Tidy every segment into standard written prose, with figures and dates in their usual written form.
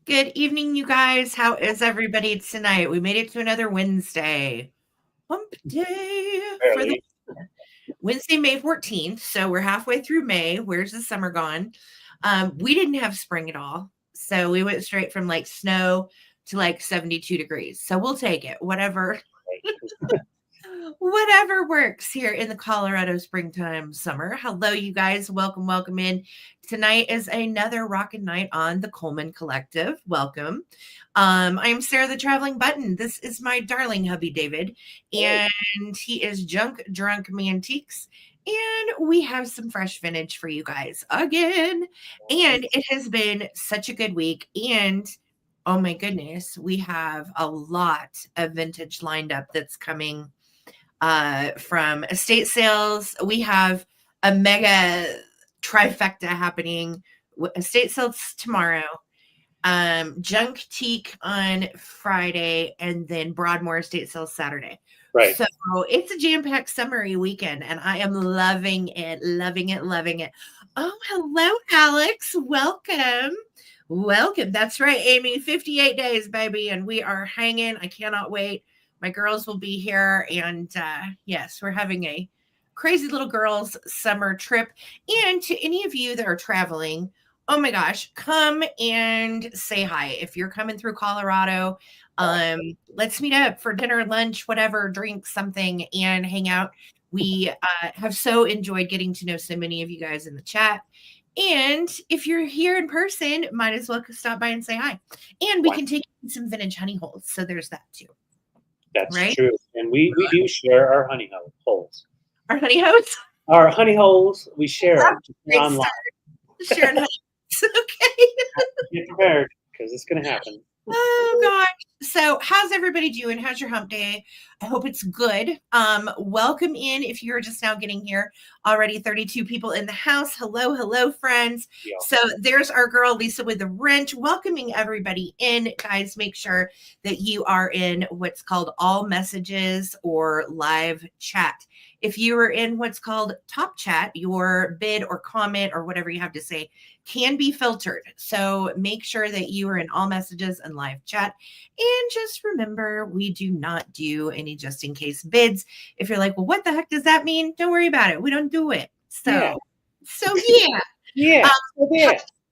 Good evening, you guys. How is everybody tonight? We made it to another Wednesday. Hump day for the Barely. Wednesday, May 14th. So we're halfway through May. Where's the summer gone? We didn't have spring at all. So we went straight from like snow to like 72 degrees. So we'll take it. Whatever works here in the Colorado springtime summer. Hello, you guys. Welcome, welcome in. Tonight is another rockin' night on the Coleman Collective. Welcome. I'm Sarah the Traveling Button. This is my darling hubby, David, and he is Junk Drunk Mantiques. And we have some fresh vintage for you guys again. And it has been such a good week. And oh my goodness, we have a lot of vintage lined up that's coming from estate sales. We have a mega trifecta happening. Estate sales tomorrow, Junk Teak on Friday, and then Broadmoor estate sales Saturday. Right. So it's a jam-packed summery weekend, and I am loving it, loving it, loving it. Oh, hello, Alex. Welcome. Welcome. That's right, Amy. 58 days, baby, and we are hanging. I cannot wait. My girls will be here, and yes, we're having a crazy little girls summer trip. And to any of you that are traveling, oh my gosh, come and say hi. If you're coming through Colorado, let's meet up for dinner, lunch, whatever, drink something and hang out. We have so enjoyed getting to know so many of you guys in the chat. And if you're here in person, might as well stop by and say hi. And we can take some vintage honey holes. So there's that too. That's right? true. And we do share our honey holes. Our honey holes? Our honey holes, we share them online. Sharing honey holes. Okay. Get prepared because it's going to happen. Oh gosh. So how's everybody doing? How's your hump day? I hope it's good. Welcome in if you're just now getting here. Already 32 people in the house. Hello, hello, friends. Yeah. So there's our girl Lisa with the wrench welcoming everybody in. Guys, make sure that you are in what's called all messages or live chat. If you are in what's called top chat, your bid or comment or whatever you have to say can be filtered. So make sure that you are in all messages and live chat. And just remember, we do not do any just in case bids. If you're like, well, what the heck does that mean? Don't worry about it. We don't do it. So yeah. Yeah.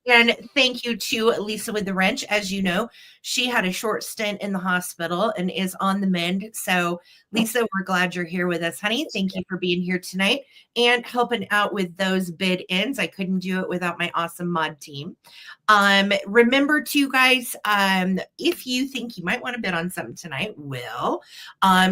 And thank you to Lisa with the wrench. As you know, she had a short stint in the hospital and is on the mend. So, Lisa, we're glad you're here with us, honey. Thank you for being here tonight and helping out with those bid ins. I couldn't do it without my awesome mod team. Remember to, guys, if you think you might want to bid on something tonight,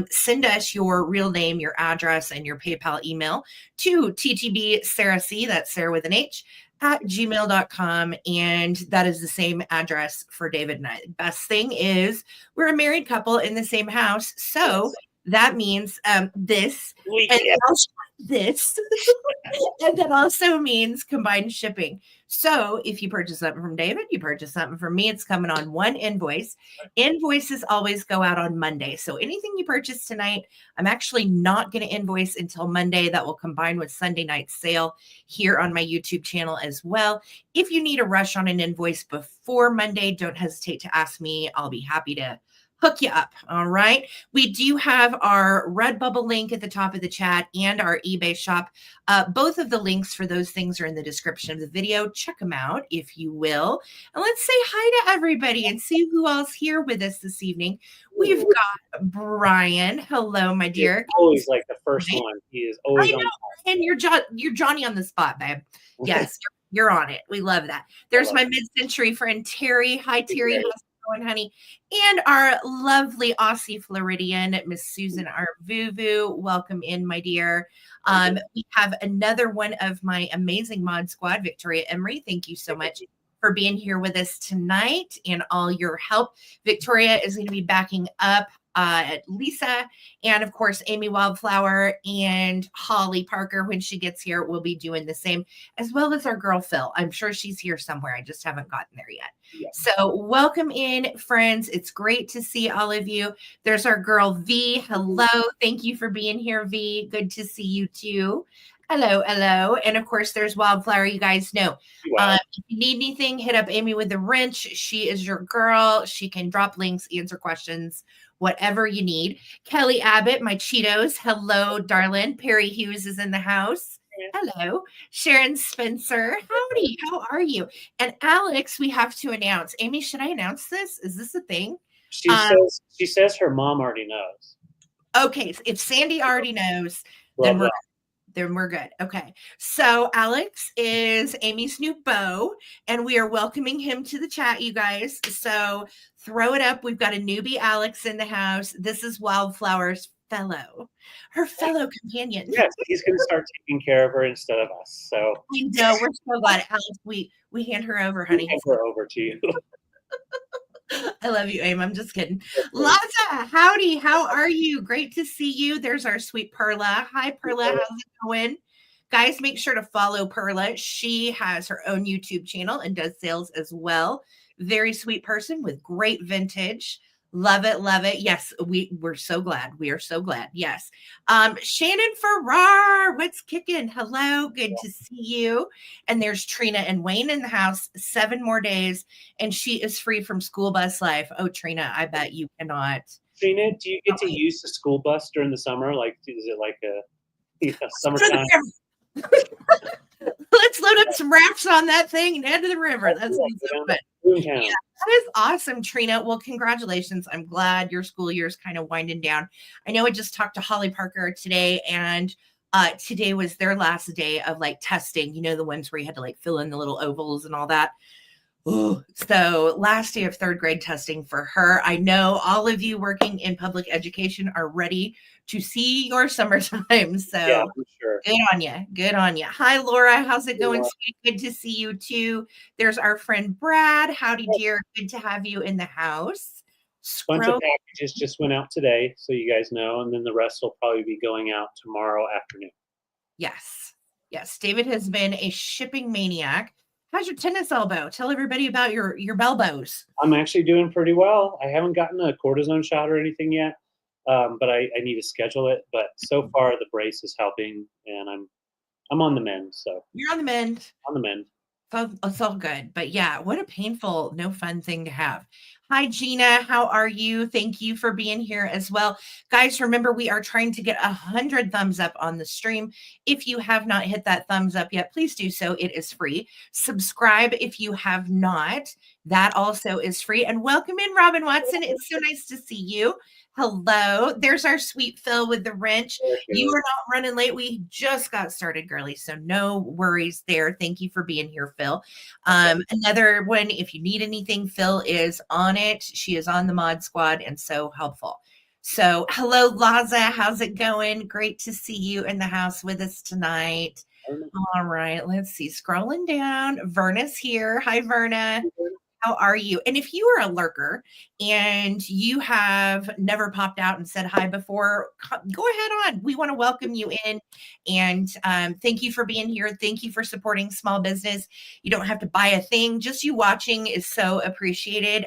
send us your real name, your address, and your PayPal email to Ttbsarahc, that's Sarah with an H, at gmail.com. And that is the same address for David and I. The best thing is we're a married couple in the same house. So that means this and that also means combined shipping. So if you purchase something from David, you purchase something from me, it's coming on one invoice. Invoices always go out on Monday. So anything you purchase tonight, I'm actually not going to invoice until Monday. That will combine with Sunday night sale here on my YouTube channel as well. If you need a rush on an invoice before Monday, don't hesitate to ask me. I'll be happy to hook you up. All right. We do have our Redbubble link at the top of the chat and our eBay shop. Both of the links for those things are in the description of the video. Check them out if you will. And let's say hi to everybody and see who else here with us this evening. We've got Brian. Hello, my dear. He's always like the first one. He is always on. And you're Johnny on the spot, babe. Yes, you're on it. We love that. There's my mid-century friend Terry. Hi, Terry. How's it going, honey? And our lovely Aussie Floridian, Miss Susan Arvuvu. Welcome in, my dear. We have another one of my amazing mod squad, Victoria Emery. Thank you so much for being here with us tonight and all your help. Victoria is going to be backing up Lisa, and of course, Amy Wildflower and Holly Parker, when she gets here, will be doing the same, as well as our girl Phil. I'm sure she's here somewhere. I just haven't gotten there yet. Yeah. So welcome in, friends. It's great to see all of you. There's our girl V. Hello. Thank you for being here, V. Good to see you too. Hello, hello. And of course, there's Wildflower. You guys know. If you need anything, hit up Amy with the wrench. She is your girl. She can drop links, answer questions, whatever you need. Kelly Abbott, my Cheetos. Hello, darling. Perry Hughes is in the house. Hello. Sharon Spencer. Howdy. How are you? And Alex, we have to announce. Amy, should I announce this? Is this a thing? She says her mom already knows. Okay. If Sandy already knows, then we're good. Okay. So Alex is Amy's new beau, and we are welcoming him to the chat, you guys. So throw it up. We've got a newbie Alex in the house. This is Wildflower's her fellow companion. Yes, he's going to start taking care of her instead of us. So I know, we're so glad. Alex, we hand her over, honey. Hand her over to you. I love you, Aim. I'm just kidding. Laza, howdy. How are you? Great to see you. There's our sweet Perla. Hi, Perla. How's it going? Guys, make sure to follow Perla. She has her own YouTube channel and does sales as well. Very sweet person with great vintage. Love it, love it. Yes, we're so glad. We are so glad. Yes. Shannon Farrar, what's kicking? Hello, good to see you. And there's Trina and Wayne in the house. 7 more days, and she is free from school bus life. Oh, Trina, I bet you cannot. Trina, do you get to use the school bus during the summer? Like, is it like a summertime? Let's load up some rafts on that thing and head to the river. That's so fun. Yeah, that is awesome, Trina. Well, congratulations. I'm glad your school year is kind of winding down. I know I just talked to Holly Parker today, and today was their last day of like testing, you know, the ones where you had to like fill in the little ovals and all that. Ooh. So last day of 3rd grade testing for her. I know all of you working in public education are ready to see your summertime. So yeah, for sure. Good on you. Good on you. Hi, Laura. How's it going? Sweet? Good to see you too. There's our friend Brad. Howdy, dear. Good to have you in the house. Bunch of packages just went out today, so you guys know, and then the rest will probably be going out tomorrow afternoon. Yes. Yes. David has been a shipping maniac. How's your tennis elbow? Tell everybody about your belbows. I'm actually doing pretty well. I haven't gotten a cortisone shot or anything yet, but I need to schedule it. But so far, the brace is helping, and I'm on the mend. So you're on the mend. On the mend. It's all good. But yeah, what a painful, no fun thing to have. Hi, Gina. How are you? Thank you for being here as well. Guys, remember, we are trying to get 100 thumbs up on the stream. If you have not hit that thumbs up yet, please do so. It is free. Subscribe if you have not. That also is free. And welcome in, Robin Watson. It's so nice to see you. Hello. There's our sweet Phil with the wrench. You are not running late. We just got started, girly. So no worries there. Thank you for being here, Phil. Another one, if you need anything, Phil is on it. She is on the mod squad and so helpful. So hello, Laza. How's it going? Great to see you in the house with us tonight. All right. Let's see. Scrolling down. Verna's here. Hi, Verna. How are you? And if you are a lurker and you have never popped out and said hi before, go ahead on. We want to welcome you in. And thank you for being here. Thank you for supporting small business. You don't have to buy a thing. Just you watching is so appreciated.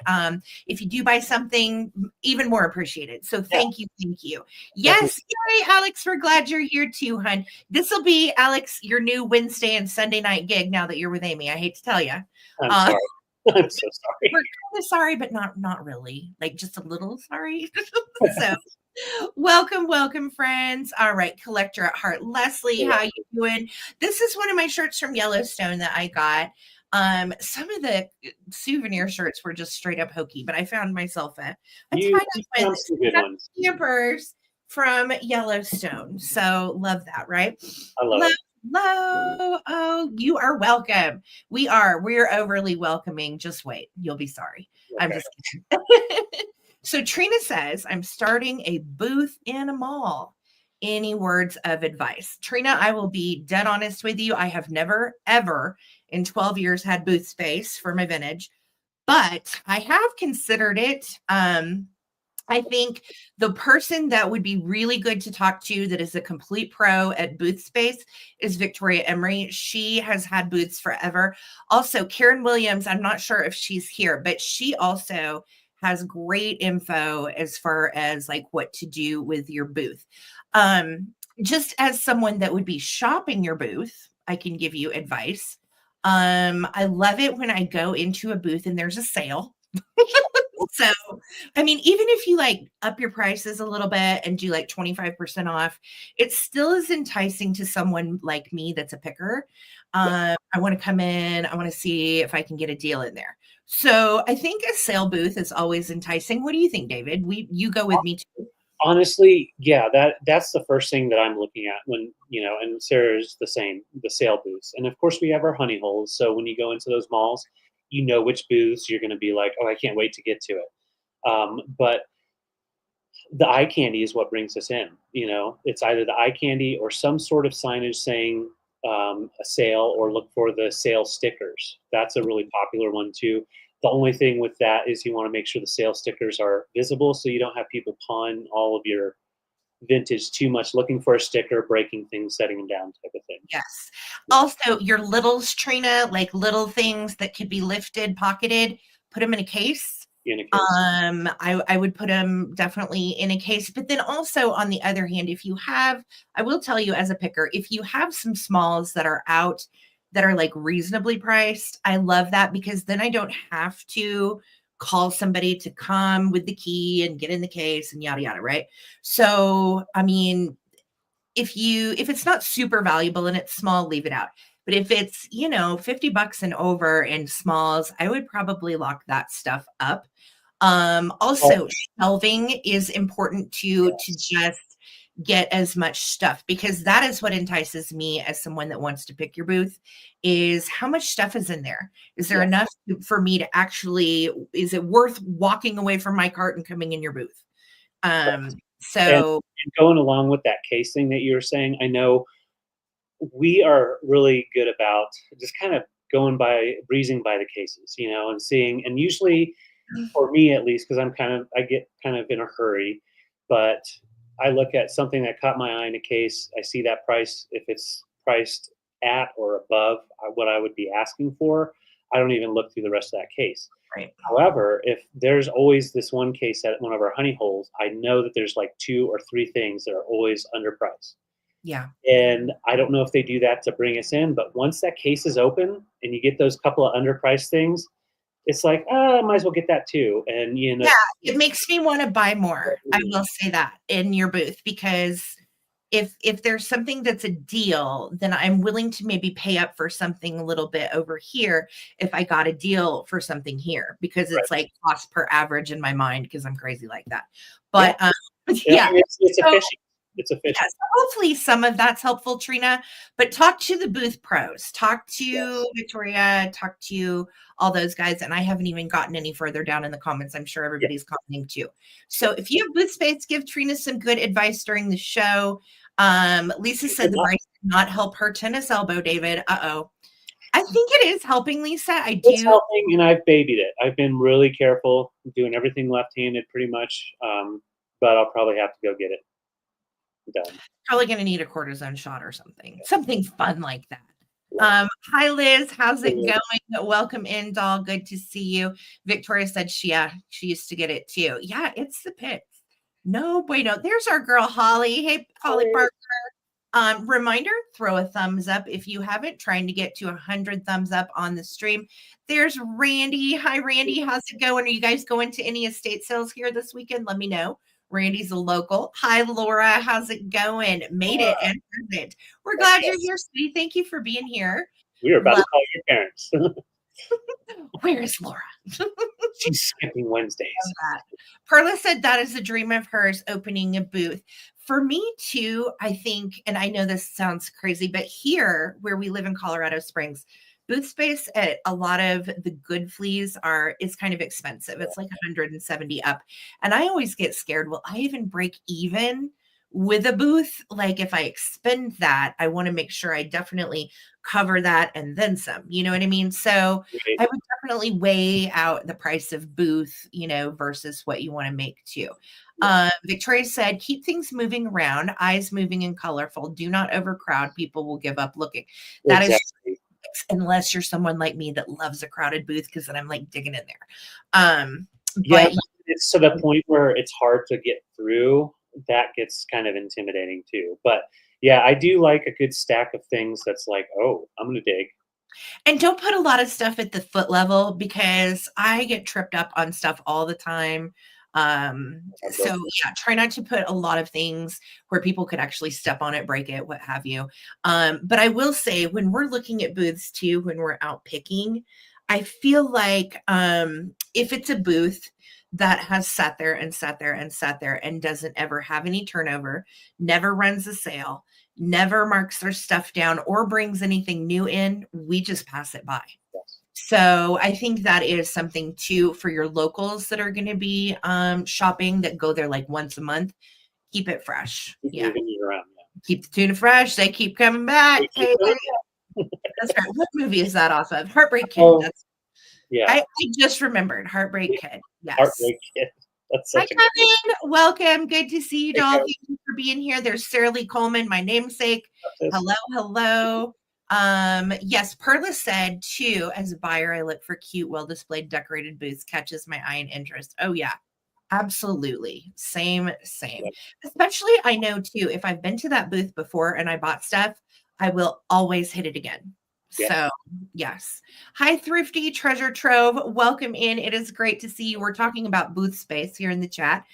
If you do buy something, even more appreciated. So thank you. Thank you. Yes. Yay, Alex. We're glad you're here too, hun. This will be, Alex, your new Wednesday and Sunday night gig now that you're with Amy. I hate to tell you. I'm sorry. I'm so sorry. We're kind of sorry, but not really. Like just a little sorry. So welcome, friends. All right, Collector at Heart. Leslie, how you doing? This is one of my shirts from Yellowstone that I got. Some of the souvenir shirts were just straight up hokey, but I found myself a campers from Yellowstone. So love that, right? I love it. Hello. Oh, you are welcome. We're overly welcoming. Just wait. You'll be sorry. Okay. I'm just kidding. So Trina says, I'm starting a booth in a mall. Any words of advice? Trina, I will be dead honest with you. I have never, ever in 12 years had booth space for my vintage, but I have considered it. I think the person that would be really good to talk to that is a complete pro at booth space is Victoria Emery. She has had booths forever. Also, Karen Williams, I'm not sure if she's here, but she also has great info as far as like what to do with your booth. Just as someone that would be shopping your booth, I can give you advice. I love it when I go into a booth and there's a sale. So, I mean, even if you like up your prices a little bit and do like 25% off, it still is enticing to someone like me that's a picker. I want to come in, I want to see if I can get a deal in there. So I think a sale booth is always enticing. What do you think, David? You go with me too. Honestly, yeah, that's the first thing that I'm looking at when, and Sarah's the same, the sale booths. And of course we have our honey holes. So when you go into those malls, you know which booths you're going to be like, oh, I can't wait to get to it. But the eye candy is what brings us in. It's either the eye candy or some sort of signage saying a sale, or look for the sale stickers. That's a really popular one too. The only thing with that is you want to make sure the sale stickers are visible so you don't have people pawn all of your vintage too much, looking for a sticker, breaking things, setting them down type of thing. Yes. Also, your littles, Trina, like little things that could be lifted, pocketed, put them in a case. In a case. I would put them definitely in a case. But then also on the other hand, if you have, I will tell you as a picker, if you have some smalls that are out that are like reasonably priced, I love that because then I don't have to call somebody to come with the key and get in the case and yada yada, right? So, I mean, if it's not super valuable and it's small, leave it out. But if it's, $50 and over in smalls, I would probably lock that stuff up. Also, shelving is important to just get as much stuff, because that is what entices me as someone that wants to pick your booth, is how much stuff is in there. Is there enough for me to actually, is it worth walking away from my cart and coming in your booth? So and going along with that case thing that you were saying, I know we are really good about just kind of breezing by the cases, and seeing, and usually for me at least, because I get kind of in a hurry, but I look at something that caught my eye in a case. I see that price. If it's priced at or above what I would be asking for, I don't even look through the rest of that case. right. However, if there's always this one case at one of our honey holes, I know that there's like 2 or 3 things that are always underpriced. Yeah. And I don't know if they do that to bring us in, but once that case is open and you get those couple of underpriced things, it's like, I might as well get that too. And Yeah, it makes me want to buy more. I will say that in your booth, because if there's something that's a deal, then I'm willing to maybe pay up for something a little bit over here if I got a deal for something here, because it's like cost per average in my mind, because I'm crazy like that. But yeah, it's efficient. It's efficient. Yeah, so hopefully some of that's helpful, Trina. But talk to the booth pros, talk to Victoria, talk to all those guys. And I haven't even gotten any further down in the comments. I'm sure everybody's commenting too. So if you have booth space, give Trina some good advice during the show. Lisa said the brace did not help her tennis elbow, David. Uh-oh. I think it is helping, Lisa. It's helping, and I've babied it. I've been really careful, doing everything left-handed pretty much, but I'll probably have to go get it done. Probably going to need a cortisone shot or something fun like that. Hi, Liz. How's it going? Welcome in, doll. Good to see you. Victoria said she used to get it too. Yeah, it's the pits. No bueno. There's our girl, Holly. Hey, Holly Parker. Reminder, throw a thumbs up if you haven't, trying to get to 100 thumbs up on the stream. There's Randy. Hi, Randy. How's it going? Are you guys going to any estate sales here this weekend? Let me know. Randy's a local. Hi, Laura. How's it going? Made it and present. We're glad you're here, sweetie. Thank you for being here. We were about to call your parents. Where is Laura? She's skipping Wednesdays. Perla said that is a dream of hers, opening a booth. For me too, I think, and I know this sounds crazy, but here where we live in Colorado Springs, booth space at a lot of the good fleas is kind of expensive. It's like 170 up. And I always get scared. Will I even break even with a booth? Like if I expend that, I want to make sure I definitely cover that and then some, you know what I mean? So Right. I would definitely weigh out the price of booth, versus what you want to make too. Yeah. Victoria said, keep things moving around, eyes moving and colorful. Do not overcrowd. People will give up looking. That is, Exactly. unless you're someone like me that loves a crowded booth, because then I'm like digging in there. Yeah, But it's to the point where it's hard to get through. That gets kind of intimidating too. But yeah, I do like a good stack of things that's like, oh, I'm gonna dig. and don't put a lot of stuff at the foot level, because I get tripped up on stuff all the time. I'll go. So yeah, try not to put a lot of things where people could actually step on it, break it, what have you. But I will say, when we're looking at booths too, when we're out picking, I feel like if it's a booth that has sat there and sat there and sat there and doesn't ever have any turnover, never runs a sale, never marks their stuff down or brings anything new in, we just pass it by. Yes. So I think that is something too for your locals that are going to be shopping, that go there like once a month. Keep it fresh. Keep Yeah. moving it around. Keep the tuna fresh. They keep coming back. Yeah. Hey, that's right. What movie is that off of? Heartbreak Kid. Oh, That's yeah. I just remembered Heartbreak Kid. Yes. Heartbreak Kid. That's Hi, such a good Kevin. Welcome. Good to see you, Hey, doll. Kevin. Thank you for being here. There's Sarah Lee Coleman, my namesake. That's Hello, hello. Yes, Perla said too, as a buyer, I look for cute, well-displayed, decorated booths, catches my eye and interest. Oh, yeah. Absolutely. Same. Yeah. Especially, I know too, if I've been to that booth before and I bought stuff, I will always hit it again. Yeah. So, yes. Hi, Thrifty Treasure Trove. Welcome in. It is great to see you. We're talking about booth space here in the chat.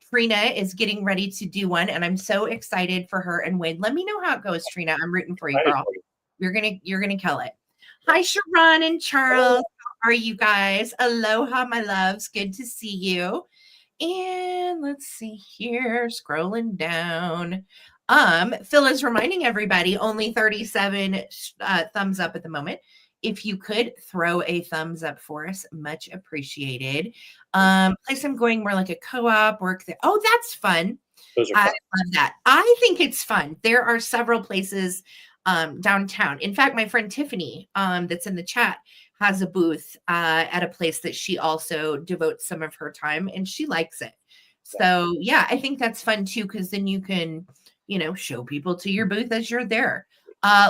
Trina is getting ready to do one, and I'm so excited for her and Wade. Let me know how it goes, Trina. I'm rooting for you, girl. You're gonna kill it. Hi, Sharon and Charles. How are you guys? Aloha, my loves. Good to see you. And let's see here, scrolling down. Phil is reminding everybody, only 37 thumbs up at the moment. If you could throw a thumbs up for us, much appreciated. Place I'm going more like a co-op work there. Oh, that's fun. Those are I fun. love that. I think it's fun. There are several places downtown. In fact, my friend Tiffany, that's in the chat, has a booth at a place that she also devotes some of her time, and she likes it. So yeah, I think that's fun too, because then you can, show people to your booth as you're there.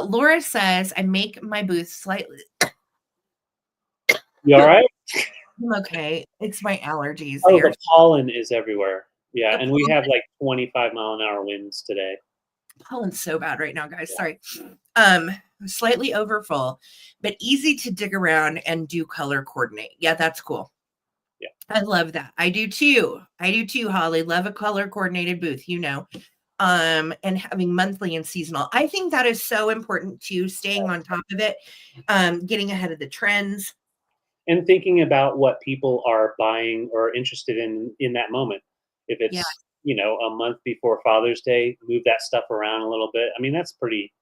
Laura says, I make my booth slightly. You all right? I'm okay. It's my allergies. Oh, the pollen is everywhere. Yeah, The and we have like 25-mile-an-hour winds today. Pollen's so bad right now, guys. Sorry. Slightly overfull, but easy to dig around and do color coordinate. Yeah, that's cool. Yeah. I love that. I do too, Holly. Love a color coordinated booth, and having monthly and seasonal. I think that is so important too, staying on top of it, getting ahead of the trends. And thinking about what people are buying or interested in that moment. If it's, a month before Father's Day, move that stuff around a little bit. I mean, that's pretty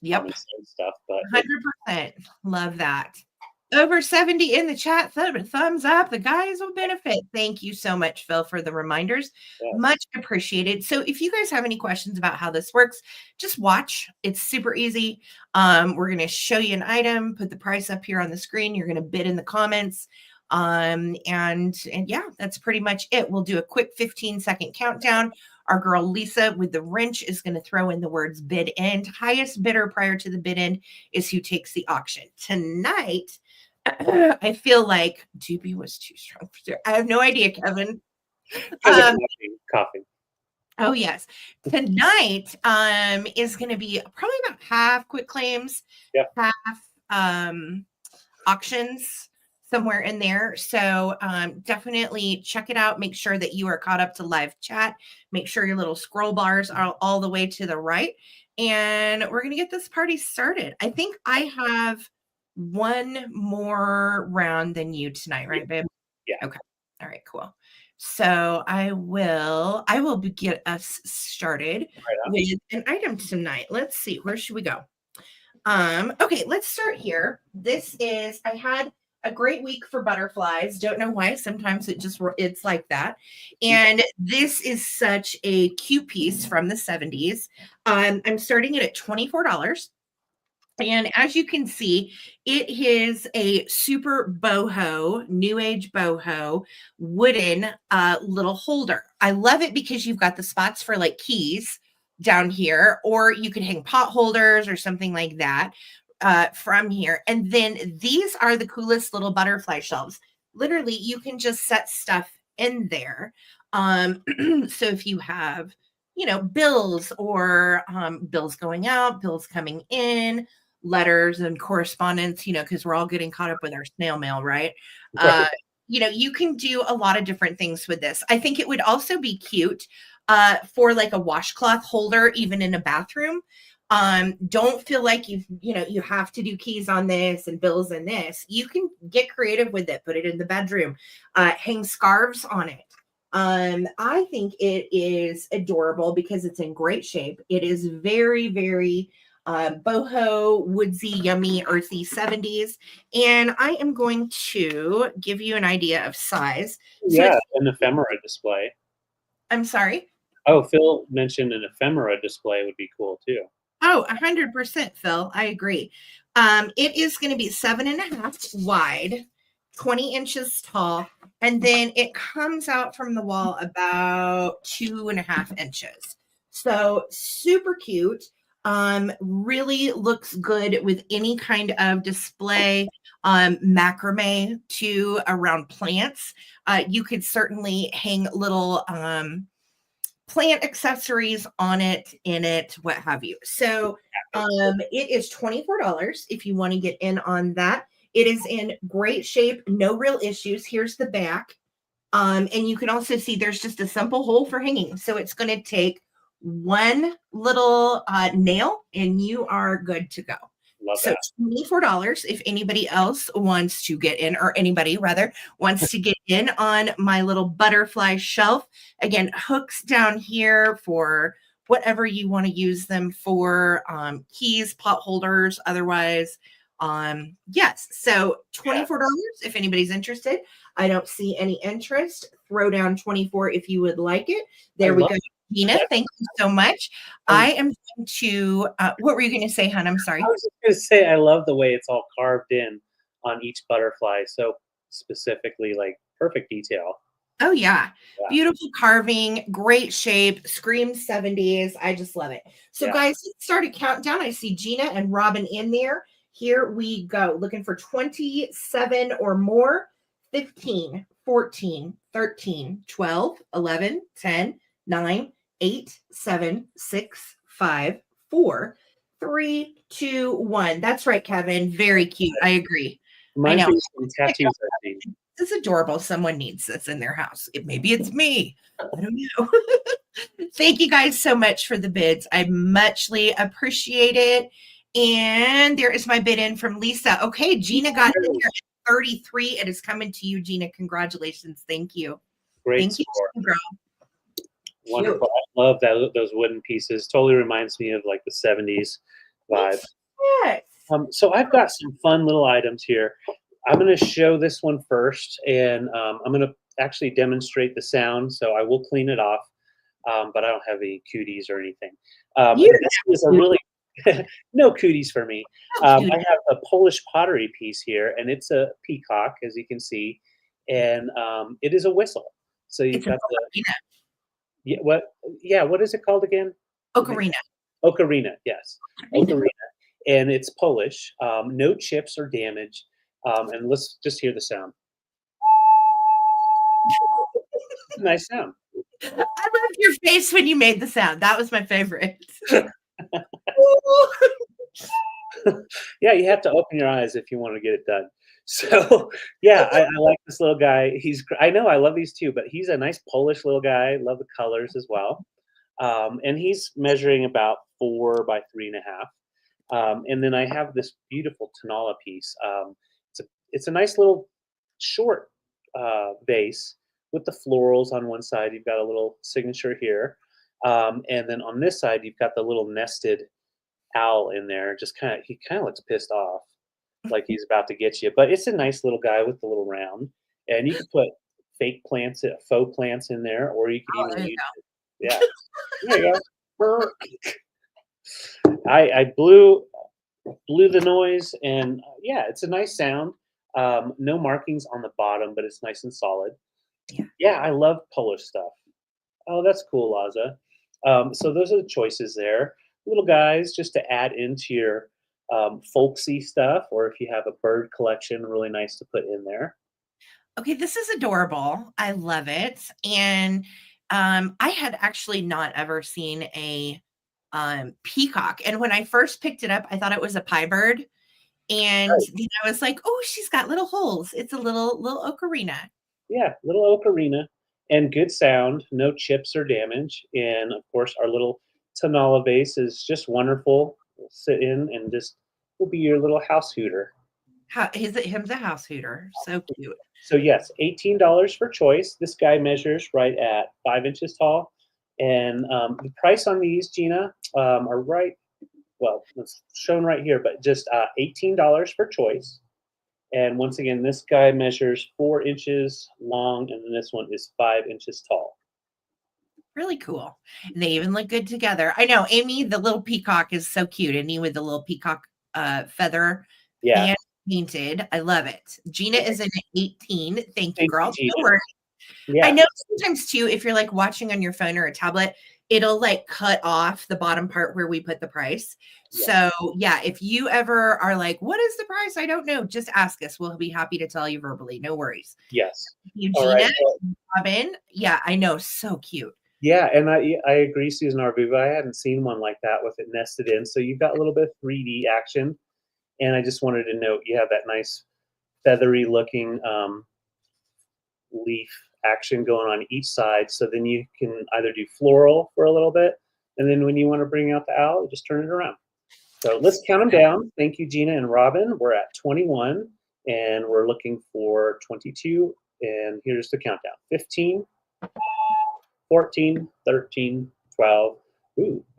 common sense stuff, but 100%. Love that. Over 70 in the chat. Thumbs up. The guys will benefit. Thank you so much, Phil, for the reminders. Yes. Much appreciated. So if you guys have any questions about how this works, just watch. It's super easy. We're going to show you an item, put the price up here on the screen. You're going to bid in the comments. And yeah, that's pretty much it. We'll do a quick 15-second countdown. Our girl Lisa with the wrench is going to throw in the words bid end. Highest bidder prior to the bid end is who takes the auction. Tonight, I feel like Doobie was too strong for I have no idea, Kevin. Coffee. Oh, yes. Tonight is going to be probably about half quick claims, half auctions, somewhere in there. So definitely check it out. Make sure that you are caught up to live chat. Make sure your little scroll bars are all the way to the right. And we're going to get this party started. I think I have one more round than you tonight, right, babe? Yeah. Okay. All right, cool. So I will get us started with an item tonight. Let's see. Where should we go? Okay, let's start here. I had a great week for butterflies. Don't know why. Sometimes it's like that. And this is such a cute piece from the 70s. I'm starting it at $24. And as you can see, it is a super boho, new age boho, wooden little holder. I love it because you've got the spots for like keys down here, or you could hang pot holders or something like that from here. And then these are the coolest little butterfly shelves. Literally, you can just set stuff in there. So if you have, bills or bills going out, bills coming in, letters and correspondence, because we're all getting caught up with our snail mail, right? Right. Uh, you can do a lot of different things with this. I think it would also be cute for like a washcloth holder, even in a bathroom. Don't feel like you have to do keys on this and bills in this. You can get creative with it, put it in the bedroom, hang scarves on it. I think it is adorable because it's in great shape. It is very, very boho, woodsy, yummy, earthy 70s. And I am going to give you an idea of size. So Yeah, it's, an ephemera display. I'm sorry. Oh, Phil mentioned an ephemera display would be cool too. Oh, 100%, Phil. I agree. It is going to be 7.5 wide, 20 inches tall, and then it comes out from the wall about 2.5 inches. So super cute. Really looks good with any kind of display, macrame too around plants. You could certainly hang little plant accessories on it, in it, what have you. So it is $24 if you want to get in on that. It is in great shape, no real issues. Here's the back. And you can also see there's just a simple hole for hanging. So it's going to take one little nail and you are good to go. Love So that. $24 if anybody else wants to get in, or anybody rather wants to get in on my little butterfly shelf. Again, hooks down here for whatever you want to use them for, keys, pot holders, otherwise. Yes, so $24 if anybody's interested. I don't see any interest. Throw down 24 if you would like it. I There we love go. Gina, that. thank you so much. I am going to, what were you going to say, hon? I'm sorry. I was just gonna say I love the way it's all carved in on each butterfly. So specifically, like perfect detail. Oh, yeah. Yeah, Beautiful carving, great shape, screams 70s. I just love it. So, yeah. guys, let's start a countdown. I see Gina and Robin in there. Here we go. Looking for 27 or more. 15, 14, 13, 12, 11, 10, 9, 8, 7, 6, 5, 4, 3, 2, 1. That's right, Kevin. Very cute. I agree. I Reminds know. me of some tattoos I've seen. This is adorable. Someone needs this in their house. Maybe it's me. I don't know. Thank you guys so much for the bids. I muchly appreciate it. And there is my bid in from Lisa. Okay, Gina got in there at 33. It is coming to you, Gina. Congratulations. Thank you. Great Thank you, score. girl. Wonderful. I love that those wooden pieces. Totally reminds me of like the 70s vibe. Yes. So I've got some fun little items here. I'm going to show this one first, and I'm going to actually demonstrate the sound. So I will clean it off, but I don't have any cooties or anything. You This is a really no cooties for me. I have a Polish pottery piece here, and it's a peacock, as you can see, and it is a whistle. So you've It's an got the ocarina. what is it called again? Ocarina. Ocarina, yes, ocarina, and it's Polish. No chips or damage, and let's just hear the sound. Nice sound. I loved your face when you made the sound. That was my favorite. Yeah, you have to open your eyes if you want to get it done. So yeah, I like this little guy. I know I love these too, but he's a nice Polish little guy. Love the colors as well. And he's measuring about 4 by 3.5. And then I have this beautiful Tonala piece. It's a nice little short vase with the florals on one side. You've got a little signature here, and then on this side you've got the little nested owl in there. He kind of looks pissed off, like he's about to get you. But it's a nice little guy with the little round, and you could put faux plants in there, or you could even use yeah. There you go. I blew blew the noise, and yeah, it's a nice sound. No markings on the bottom, but it's nice and solid. Yeah. Yeah, I love Polish stuff. Oh, that's cool, Laza. So those are the choices there. Little guys, just to add into your folksy stuff, or if you have a bird collection, really nice to put in there. Okay, this is adorable. I love it. And I had actually not ever seen a peacock. And when I first picked it up, I thought it was a pie bird. And Right. I was like, oh, she's got little holes. It's a little ocarina. Yeah, little ocarina and good sound, no chips or damage. And of course, our little Tanala vase is just wonderful. We'll sit in and just will be your little house hooter. Him's a house hooter. So cute. So yes, $18 for choice. This guy measures right at 5 inches tall, and the price on these, Gina, are right. Well, it's shown right here, but just $18 for choice. And once again, this guy measures 4 inches long, and then this one is 5 inches tall. Really cool. And they even look good together. I know, Amy, the little peacock is so cute. And you with the little peacock feather Yeah. hand painted. I love it. Gina is in 18. Thank you, Thank you, girl. Gina. No worries. I Yeah. know sometimes too, if you're like watching on your phone or a tablet, it'll like cut off the bottom part where we put the price. Yeah. So yeah, if you ever are like, what is the price? I don't know. Just ask us. We'll be happy to tell you verbally. No worries. Yes. All Eugenia, right. Well, Robin. Yeah, I know. So cute. yeah, and I agree, Susan Arbuba. I hadn't seen one like that with it nested in. So you've got a little bit of 3D action, and I just wanted to note you have that nice feathery looking leaf action going on each side. So then you can either do floral for a little bit, and then when you want to bring out the owl, just turn it around. So let's count them down. Thank you, Gina and Robin. We're at 21, and we're looking for 22. And here's the countdown: 15, 14, 13, 12,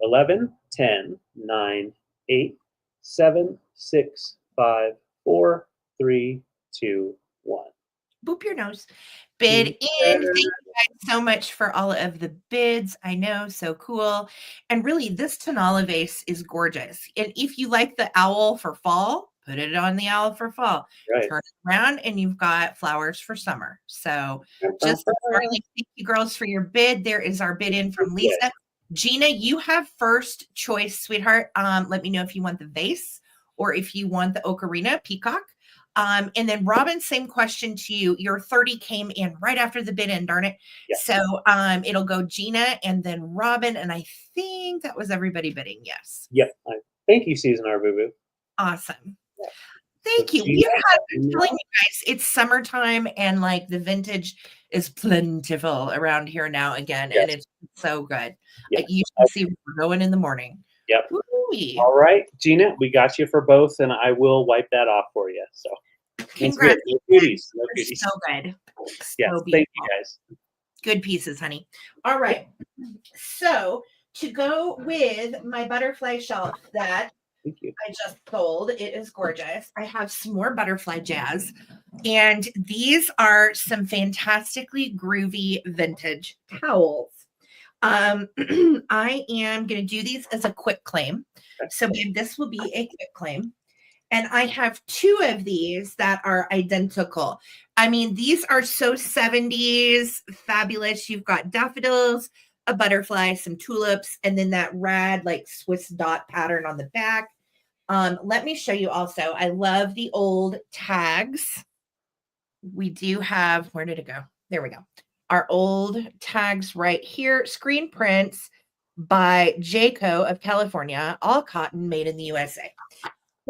11, 10, 9, 8, 7, 6, 5, 4, 3, 2, 1. Boop your nose. Bid in. Thank you guys so much for all of the bids. I know, so cool. And really, this Tanala vase is gorgeous. And if you like the owl for fall, put it on the owl for fall. Right. Turn it around, and you've got flowers for summer. So just thank you, girls, for your bid. There is our bid in from Lisa. Gina, you have first choice, sweetheart. Let me know if you want the vase or if you want the ocarina peacock. And then Robin, same question to you. Your 30 came in right after the bid in, darn it. Yeah. So it'll go Gina and then Robin. And I think that was everybody bidding. Yes. Yep. Thank you, Susan Arbubu. Awesome. Yeah. Thank you. I'm telling you guys, it's summertime and like the vintage is plentiful around here now again. Yes. And it's so good. Yes. You can see we're going in the morning. Yep. Woo-wee. All right, Gina, we got you for both, and I will wipe that off for you. So, congrats. No cuties. No cuties. So good. Yes, So thank you guys. Good pieces, honey. All right. So to go with my butterfly shelf that Thank you. I just sold, it is gorgeous. I have some more butterfly jazz, and these are some fantastically groovy vintage towels. I am going to do these as a quick claim. So babe, this will be a quick claim. And I have two of these that are identical. I mean, these are so 70s, fabulous. You've got daffodils, a butterfly, some tulips, and then that rad like Swiss dot pattern on the back. Let me show you also. I love the old tags. We do have, where did it go? There we go. Our old tags right here. Screen prints by Jayco of California, all cotton made in the USA.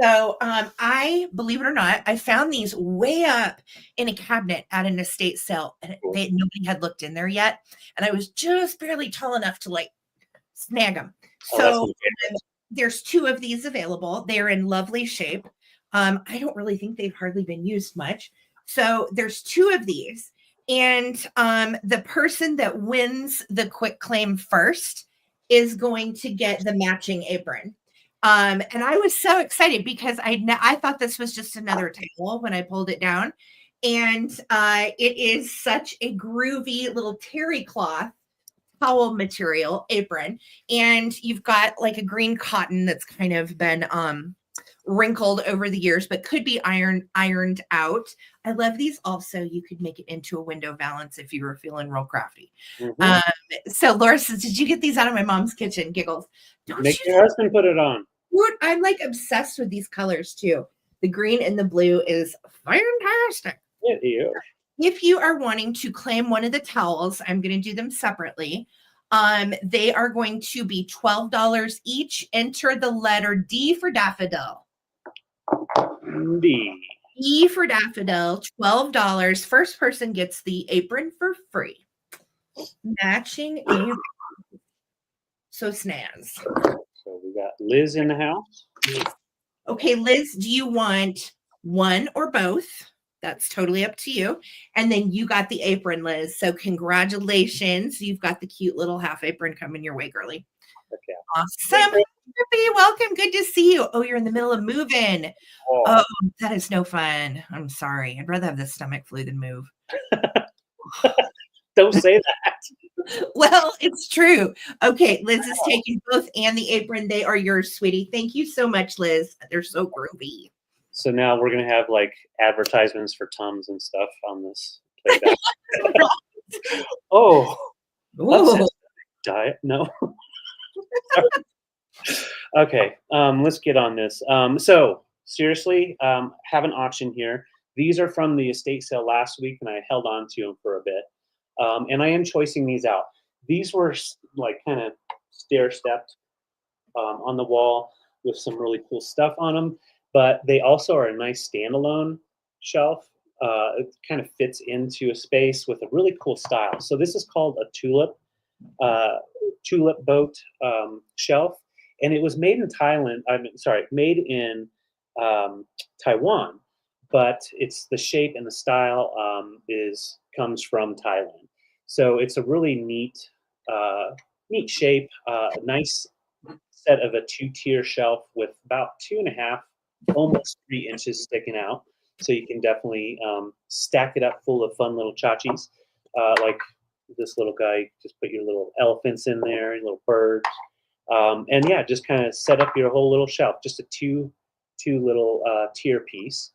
So I, believe it or not, I found these way up in a cabinet at an estate sale, and nobody had looked in there yet. And I was just barely tall enough to like snag them. So there's two of these available. They're in lovely shape. I don't really think they've hardly been used much. So there's two of these. And the person that wins the quick claim first is going to get the matching apron. And I was so excited because I thought this was just another towel when I pulled it down. And it is such a groovy little terry cloth towel material apron. And you've got like a green cotton that's kind of been wrinkled over the years, but could be ironed out. I love these also. You could make it into a window valance if you were feeling real crafty. Mm-hmm. So Laura says, did you get these out of my mom's kitchen? Giggles. Don't Make you? your husband put it on. Dude, I'm like obsessed with these colors too. The green and the blue is fantastic. It is. If you are wanting to claim one of the towels, I'm going to do them separately. They are going to be $12 each. Enter the letter D for daffodil. D. E for daffodil, $12. First person gets the apron for free. Matching apron. So snaz. So we got Liz in the house. Okay, Liz, do you want one or both? That's totally up to you. And then you got the apron, Liz. So congratulations. You've got the cute little half apron coming your way, girly. Okay. Awesome. Be welcome. Good to see you. Oh, you're in the middle of moving. Oh, that is no fun. I'm sorry. I'd rather have the stomach flu than move. Don't say that. Well, it's true. Okay, Liz is taking both and the apron. They are yours, sweetie. Thank you so much, Liz. They're so groovy. So now we're gonna have like advertisements for Tums and stuff on this. Oh, diet? No. Okay, let's get on this. So seriously, have an auction here. These are from the estate sale last week, and I held on to them for a bit. And I am choicing these out. These were like kind of stair-stepped on the wall with some really cool stuff on them, but they also are a nice standalone shelf. It kind of fits into a space with a really cool style. So this is called a tulip boat shelf, and it was made in Thailand. Made in Taiwan, but it's the shape and the style comes from Thailand. So it's a really neat shape, nice set of a 2-tier shelf with about 2.5, almost 3 inches sticking out. So you can definitely stack it up full of fun little tchotchkes, like this little guy. Just put your little elephants in there, your little birds, and yeah, just kind of set up your whole little shelf. Just a two little tier piece.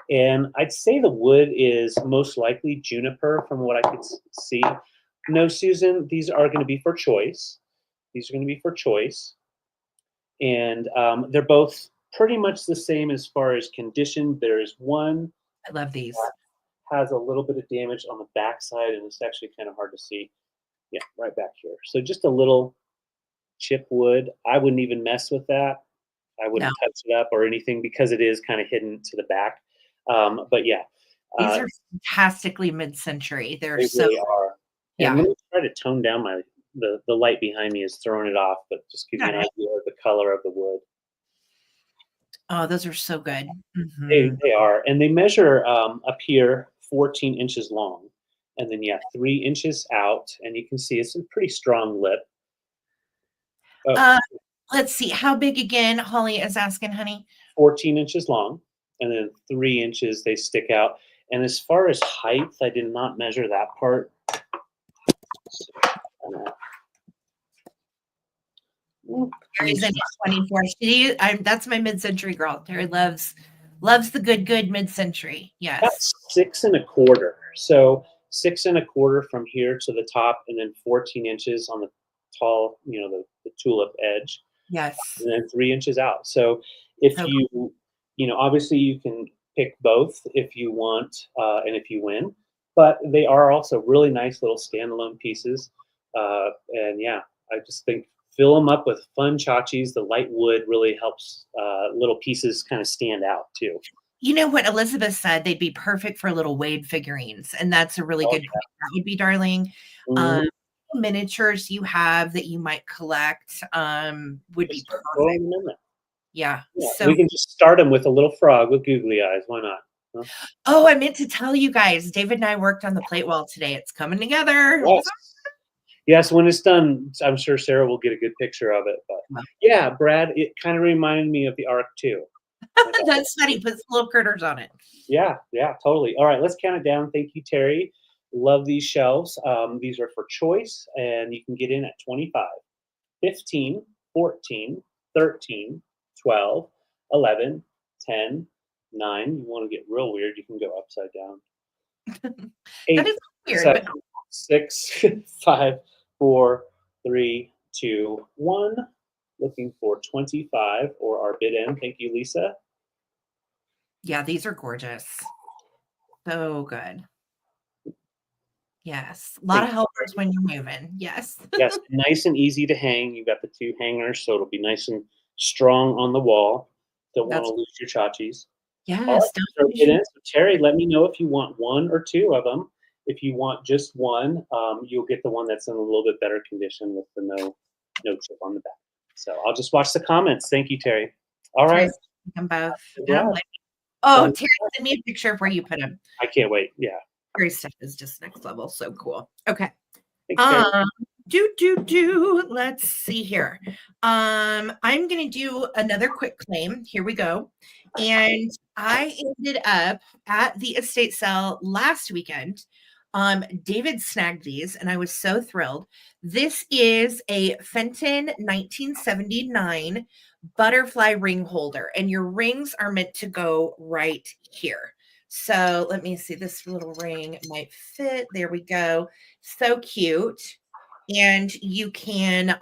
And I'd say the wood is most likely juniper from what I could see. No, Susan, these are going to be for choice. These are going to be for choice. And they're both pretty much the same as far as condition. There's one. I love these. Has a little bit of damage on the back side, and it's actually kind of hard to see. Yeah, right back here. So just a little chip wood. I wouldn't even mess with that. I wouldn't touch it up or anything because it is kind of hidden to the back. But yeah. These are fantastically mid-century. They really are. Yeah. And let me try to tone down the light behind me is throwing it off, but just give you an idea of the color of the wood. Oh, those are so good. Mm-hmm. They are. And they measure up here 14 inches long. And then, 3 inches out. And you can see it's a pretty strong lip. Let's see. How big again? Holly is asking, honey. 14 inches long. And then 3 inches they stick out. And as far as height, I did not measure that part. Terry's in 24. That's my mid-century girl. Terry loves the good mid-century. Yes. That's 6 1/4. So 6 1/4 from here to the top, and then 14 inches on the tall, the tulip edge. Yes. And then 3 inches out. So if you obviously you can pick both if you want, and if you win, but they are also really nice little standalone pieces. And yeah, I just think fill them up with fun tchotchkes. The light wood really helps little pieces kind of stand out too. You know what Elizabeth said? They'd be perfect for little Wade figurines, and that's a really good point. That would be darling. Mm-hmm. Miniatures you have that you might collect would be perfect. Yeah. So we can just start them with a little frog with googly eyes. Why not? Huh? Oh, I meant to tell you guys, David and I worked on the plate wall today. It's coming together. Yes, when it's done, I'm sure Sarah will get a good picture of it. But yeah, Brad, it kind of reminded me of the Ark too. That's funny. Put some little critters on it. Yeah, totally. All right, let's count it down. Thank you, Terry. Love these shelves. These are for choice, and you can get in at 25, 15, 14, 13, 12, 11, 10, 9. You want to get real weird, you can go upside down. That 8, is weird, but 7, 6, 5, 4, 3, 2, 1. Looking for 25 or our bid end. Thank you, Lisa. yeah, these are gorgeous. So good. Yes. A lot Thank of you. helpers when you're moving. Yes. Yes, nice and easy to hang. You got the 2 hangers, so it'll be nice and strong on the wall. Don't want That's to lose your tchotchkes. All right, yes, don't so use bid your end. So Terry, let me know if you want 1 or 2 of them. If you want just 1, you'll get the one that's in a little bit better condition with the no chip on the back. So I'll just watch the comments. Thank you, Terry. All can I right. see them both? Good I don't luck. blame Oh, Fun. Terry, send me a picture of where you put them. I can't wait. Yeah. Terry's stuff is just next level. So cool. Okay. Thanks, Terry. Let's see here. I'm gonna do another quick claim. Here we go. And I ended up at the estate sale last weekend. David snagged these, and I was so thrilled. This is a Fenton 1979 butterfly ring holder, and your rings are meant to go right here. So let me see. This little ring might fit. There we go. So cute. And you can,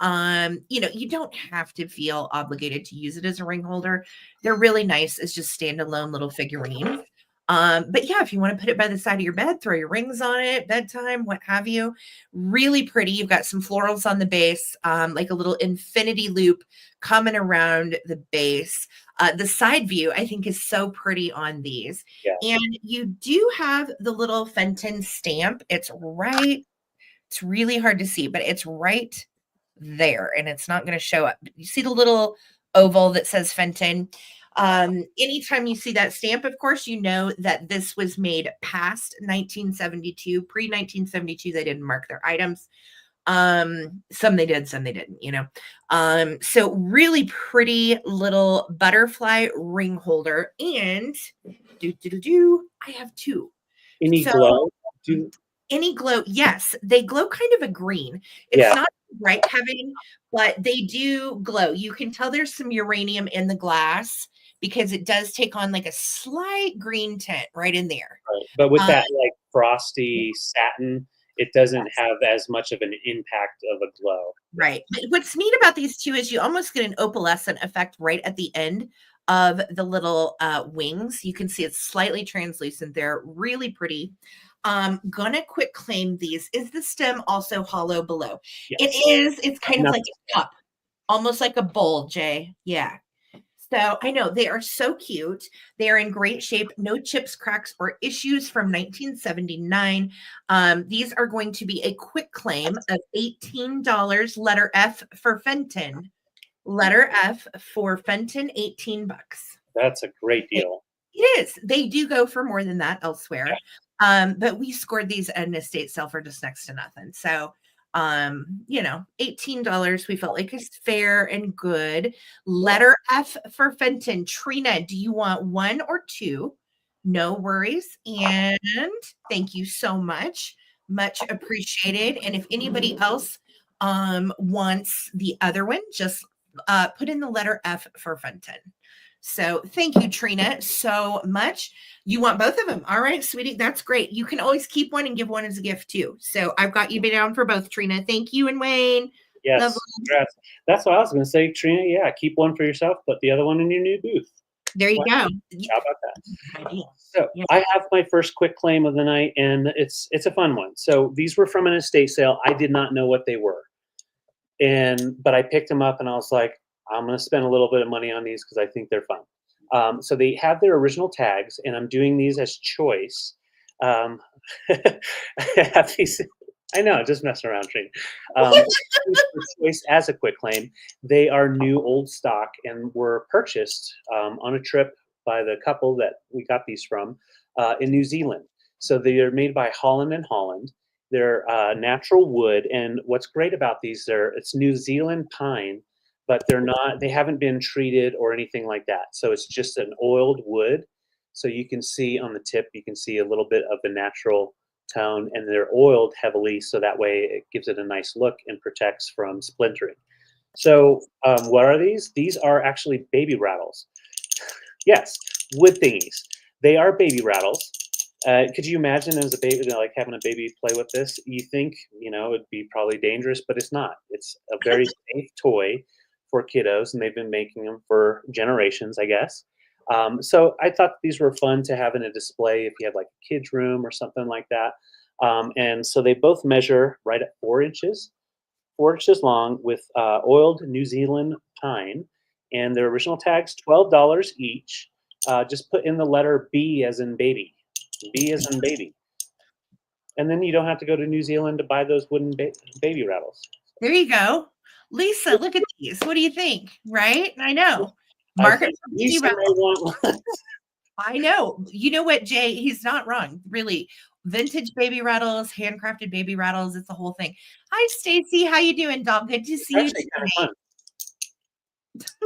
you don't have to feel obligated to use it as a ring holder. They're really nice as just standalone little figurines. But yeah, if you want to put it by the side of your bed, throw your rings on it, bedtime, what have you. Really pretty. You've got some florals on the base, like a little infinity loop coming around the base. The side view, I think, is so pretty on these. Yeah. And you do have the little Fenton stamp. It's really hard to see, but it's right there, and it's not going to show up. You see the little oval that says Fenton. Anytime you see that stamp, of course, you know that this was made past 1972. Pre 1972, they didn't mark their items. Some they did, some they didn't, so really pretty little butterfly ring holder. And I have 2. Any So glow? Do any glow, yes, they glow kind of a green. It's Yeah. not bright heaven, but they do glow. You can tell there's some uranium in the glass because it does take on like a slight green tint right in there. Right. But with Um, that like frosty satin, it doesn't have as much of an impact of a glow. Right. But what's neat about these two is you almost get an opalescent effect right at the end of the little wings. You can see it's slightly translucent there. Really pretty. Gonna quick claim these. Is the stem also hollow below? Yes. It is. It's kind of Nothing. like a cup, almost like a bowl, Jay. Yeah. So I know they are so cute. They are in great shape, no chips, cracks, or issues from 1979. These are going to be a quick claim of $18. Letter F for Fenton. Letter F for Fenton, $18. That's a great deal. It is. They do go for more than that elsewhere. But we scored these at an estate sale for just next to nothing. So $18 we felt like is fair and good. Letter F for Fenton. Trina, do you want 1 or 2? No worries. And thank you so much. Much appreciated. And if anybody else wants the other one, just put in the letter F for Fenton. So thank you, Trina, so much. You want both of them. All right, sweetie. That's great. You can always keep one and give one as a gift too. So I've got you down for both, Trina. Thank you, and Wayne. Yes. Lovely. Congrats. That's what I was going to say, Trina. Yeah, keep one for yourself, put the other one in your new booth. There you go. How about that? So I have my first quick claim of the night, and it's a fun one. So these were from an estate sale. I did not know what they were, but I picked them up, and I was like, I'm going to spend a little bit of money on these because I think they're fun. So they have their original tags, and I'm doing these as choice. I have these. I know, just messing around, Trina. Choice as a quick claim. They are new old stock and were purchased on a trip by the couple that we got these from in New Zealand. So they are made by Holland and Holland. They're natural wood, and what's great about these, it's New Zealand pine, but they haven't been treated or anything like that. So it's just an oiled wood. So you can see on the tip, you can see a little bit of the natural tone, and they're oiled heavily. So that way it gives it a nice look and protects from splintering. So what are these? These are actually baby rattles. Yes. wood thingies. They are baby rattles. Could you imagine as a baby, like having a baby play with this? You think, it'd be probably dangerous, but it's not. It's a very safe toy for kiddos, and they've been making them for generations, I guess. So I thought these were fun to have in a display if you had like a kid's room or something like that. And so they both measure right at 4 inches, 4 inches long with oiled New Zealand pine. And their original tag's $12 each. Just put in the letter B as in baby. B as in baby. And then you don't have to go to New Zealand to buy those wooden baby rattles. There you go. Lisa, look at these. What do you think? Right? I know. I Market think for baby Lisa may rattles. want one. I know. You know what, Jay? He's not wrong. Really. Vintage baby rattles, handcrafted baby rattles. It's the whole thing. Hi, Stacy. How you doing, dog? Good to It's see you actually kind tonight. of fun.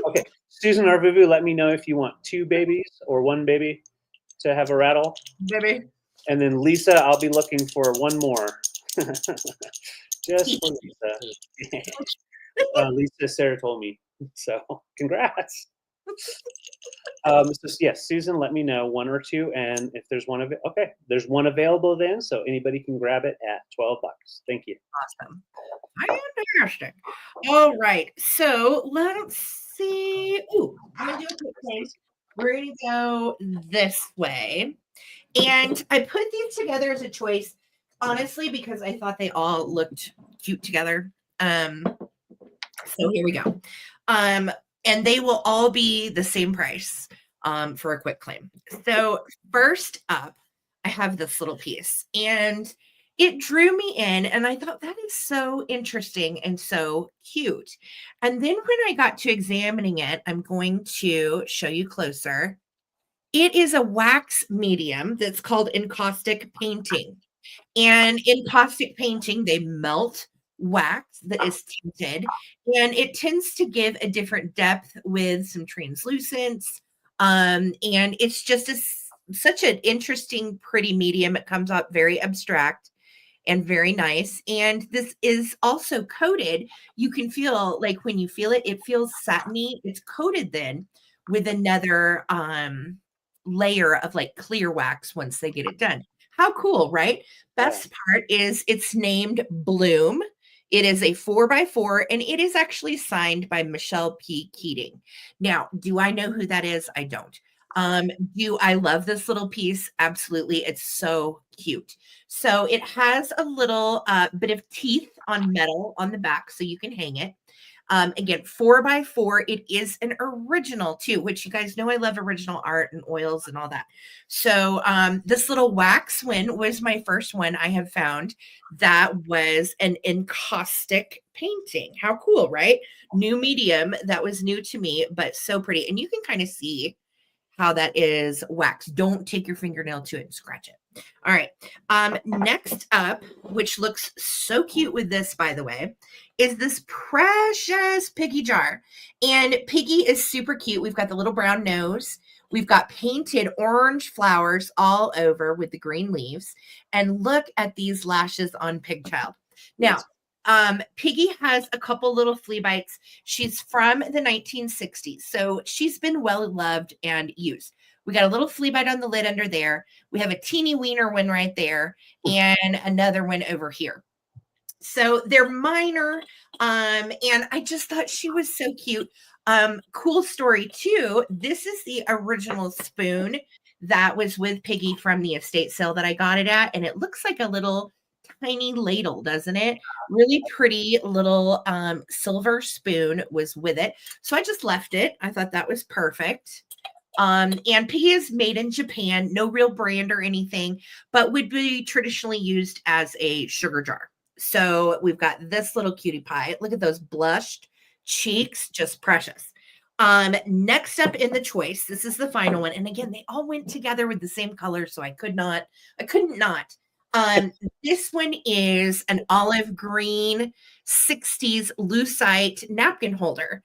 Okay, Susan or Vivu, let me know if you want 2 babies or 1 baby to have a rattle. Baby. And then Lisa, I'll be looking for 1 more. Just for Lisa. Lisa, Sarah told me. So congrats. So yes, Susan, let me know 1 or 2, and if there's one of it, okay, there's one available then, so anybody can grab it at $12. Thank you. Awesome. Fantastic. All right. So let's see. Ooh, I'm gonna do a quick thing. We're gonna go this way. And I put these together as a choice, honestly, because I thought they all looked cute together. So here we go. And they will all be the same price for a quick claim. So first up, I have this little piece, and it drew me in, and I thought that is so interesting and so cute. And then when I got to examining it, I'm going to show you closer. It is a wax medium that's called encaustic painting. And in caustic painting, they melt wax that is tinted, and it tends to give a different depth with some translucence. And it's just such an interesting, pretty medium. It comes out very abstract and very nice. And this is also coated. You can feel like when you feel it, it feels satiny. It's coated then with another layer of like clear wax once they get it done. How cool, right? Best part is it's named Bloom. It is a 4x4, and it is actually signed by Michelle P. Keating. Now, do I know who that is? I don't. Do I love this little piece? Absolutely. It's so cute. So it has a little bit of teeth on metal on the back so you can hang it. Again, 4x4. It is an original too, which you guys know I love original art and oils and all that. So this little wax one was my first one I have found that was an encaustic painting. How cool, right? New medium. That was new to me, but so pretty. And you can kind of see how that is wax. Don't take your fingernail to it and scratch it. All right. Next up, which looks so cute with this, by the way, is this precious Piggy jar. And Piggy is super cute. We've got the little brown nose. We've got painted orange flowers all over with the green leaves. And look at these lashes on Pigchild. Now, Piggy has a couple little flea bites. She's from the 1960s, so she's been well loved and used. We got a little flea bite on the lid under there. We have a teeny wiener one right there, and another one over here. So they're minor, and I just thought she was so cute. Cool story too. This is the original spoon that was with Piggy from the estate sale that I got it at, and it looks like a little tiny ladle, doesn't it? Really pretty little silver spoon was with it. So I just left it. I thought that was perfect. And Piggy is made in Japan, no real brand or anything, but would be traditionally used as a sugar jar. So we've got this little cutie pie. Look at those blushed cheeks, just precious. Next up in the choice, this is the final one. And again, they all went together with the same color, so I couldn't not. This one is an olive green 60s lucite napkin holder.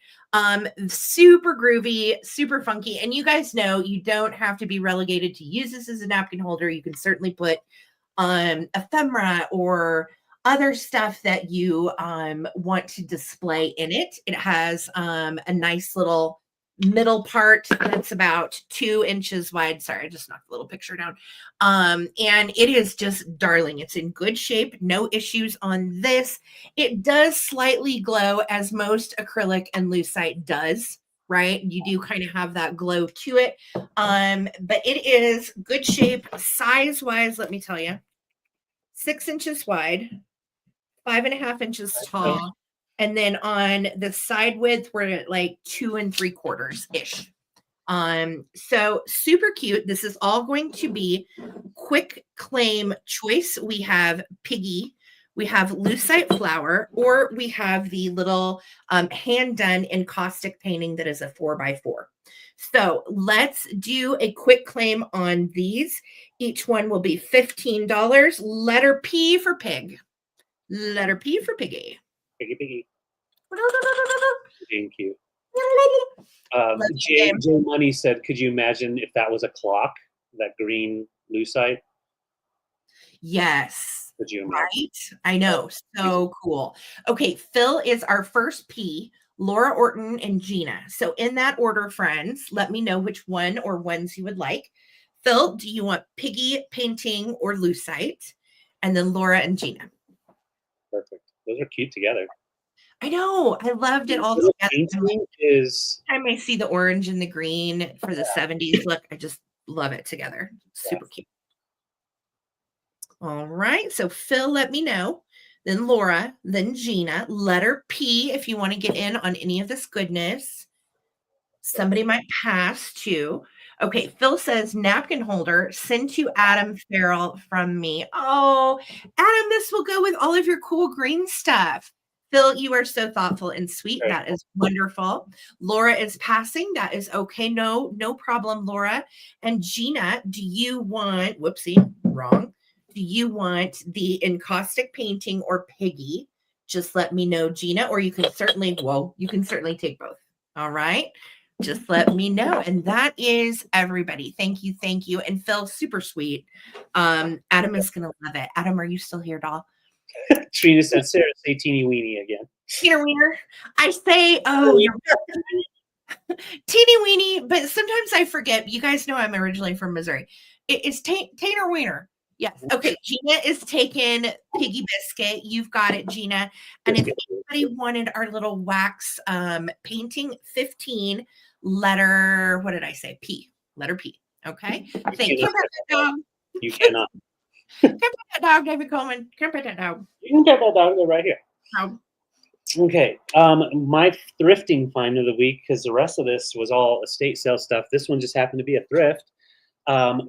Super groovy, super funky. And you guys know you don't have to be relegated to use this as a napkin holder. You can certainly put ephemera or other stuff that you want to display in it. It has a nice little middle part that's about 2 inches wide. Sorry, I just knocked the little picture down. And it is just darling. It's in good shape. No issues on this. It does slightly glow, as most acrylic and lucite does, right? You do kind of have that glow to it. But it is good shape. Size wise, let me tell you, 6 inches wide, 5.5 inches tall. And then on the side width, we're at like 2 3/4 ish. So super cute. This is all going to be quick claim choice. We have Piggy, we have lucite flower, or we have the little hand done encaustic painting that is a 4x4. So let's do a quick claim on these. Each one will be $15. Letter P for pig. Letter P for piggy. Piggy, piggy. Thank you. Love the Jay game. Money said, could you imagine if that was a clock, that green lucite? Yes. Could you imagine? Right? I know. So cool. Okay, Phil is our first P, Laura Orton and Gina. So in that order, friends, let me know which one or ones you would like. Phil, do you want Piggy painting or lucite? And then Laura and Gina. Perfect. Those are cute together. I know. I loved it all Little together. painting is Every time I see the orange and the green for the 70s look, I just love it together. Super cute. All right. So Phil, let me know. Then Laura, then Gina. Letter P if you want to get in on any of this goodness. Somebody might pass too. Okay, Phil says napkin holder, send to Adam Farrell from me. Oh, Adam, this will go with all of your cool green stuff. Phil, you are so thoughtful and sweet. Right. That is wonderful. Laura is passing. That is okay. No problem, Laura. And Gina, do you want, whoopsie, wrong. Do you want the encaustic painting or Piggy? Just let me know, Gina, or you can certainly take both. All right. Just let me know. And that is everybody. Thank you. Thank you. And Phil, super sweet. Adam is going to love it. Adam, are you still here, doll? Trina said, Sarah, say teeny weeny again. Teeny wiener. I say, oh, you're teeny weeny, but sometimes I forget. You guys know I'm originally from Missouri. It's Tainer Wiener. Yes. Okay. Gina is taking Piggy Biscuit. You've got it, Gina. And if anybody wanted our little wax painting, 15 letter, what did I say? P. Letter P. Okay. Thank you. You cannot. Come pet that dog, David Coleman. Come pet that dog. You can get that dog. They're right here. Oh. Okay. My thrifting find of the week, because the rest of this was all estate sale stuff. This one just happened to be a thrift.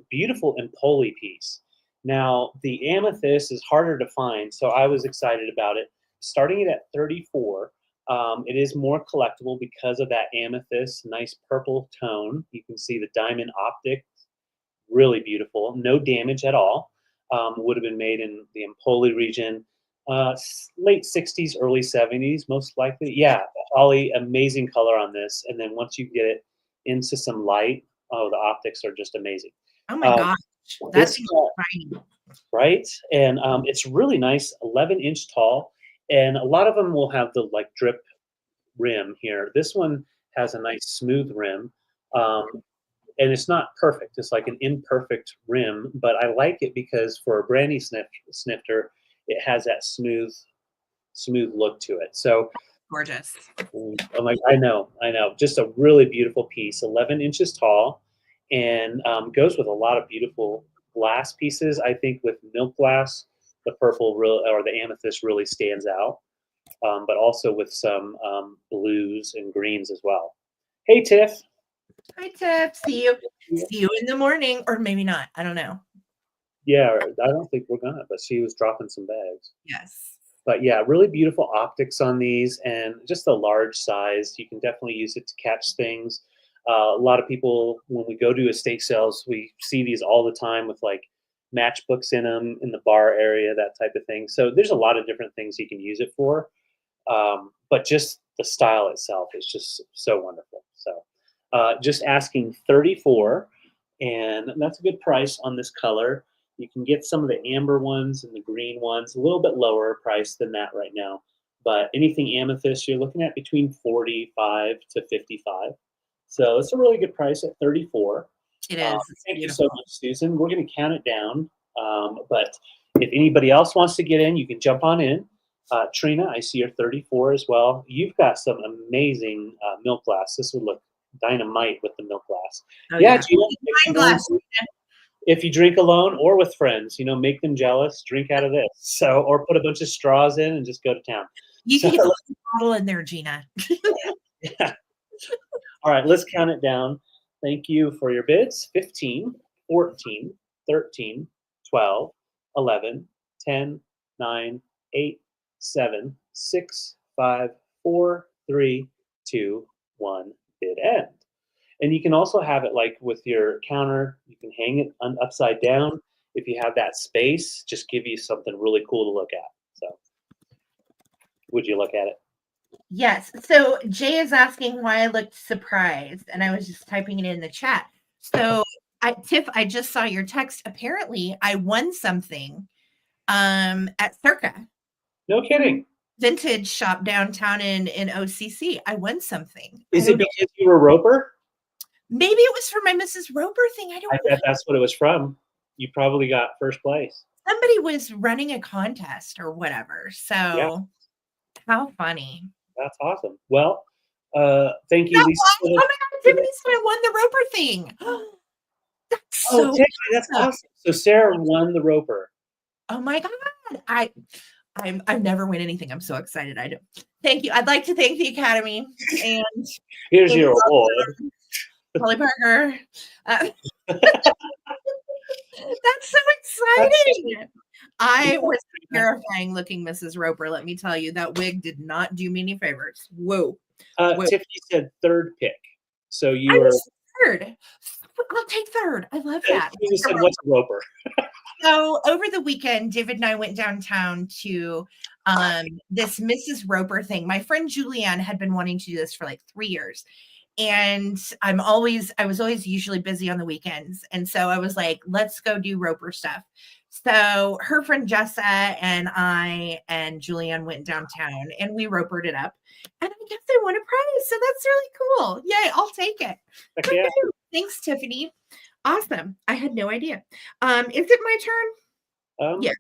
Beautiful Empoli piece. Now, the amethyst is harder to find, so I was excited about it. Starting it at 34, it is more collectible because of that amethyst, nice purple tone. You can see the diamond optic, really beautiful. No damage at all. Would have been made in the Empoli region, late 60s, early 70s, most likely. Yeah, Ollie, amazing color on this. And then once you get it into some light, oh, the optics are just amazing. Oh my gosh. That's right. And it's really nice, 11-inch tall. And a lot of them will have the like drip rim here. This one has a nice smooth rim. And it's not perfect. It's like an imperfect rim, but I like it because for a brandy snifter, it has that smooth look to it. So gorgeous. I'm like, I know. Just a really beautiful piece, 11 inches tall, and goes with a lot of beautiful glass pieces. I think with milk glass, the purple or the amethyst really stands out, but also with some blues and greens as well. Hey, Tiff. Hi, Tiff. See you in the morning, or maybe not. I don't know. Yeah, I don't think we're gonna, but she was dropping some bags. Yes. But yeah, really beautiful optics on these, and just the large size. You can definitely use it to catch things. A lot of people, when we go to estate sales, we see these all the time with like matchbooks in them in the bar area, that type of thing. So there's a lot of different things you can use it for. But just the style itself is just so wonderful. So just asking 34, and that's a good price on this color. You can get some of the amber ones and the green ones, a little bit lower price than that right now. But anything amethyst, you're looking at between 45 to 55. So it's a really good price at 34. It is. It's Thank you so beautiful. much, Susan. We're going to count it down. But if anybody else wants to get in, you can jump on in. Trina, I see you're 34 as well. You've got some amazing milk glass. This would look dynamite with the milk glass. Oh, Yeah, yeah. Gina, make Wine your own. glass. If you drink alone or with friends, make them jealous. Drink out of this. So, or put a bunch of straws in and just go to town. You So, can get the bottle in there, Gina. yeah. All right, let's count it down. Thank you for your bids. 15, 14, 13, 12, 11, 10, 9, 8, 7, 6, 5, 4, 3, 2, 1. Bid end. And you can also have it like with your counter. You can hang it upside down. If you have that space, just give you something really cool to look at. So, would you look at it? Yes. So Jay is asking why I looked surprised, and I was just typing it in the chat. So Tiff, I just saw your text. Apparently, I won something at Circa No kidding. Vintage Shop downtown in OCC. I won something. Is it because you were Roper? Maybe it was for my Mrs. Roper thing. I don't I know. bet that's what it was from. You probably got first place. Somebody was running a contest or whatever. So Yeah. How funny. That's awesome. Well, thank you, Lisa. Oh my God, Tiffany said I won the Roper thing. That's so Tiffany, that's awesome. So Sarah won the Roper. Oh my God. I've never win anything. I'm so excited. I do. Thank you. I'd like to thank the Academy and here's your award. Polly Parker. That's so exciting. I was terrifying looking Mrs. Roper. Let me tell you, that wig did not do me any favors. Whoa. Tiffany said third pick. So you were third. I'll take third. I love that. You said what's a Roper? So over the weekend, David and I went downtown to this Mrs. Roper thing. My friend Julianne had been wanting to do this for like 3 years. And I was always usually busy on the weekends. And so I was like, let's go do Roper stuff. So her friend Jessa and I and Julianne went downtown and we Ropered it up. And I guess I won a prize. So that's really cool. Yay, I'll take it. Yeah. Thanks, Tiffany. Awesome. I had no idea. Is it my turn? Yes.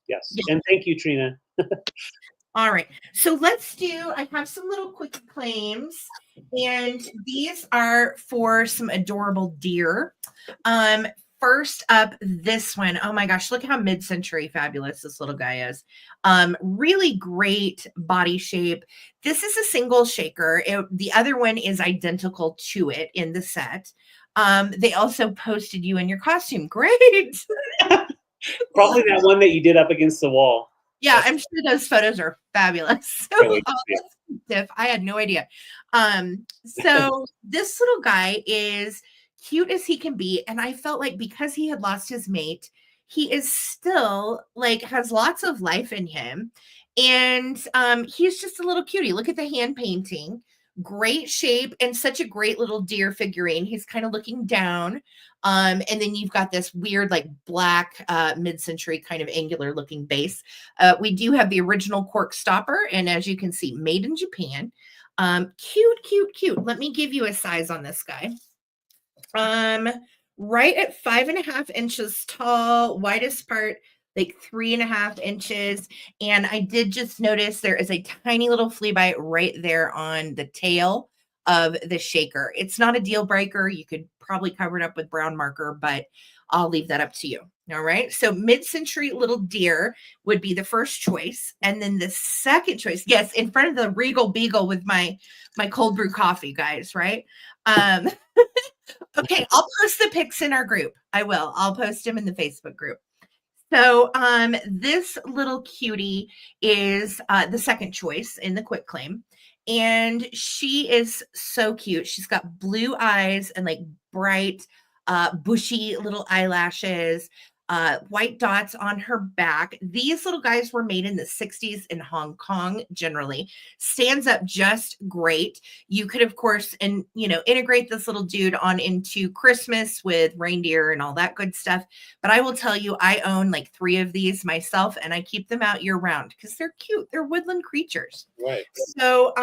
Yes. And thank you, Trina. All right. So I have some little quick claims, and these are for some adorable deer. First up, this one. Oh my gosh, look how mid-century fabulous this little guy is. Really great body shape. This is a single shaker. The other one is identical to it in the set. They also posted you in your costume. Great. Probably that one that you did up against the wall. Yeah, I'm sure those photos are fabulous. So, I had no idea. So this little guy is cute as he can be. And I felt like because he had lost his mate, he is still like has lots of life in him. And he's just a little cutie. Look at the hand painting. Great shape and such a great little deer figurine. He's kind of looking down. And then you've got this weird, like black mid-century kind of angular looking base. We do have the original cork stopper. And as you can see, made in Japan. Cute, cute, cute. Let me give you a size on this guy. Right at 5.5 inches tall, widest part like 3.5 inches. And I did just notice there is a tiny little flea bite right there on the tail of the shaker. It's not a deal breaker. You could probably cover it up with brown marker, but I'll leave that up to you. All right. So mid-century little deer would be the first choice. And then the second choice, yes, in front of the Regal Beagle with my cold brew coffee, guys, right? Okay, I'll post the pics in our group. I will. I'll post them in the Facebook group. So this little cutie is the second choice in the quick claim. And she is so cute. She's got blue eyes and like bright, bushy little eyelashes. white dots on her back. These little guys were made in the 60s in Hong Kong generally. Stands up just great. You could, of course, integrate this little dude on into Christmas with reindeer and all that good stuff. But I will tell you, I own like 3 of these myself, and I keep them out year round because they're cute. They're woodland creatures. Right. So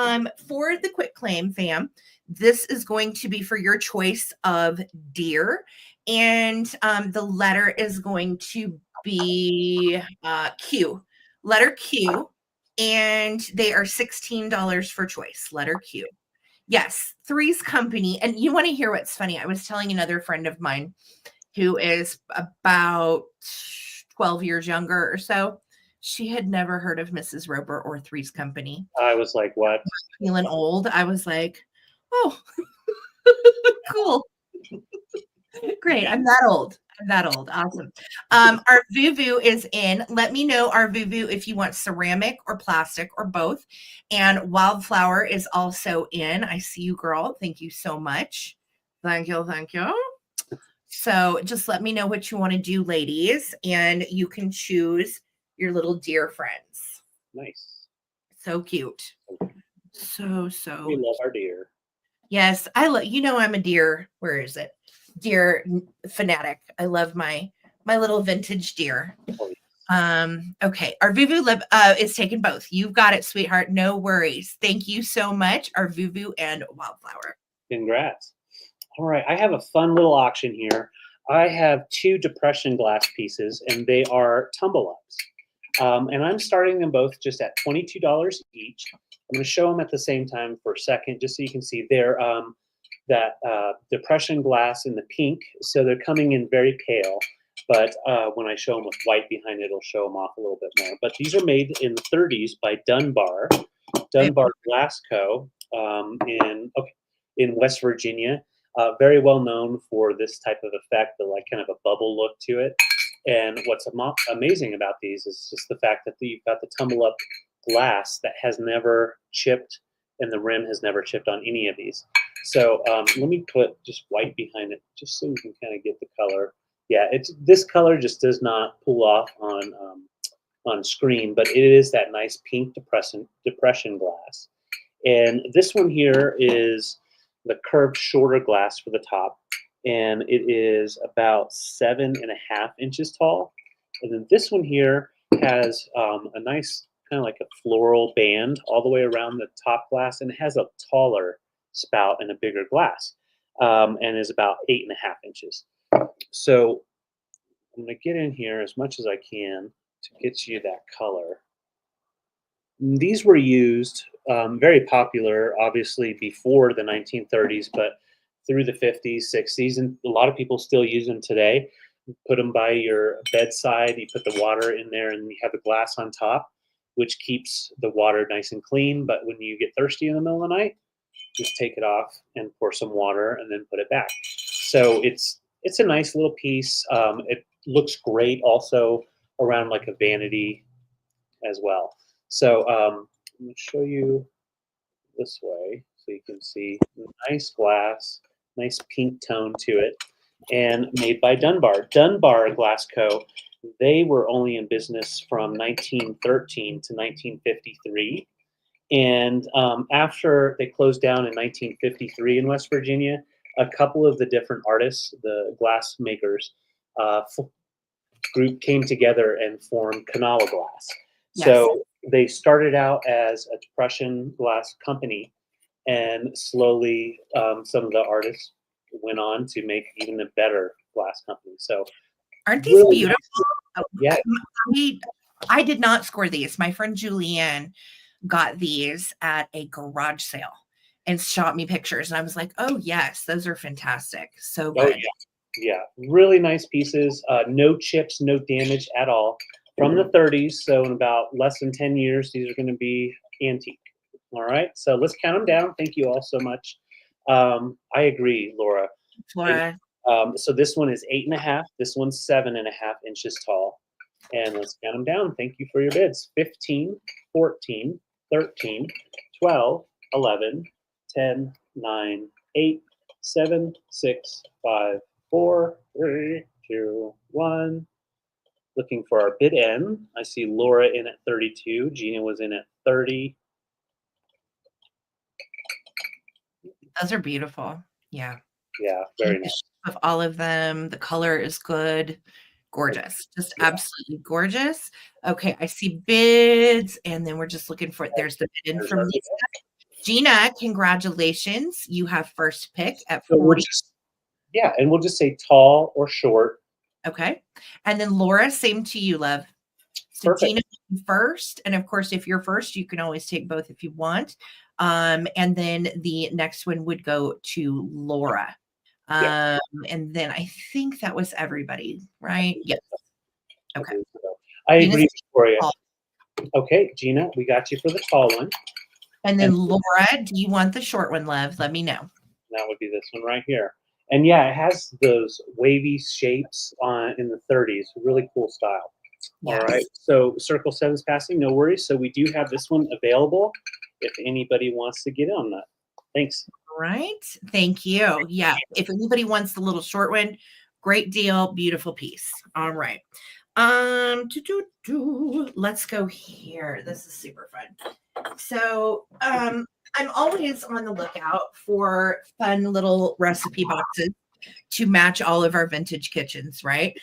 for the quick claim fam, this is going to be for your choice of deer. And the letter is going to be Q, letter Q. And they are $16 for choice, letter Q. Yes, Three's Company. And you want to hear what's funny? I was telling another friend of mine who is about 12 years younger or so. She had never heard of Mrs. Roper or Three's Company. I was like, what? Feeling old. I was like, oh, cool. Great. I'm that old. Awesome. Our Vuvu is in. Let me know, our Vuvu, if you want ceramic or plastic or both. And Wildflower is also in. I see you, girl. Thank you so much. Thank you. So just let me know what you want to do, ladies, and you can choose your little deer friends. Nice. So cute. So we love our deer. Yes, I'm a deer. Where is it? Deer fanatic. I love my little vintage deer. Okay, our Vuvu lib is taking both. You've got it, sweetheart. No worries. Thank you so much, our Vuvu and Wildflower. Congrats. All right, I have a fun little auction here. I have 2 depression glass pieces, and they are tumble ups. And I'm starting them both just at $22 each. I'm going to show them at the same time for a second, just so you can see. They're that depression glass in the pink, so they're coming in very pale. But when I show them with white behind it, it'll show them off a little bit more. But these are made in the 30s by Dunbar Glass Co. In West Virginia. Very well known for this type of effect, the like kind of a bubble look to it. And what's amazing about these is just the fact that you've got the tumble up glass that has never chipped, and the rim has never chipped on any of these. So let me put just white behind it, just so you can kind of get the color. Yeah, this color just does not pull off on screen, but it is that nice pink depression glass. And this one here is the curved shorter glass for the top, and it is about 7.5 inches tall. And then this one here has a nice kind of like a floral band all the way around the top glass, and it has a taller spout and a bigger glass, and is about 8.5 inches. So I'm going to get in here as much as I can to get you that color. These were used very popular, obviously, before the 1930s, but through the 50s, 60s, and a lot of people still use them today. You put them by your bedside, you put the water in there, and you have the glass on top, which keeps the water nice and clean. But when you get thirsty in the middle of the night, just take it off and pour some water and then put it back. So it's a nice little piece. It looks great also around like a vanity as well. So I'm going to show you this way so you can see nice glass, nice pink tone to it, and made by Dunbar Glass Co. They were only in business from 1913 to 1953. And after they closed down in 1953 in West Virginia, a couple of the different artists, the glass makers, group came together and formed Kanawha Glass. Yes. So they started out as a depression glass company, and slowly some of the artists went on to make even a better glass company. So aren't these really beautiful? Yeah. I did not score these. My friend Julianne got these at a garage sale and shot me pictures, and I was like, oh yes, those are fantastic. So good. Oh, yeah, really nice pieces. No chips, no damage at all. From the 30s, so in about less than 10 years, these are going to be antique. All right, so let's count them down. Thank you all so much. I agree, Laura. So this one is 8.5. This one's 7.5 inches tall. And let's count them down. Thank you for your bids. 15, 14, 13, 12, 11, 10, 9, 8, 7, 6, 5, 4, 3, 2, 1. Looking for our bid end. I see Laura in at 32. Gina was in at 30. Those are beautiful. Yeah. Yeah, very nice. Of all of them, the color is good. Gorgeous. Just absolutely gorgeous. Okay, I see bids, and then we're just looking for it. There's the bid in from Lisa. Gina, congratulations. You have first pick at So 40. and we'll just say tall or short. Okay. And then Laura, same to you, love. So Perfect. Gina first, and of course, if you're first, you can always take both if you want. And then the next one would go to Laura. And then I think that was everybody, right? Yes. Okay. I agree for you. Okay, Gina, we got you for the tall one. And then Laura, do you want the short one, love? Let me know. That would be this one right here. And yeah, it has those wavy shapes in the 30s. Really cool style. Yes. All right. So circle 7's passing. No worries. So we do have this one available if anybody wants to get on that. Thanks. All right. Thank you. Yeah. If anybody wants the little short one, great deal. Beautiful piece. All right. Let's go here. This is super fun. So, I'm always on the lookout for fun little recipe boxes to match all of our vintage kitchens, right?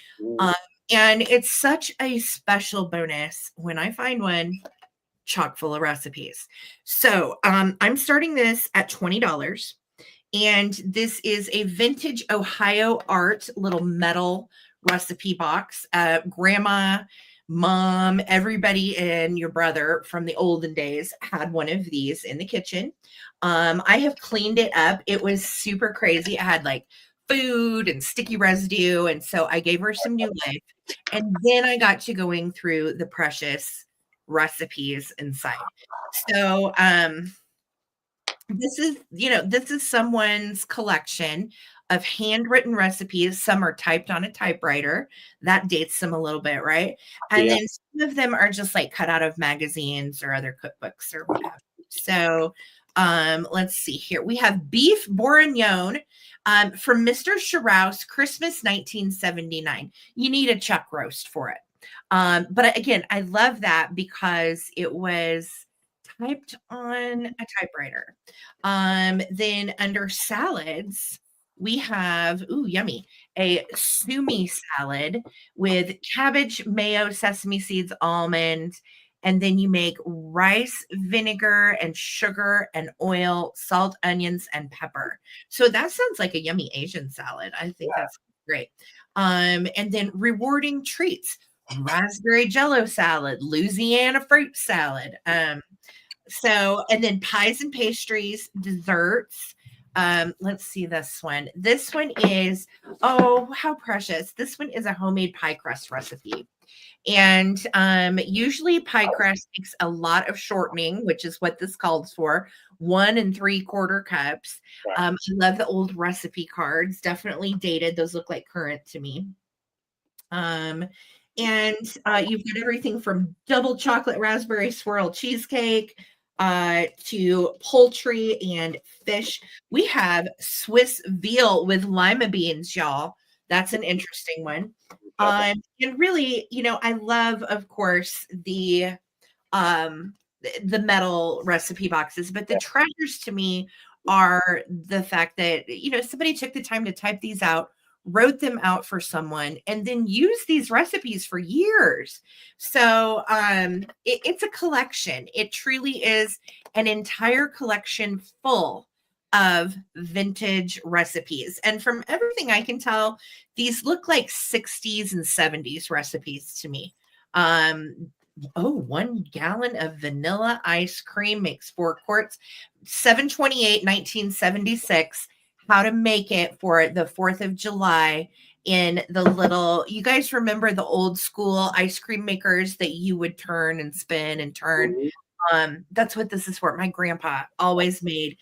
And it's such a special bonus when I find one chock full of recipes. So, I'm starting this at $20. And this is a vintage Ohio art little metal recipe box. Grandma, mom, everybody and your brother from the olden days had one of these in the kitchen. I have cleaned it up. It was super crazy. It had like food and sticky residue. And so I gave her some new life. And then I got to going through the precious recipes inside. So, this is someone's collection of handwritten recipes. Some are typed on a typewriter. That dates them a little bit, right? And then some of them are just like cut out of magazines or other cookbooks or whatever. So let's see here. We have beef bourguignon from Mr. Sharous, Christmas 1979. You need a chuck roast for it. But again, I love that because it was typed on a typewriter. Then under salads, we have, yummy, a sumi salad with cabbage, mayo, sesame seeds, almond, and then you make rice, vinegar, and sugar and oil, salt, onions, and pepper. So that sounds like a yummy Asian salad. I think that's great. And then rewarding treats, raspberry jello salad, Louisiana fruit salad. So, and then pies and pastries, desserts. Let's see this one. This one is, oh, how precious. This one is a homemade pie crust recipe. And usually pie crust takes a lot of shortening, which is what this calls for, 1 3/4 cups. I love the old recipe cards, definitely dated. Those look like current to me. And you've got everything from double chocolate raspberry swirl cheesecake to poultry and fish. We have Swiss veal with lima beans, y'all. That's an interesting one. And really, I love, of course, the metal recipe boxes, but the treasures to me are the fact that, somebody took the time to type these out, wrote them out for someone, and then use these recipes for years. So it's a collection. It truly is an entire collection full of vintage recipes. And from everything I can tell, these look like 60s and 70s recipes to me. 1 gallon of vanilla ice cream makes 4 quarts, 7/28, 1976. How to make it for the 4th of July in the little, you guys remember the old school ice cream makers that you would turn and spin and turn? That's what this is for. My grandpa always made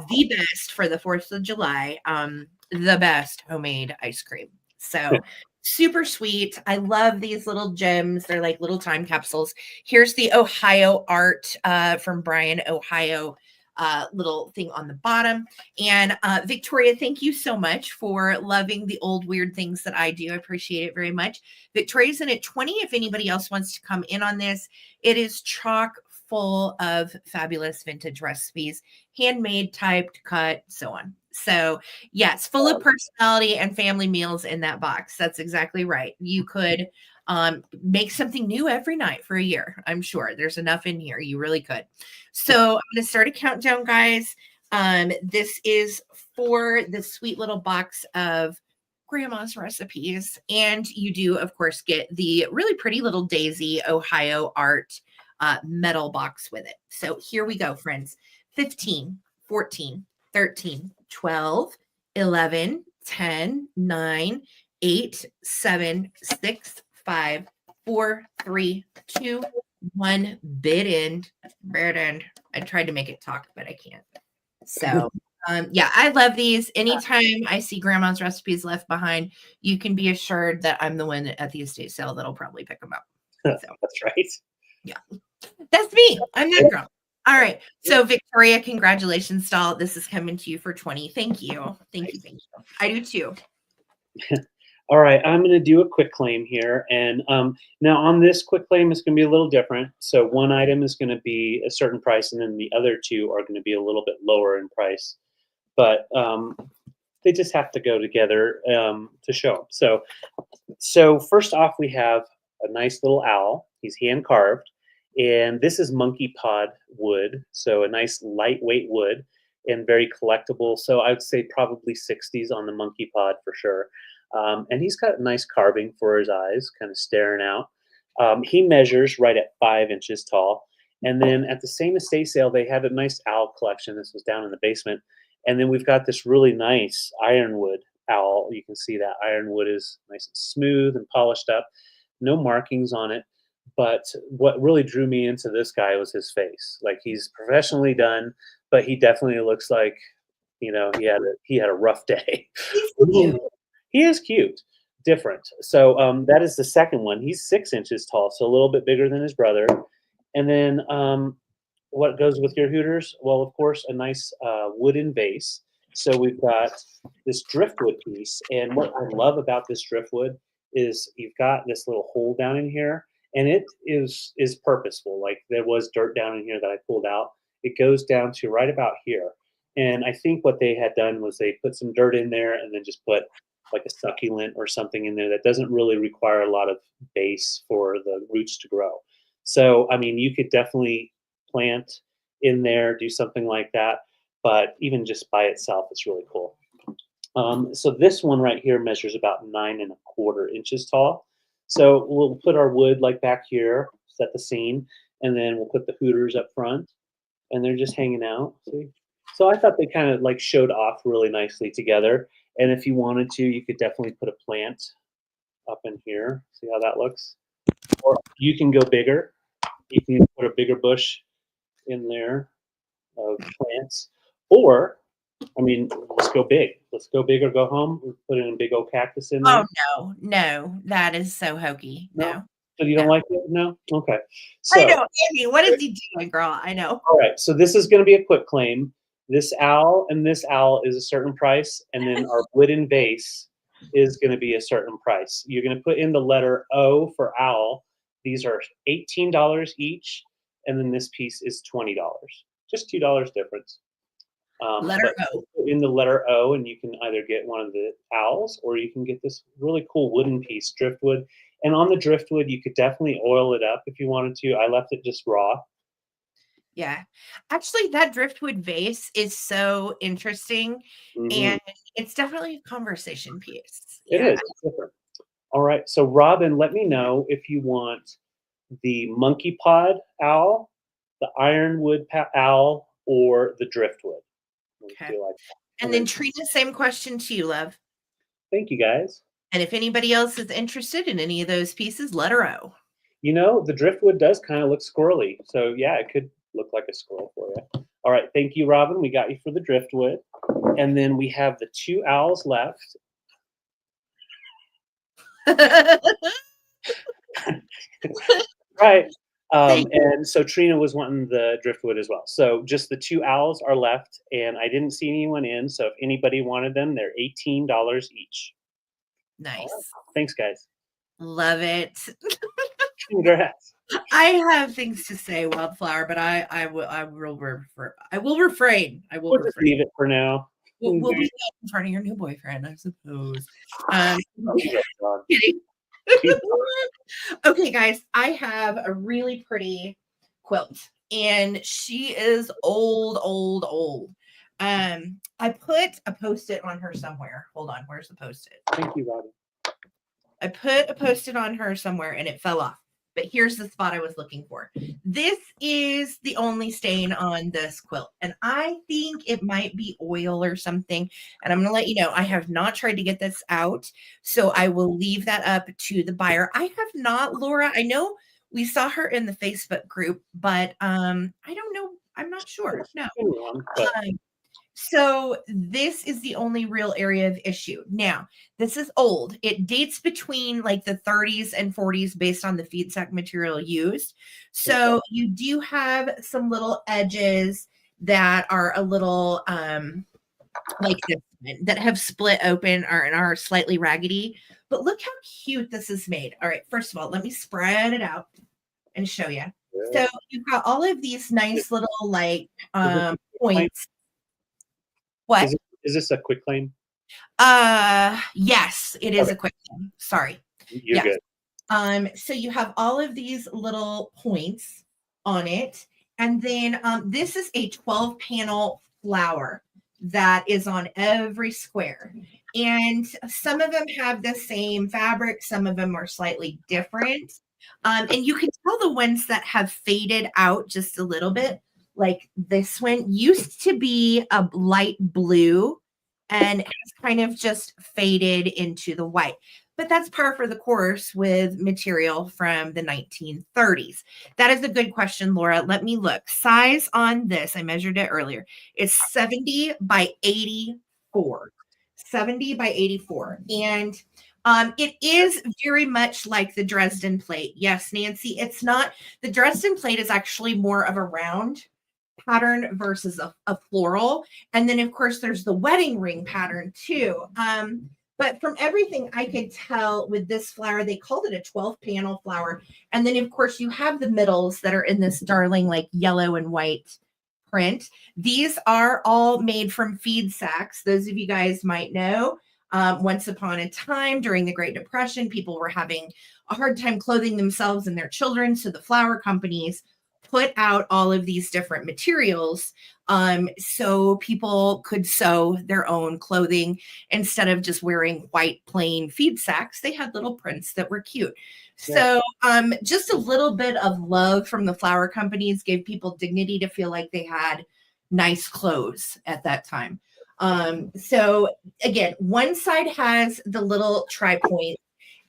the best for the 4th of July, the best homemade ice cream. So super sweet. I love these little gems. They're like little time capsules. Here's the Ohio art from Bryan, Ohio. little thing on the bottom. And Victoria, thank you so much for loving the old weird things that I do. I appreciate it very much. Victoria's in at 20. If anybody else wants to come in on this, it is chock full of fabulous vintage recipes, handmade, typed, cut, so on. So yes, full of personality and family meals in that box. That's exactly right. You could make something new every night for a year. I'm sure there's enough in here. You really could. So I'm going to start a countdown, guys. This is for the sweet little box of grandma's recipes. And you do, of course, get the really pretty little Daisy Ohio art metal box with it. So here we go, friends. 15, 14, 13, 12, 11, 10, 9, 8, 7, 6, 5, 4, 3, 2, 1. Bid end. I tried to make it talk, but I can't. So yeah, I love these. Anytime I see grandma's recipes left behind, you can be assured that I'm the one at the estate sale that'll probably pick them up. So. That's right. Yeah, that's me. I'm that girl. All right. So Victoria, congratulations, doll. This is coming to you for 20. Thank you. Thank you. I do too. All right, I'm going to do a quick claim here. And now on this quick claim, it's going to be a little different. So one item is going to be a certain price, and then the other two are going to be a little bit lower in price. But they just have to go together to show them. So first off, we have a nice little owl. He's hand carved. And this is monkey pod wood. So a nice lightweight wood and very collectible. So I would say probably 60s on the monkey pod for sure. And he's got a nice carving for his eyes, kind of staring out. He measures right at 5 inches tall. And then at the same estate sale, they had a nice owl collection. This was down in the basement. And then we've got this really nice ironwood owl. You can see that ironwood is nice and smooth and polished up. No markings on it. But what really drew me into this guy was his face. Like, he's professionally done, but he definitely looks like, he had a rough day. He is cute, different. So that is the second one. He's 6 inches tall, so a little bit bigger than his brother. And then what goes with your Hooters? Well, of course, a nice wooden vase. So we've got this driftwood piece. And what I love about this driftwood is you've got this little hole down in here. And it is purposeful. Like, there was dirt down in here that I pulled out. It goes down to right about here. And I think what they had done was they put some dirt in there and then just put like a succulent or something in there that doesn't really require a lot of base for the roots to grow. So, I mean, you could definitely plant in there, do something like that. But even just by itself, it's really cool. So this one right here measures about 9¼ inches tall. So we'll put our wood like back here, set the scene, and then we'll put the Hooters up front, and they're just hanging out. See? So I thought they kind of like showed off really nicely together. And if you wanted to, you could definitely put a plant up in here. See how that looks? Or you can go bigger. You can put a bigger bush in there of plants. Or, I mean, let's go big. Let's go big or go home. We'll put in a big old cactus in there. Oh, no. That is so hokey. No. So you don't like it? No? Okay. So, I know, Andy. What is he doing, girl? I know. All right. So this is going to be a quick claim. This owl and this owl is a certain price, and then our wooden vase is going to be a certain price. You're going to put in the letter O for owl. These are $18 each, and then this piece is $20. Just $2 difference. Letter O. In the letter O, and you can either get one of the owls or you can get this really cool wooden piece, driftwood. And on the driftwood, you could definitely oil it up if you wanted to. I left it just raw. Yeah. Actually, that driftwood vase is so interesting, and it's definitely a conversation piece. It is. It's different. All right. So, Robin, let me know if you want the monkey pod owl, the ironwood owl, or the driftwood. Okay. And then Trina, same question to you, love. Thank you, guys. And if anybody else is interested in any of those pieces, letter O. You know, the driftwood does kind of look squirrely. So, yeah, it could look like a squirrel for you. All right. Thank you, Robin. We got you for the driftwood. And then we have the 2 owls left. Right. And so Trina was wanting the driftwood as well. So just the 2 owls are left, and I didn't see anyone in. So if anybody wanted them, they're $18 each. Nice. Thanks, guys. Love it. Congrats. I have things to say, Wildflower, but I will refrain. I will We'll just refrain. leave it for now. We'll be in front of your new boyfriend, I suppose. Kidding. Okay, guys, I have a really pretty quilt, and she is old. I put a Post-it on her somewhere. Hold on, where's the Post-it? Thank you, Robbie. I put a Post-it on her somewhere, and it fell off. But here's the spot I was looking for. This is the only stain on this quilt, and I think it might be oil or something. And I'm going to let you know, I have not tried to get this out, so I will leave that up to the buyer. I have not, Laura. I know we saw her in the Facebook group, but I don't know. I'm not sure. No. So this is the only real area of issue. Now, this is old. It dates between like the 30s and 40s based on the feed sack material used. So you do have some little edges that are a little like this one, that have split open or and are slightly raggedy. But look how cute this is made. All right, first of all, let me spread it out and show you. So you've got all of these nice little like points. What? Is this a quick claim? Yes, it is a quick claim. Sorry. You're good. So you have all of these little points on it. And then this is a 12 panel flower that is on every square. And some of them have the same fabric. Some of them are slightly different. And you can tell the ones that have faded out just a little bit. Like this one used to be a light blue and has kind of just faded into the white. But that's par for the course with material from the 1930s. That is a good question, Laura. Let me look. Size on this, I measured it earlier, is 70 by 84. 70 by 84. And it is very much like the Dresden plate. Yes, Nancy, it's not. The Dresden plate is actually more of a round pattern versus a floral. And then of course there's the wedding ring pattern too. But from everything I could tell with this flower, they called it a 12 panel flower. And then of course you have the middles that are in this darling like yellow and white print. These are all made from feed sacks. Those of you guys might know, once upon a time during the Great Depression, people were having a hard time clothing themselves and their children. So the flower companies put out all of these different materials so people could sew their own clothing instead of just wearing white plain feed sacks. They had little prints that were cute. Yeah. So just a little bit of love from the flower companies gave people dignity to feel like they had nice clothes at that time. So again, one side has the little tri-point.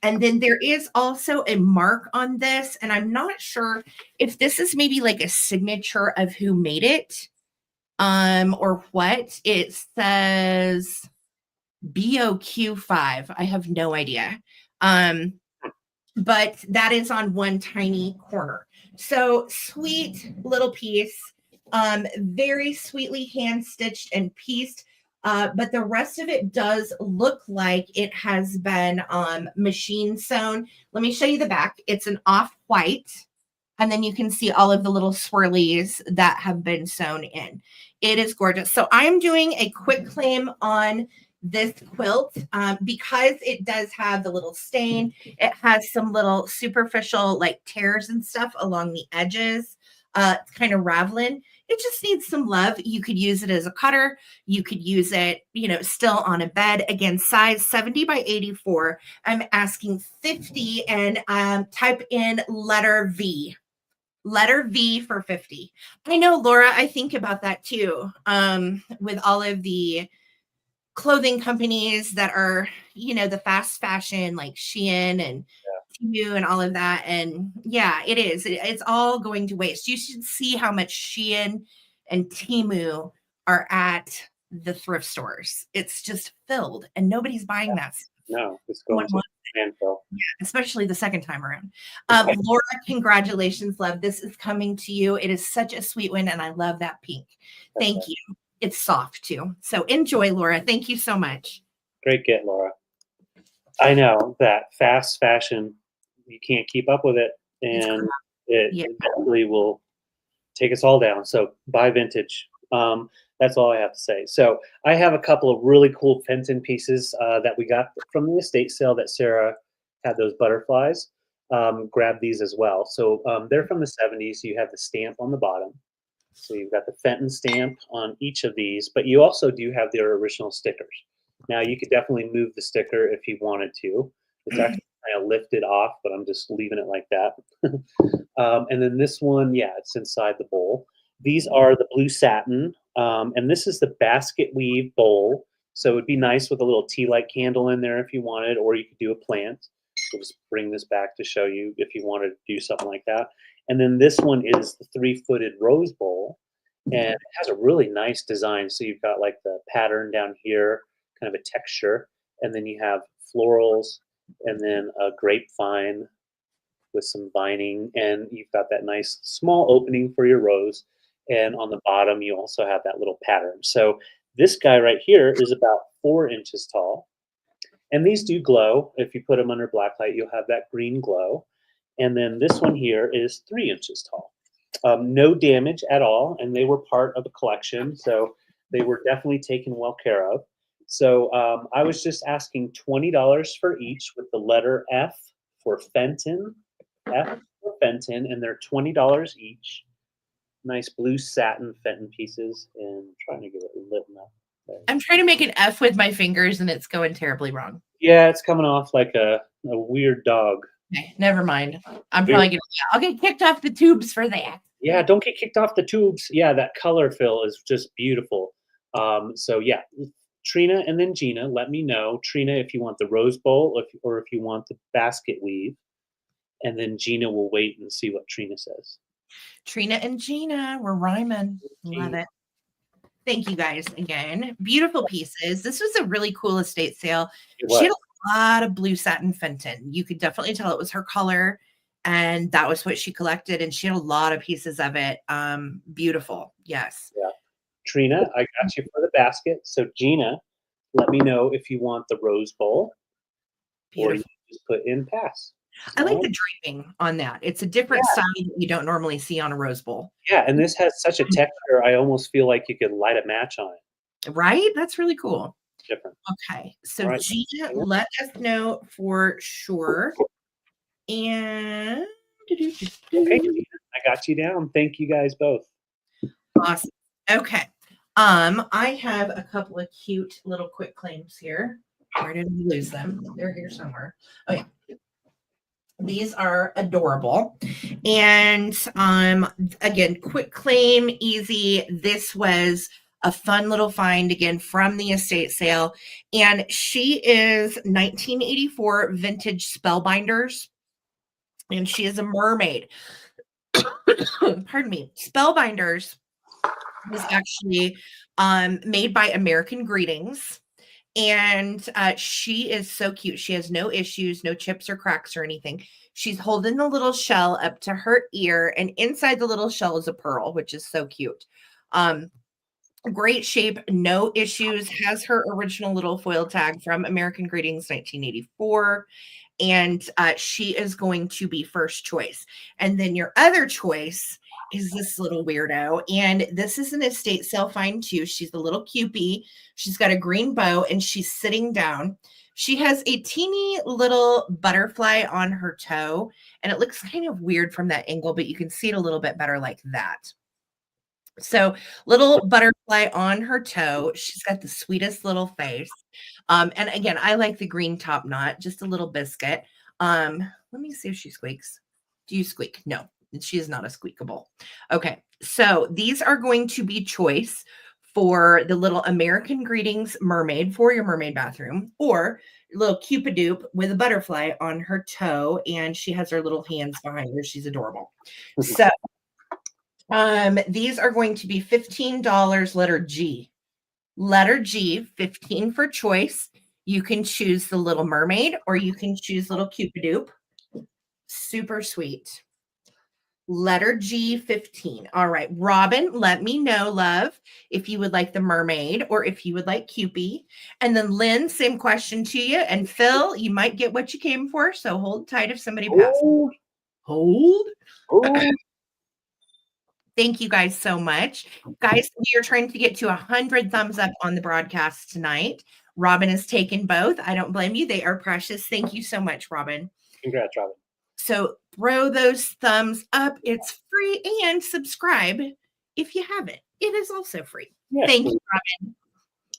And then there is also a mark on this, and I'm not sure if this is maybe like a signature of who made it, or what. It says BOQ5. I have no idea. But that is on one tiny corner. So sweet little piece, very sweetly hand stitched and pieced. But the rest of it does look like it has been machine sewn. Let me show you the back. It's an off-white, and then you can see all of the little swirlies that have been sewn in. It is gorgeous. So I'm doing a quick claim on this quilt because it does have the little stain. It has some little superficial like tears and stuff along the edges. It's kind of raveling. It just needs some love. You could use it as a cutter. You could use it, still on a bed. Again, size 70 by 84. I'm asking 50 and type in letter V. Letter V for 50. I know, Laura, I think about that too. With all of the clothing companies that are, the fast fashion like Shein and Temu and all of that. And yeah, it is. It's all going to waste. You should see how much Shein and Temu are at the thrift stores. It's just filled and nobody's buying that stuff. No, it's Someone going to wants landfill. yeah, especially the second time around. Laura, congratulations, love. This is coming to you. It is such a sweet one, and I love that pink. That's Thank you. It's soft too. So enjoy, Laura. Thank you so much. great get, Laura. I know that fast fashion, you can't keep up with it, It's and yeah. it definitely will take us all down. So buy vintage. That's all I have to say. So I have a couple of really cool Fenton pieces that we got from the estate sale that Sarah had those butterflies. Grab these as well. So they're from the 70s. You have the stamp on the bottom. So you've got the Fenton stamp on each of these, but you also do have their original stickers. Now you could definitely move the sticker if you wanted to. It's actually kind of lifted off, but I'm just leaving it like that. And then this one, yeah, it's inside the bowl. These are the blue satin, and this is the basket weave bowl. So it would be nice with a little tea light candle in there if you wanted, or you could do a plant. We'll just bring this back to show you if you wanted to do something like that. And then this one is the three-footed rose bowl, and it has a really nice design. So you've got like the pattern down here, kind of a texture, and then you have florals, and then a grapevine with some vining, and you've got that nice small opening for your rose. And on the bottom, you also have that little pattern. So this guy right here is about 4 inches tall. And these do glow. If you put them under black light, you'll have that green glow. And then this one here is 3 inches tall. No damage at all, and they were part of a collection, so they were definitely taken well care of. So I was just asking $20 for each with the letter F for Fenton, F for Fenton, and they're $20 each. Nice blue satin Fenton pieces, and trying to get it lit up there. I'm trying to make an F with my fingers, and it's going terribly wrong. Yeah, it's coming off like a weird dog. Okay, never mind. I'm probably gonna. I'll get kicked off the tubes for that. Yeah, don't get kicked off the tubes. Yeah, that color fill is just beautiful. So yeah, Trina and then Gina, let me know. Trina, if you want the rose bowl, or if you want the basket weave, and then Gina will wait and see what Trina says. Trina and Gina, we're rhyming. Love it. Thank you guys again. Beautiful pieces. This was a really cool estate sale. She had a lot of blue satin Fenton. You could definitely tell it was her color, and that was what she collected. And she had a lot of pieces of it. Beautiful. Yes. Yeah. Trina, I got you for the basket. So Gina, let me know if you want the rose bowl, or you just put in pass. I like the draping on that. It's a different style that you don't normally see on a rose bowl. Yeah, and this has such a texture. I almost feel like you could light a match on it. Right? That's really cool. Different. Okay. So Gina, let us know for sure. And okay, Gina, I got you down. Thank you guys both. Awesome. Okay. I have a couple of cute little quick claims here. Where did we lose them? They're here somewhere. Oh yeah. These are adorable. And again, quick claim, easy. This was a fun little find again from the estate sale. And she is 1984 vintage Spellbinders. And she is a mermaid. Pardon me. Spellbinders was actually made by American Greetings. And she is so cute. She has no issues, no chips or cracks or anything. She's holding the little shell up to her ear, and inside the little shell is a pearl, which is so cute. Great shape, no issues. Has her original little foil tag from American Greetings 1984. And she is going to be first choice. And then your other choice is this little weirdo. And this is an estate sale find too. She's a little cupie. She's got a green bow and she's sitting down. She has a teeny little butterfly on her toe. And it looks kind of weird from that angle, but you can see it a little bit better like that. So little butterfly on her toe. She's got the sweetest little face. And again, I like the green top knot, just a little biscuit. Let me see if she squeaks. Do you squeak? No, she is not a squeakable. Okay, so these are going to be choice for the little American Greetings mermaid for your mermaid bathroom, or little Cupidoop with a butterfly on her toe, and she has her little hands behind her. She's adorable. So these are going to be $15, letter G. Letter G, 15 for choice. You can choose the Little Mermaid or you can choose Little Cupidoop. Super sweet. Letter G 15. All right, Robin, let me know, love, if you would like the mermaid or if you would like Cupid. And then Lynn, same question to you. And Phil, you might get what you came for, so hold tight if somebody passes. Hold. Thank you guys so much. Guys, we are trying to get to 100 thumbs up on the broadcast tonight. Robin has taken both. I don't blame you. They are precious. Thank you so much, Robin. Congrats, Robin. So throw those thumbs up. It's free, and subscribe if you haven't. It is also free. Yes, Thank please. you, Robin.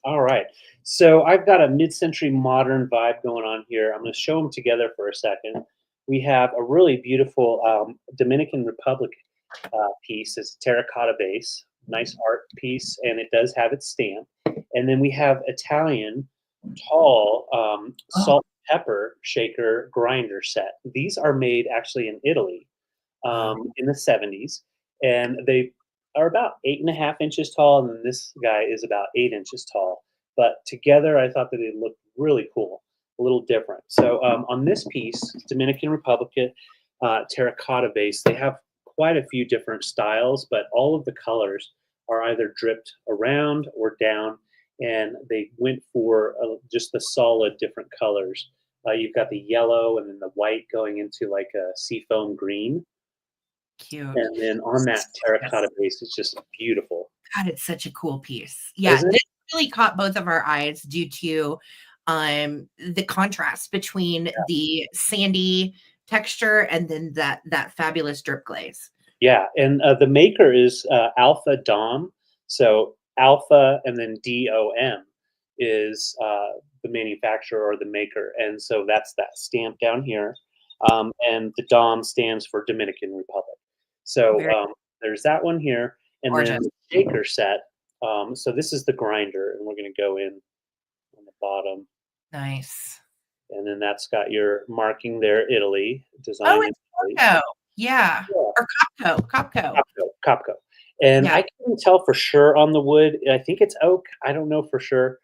All right. So I've got a mid-century modern vibe going on here. I'm going to show them together for a second. We have a really beautiful Dominican Republic piece. It's a terracotta base, nice art piece, and it does have its stamp. And then we have Italian tall salt and pepper shaker grinder set. These are made actually in Italy in the 70s, and they are about 8.5 inches tall, and then this guy is about 8 inches tall. But together, I thought that they looked really cool, a little different. So on this piece, Dominican Republic terracotta base, they have quite a few different styles, but all of the colors are either dripped around or down, and they went for just the solid different colors. You've got the yellow and then the white going into like a seafoam green. Cute. And then on that terracotta base, it's just beautiful. God, it's such a cool piece. Yeah, this really caught both of our eyes due to the contrast between the sandy texture and then that fabulous drip glaze. Yeah, and the maker is Alpha Dom. So Alpha and then DOM is the manufacturer or the maker, and so that's that stamp down here. And the Dom stands for Dominican Republic. So there's that one here, and then the shaker set. So this is the grinder, and we're going to go in on the bottom. Nice. And then that's got your marking there, Italy, design. Oh, it's Copco. Yeah. Or Copco. Copco. And I couldn't tell for sure on the wood. I think it's oak. I don't know for sure.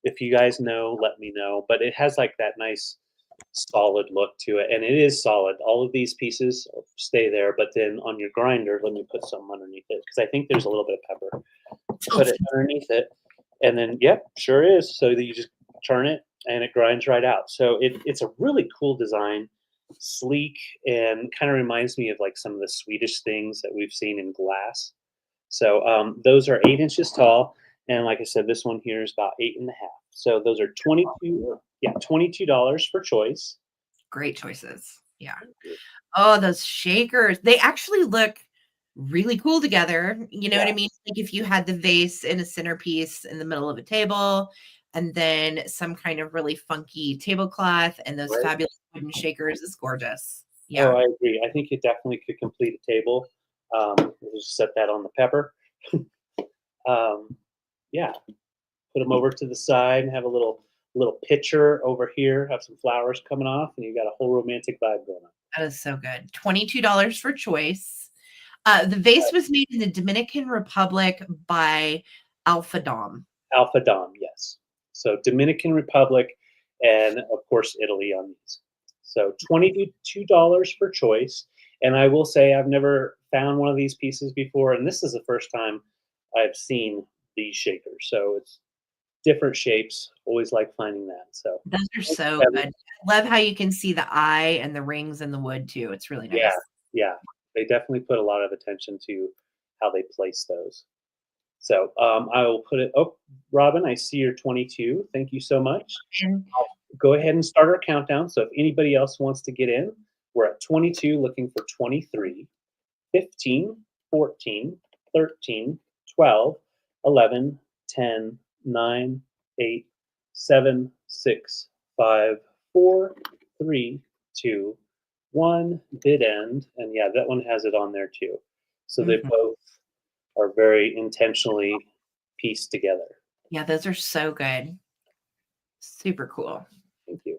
If you guys know, let me know. But it has like that nice solid look to it, and it is solid. All of these pieces stay there, but then on your grinder, let me put some underneath it because I think there's a little bit of pepper. Put it underneath it, and then sure is. So that you just turn it, and it grinds right out. So it's a really cool design, sleek, and kind of reminds me of like some of the Swedish things that we've seen in glass. So those are 8 inches tall, and like I said, this one here is about 8.5. So those are $22 for choice. Great choices. Yeah. Oh, those shakers. They actually look really cool together. You know what I mean? Like if you had the vase in a centerpiece in the middle of a table, and then some kind of really funky tablecloth and those fabulous wooden shakers is gorgeous. Yeah. Oh, I agree. I think it definitely could complete a table. We'll just set that on the pepper. Put them over to the side and have a little pitcher over here, have some flowers coming off, and you got a whole romantic vibe going on. That is so good. $22 for choice. The vase was made in the Dominican Republic by Alpha Dom. Alpha Dom, yes. So Dominican Republic and, of course, Italy on these. So $22 for choice. And I will say I've never found one of these pieces before, and this is the first time I've seen these shakers. So it's different shapes. Always like finding that. So those are so good. I love how you can see the eye and the rings in the wood too. It's really nice. Yeah. They definitely put a lot of attention to how they place those. So I will put it. Oh, Robin, I see you're 22. Thank you so much. I'll go ahead and start our countdown. So if anybody else wants to get in, we're at 22, looking for 23, 15, 14, 13, 12, 11, 10, 9, 8, 7, 6, 5, 4, 3, 2, 1. Bid end. And yeah, that one has it on there too. So they both are very intentionally pieced together. Yeah, those are so good. Super cool. Thank you.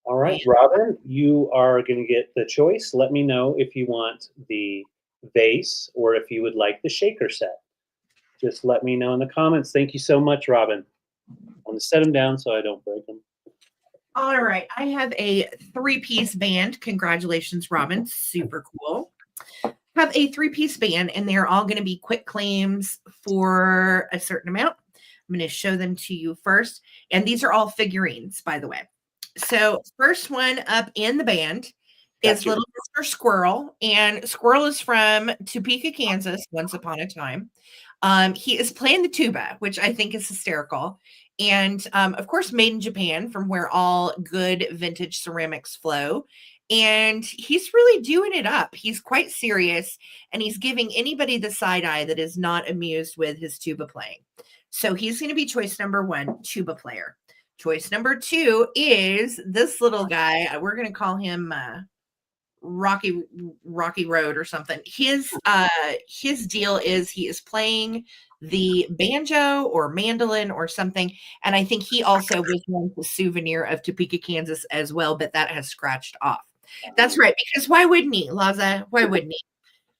All right, Robin, you are going to get the choice. Let me know if you want the vase or if you would like the shaker set. Just let me know in the comments. Thank you so much, Robin. I want to set them down so I don't break them. All right. I have a 3-piece band. Congratulations, Robin. Super cool. Have a 3-piece band, and they're all going to be quick claims for a certain amount. I'm going to show them to you first. And these are all figurines, by the way. So, first one up in the band is Gotcha. Little Mr. Squirrel. And Squirrel is from Topeka, Kansas, once upon a time. He is playing the tuba, which I think is hysterical. And of course, made in Japan, from where all good vintage ceramics flow. And he's really doing it up. He's quite serious, and he's giving anybody the side eye that is not amused with his tuba playing. So he's going to be choice number 1, tuba player. Choice number 2 is this little guy. We're going to call him Rocky Road or something. His deal is he is playing the banjo or mandolin or something, and I think he also was once a souvenir of Topeka, Kansas as well, but that has scratched off. That's right, because why wouldn't he, Laza? Why wouldn't he?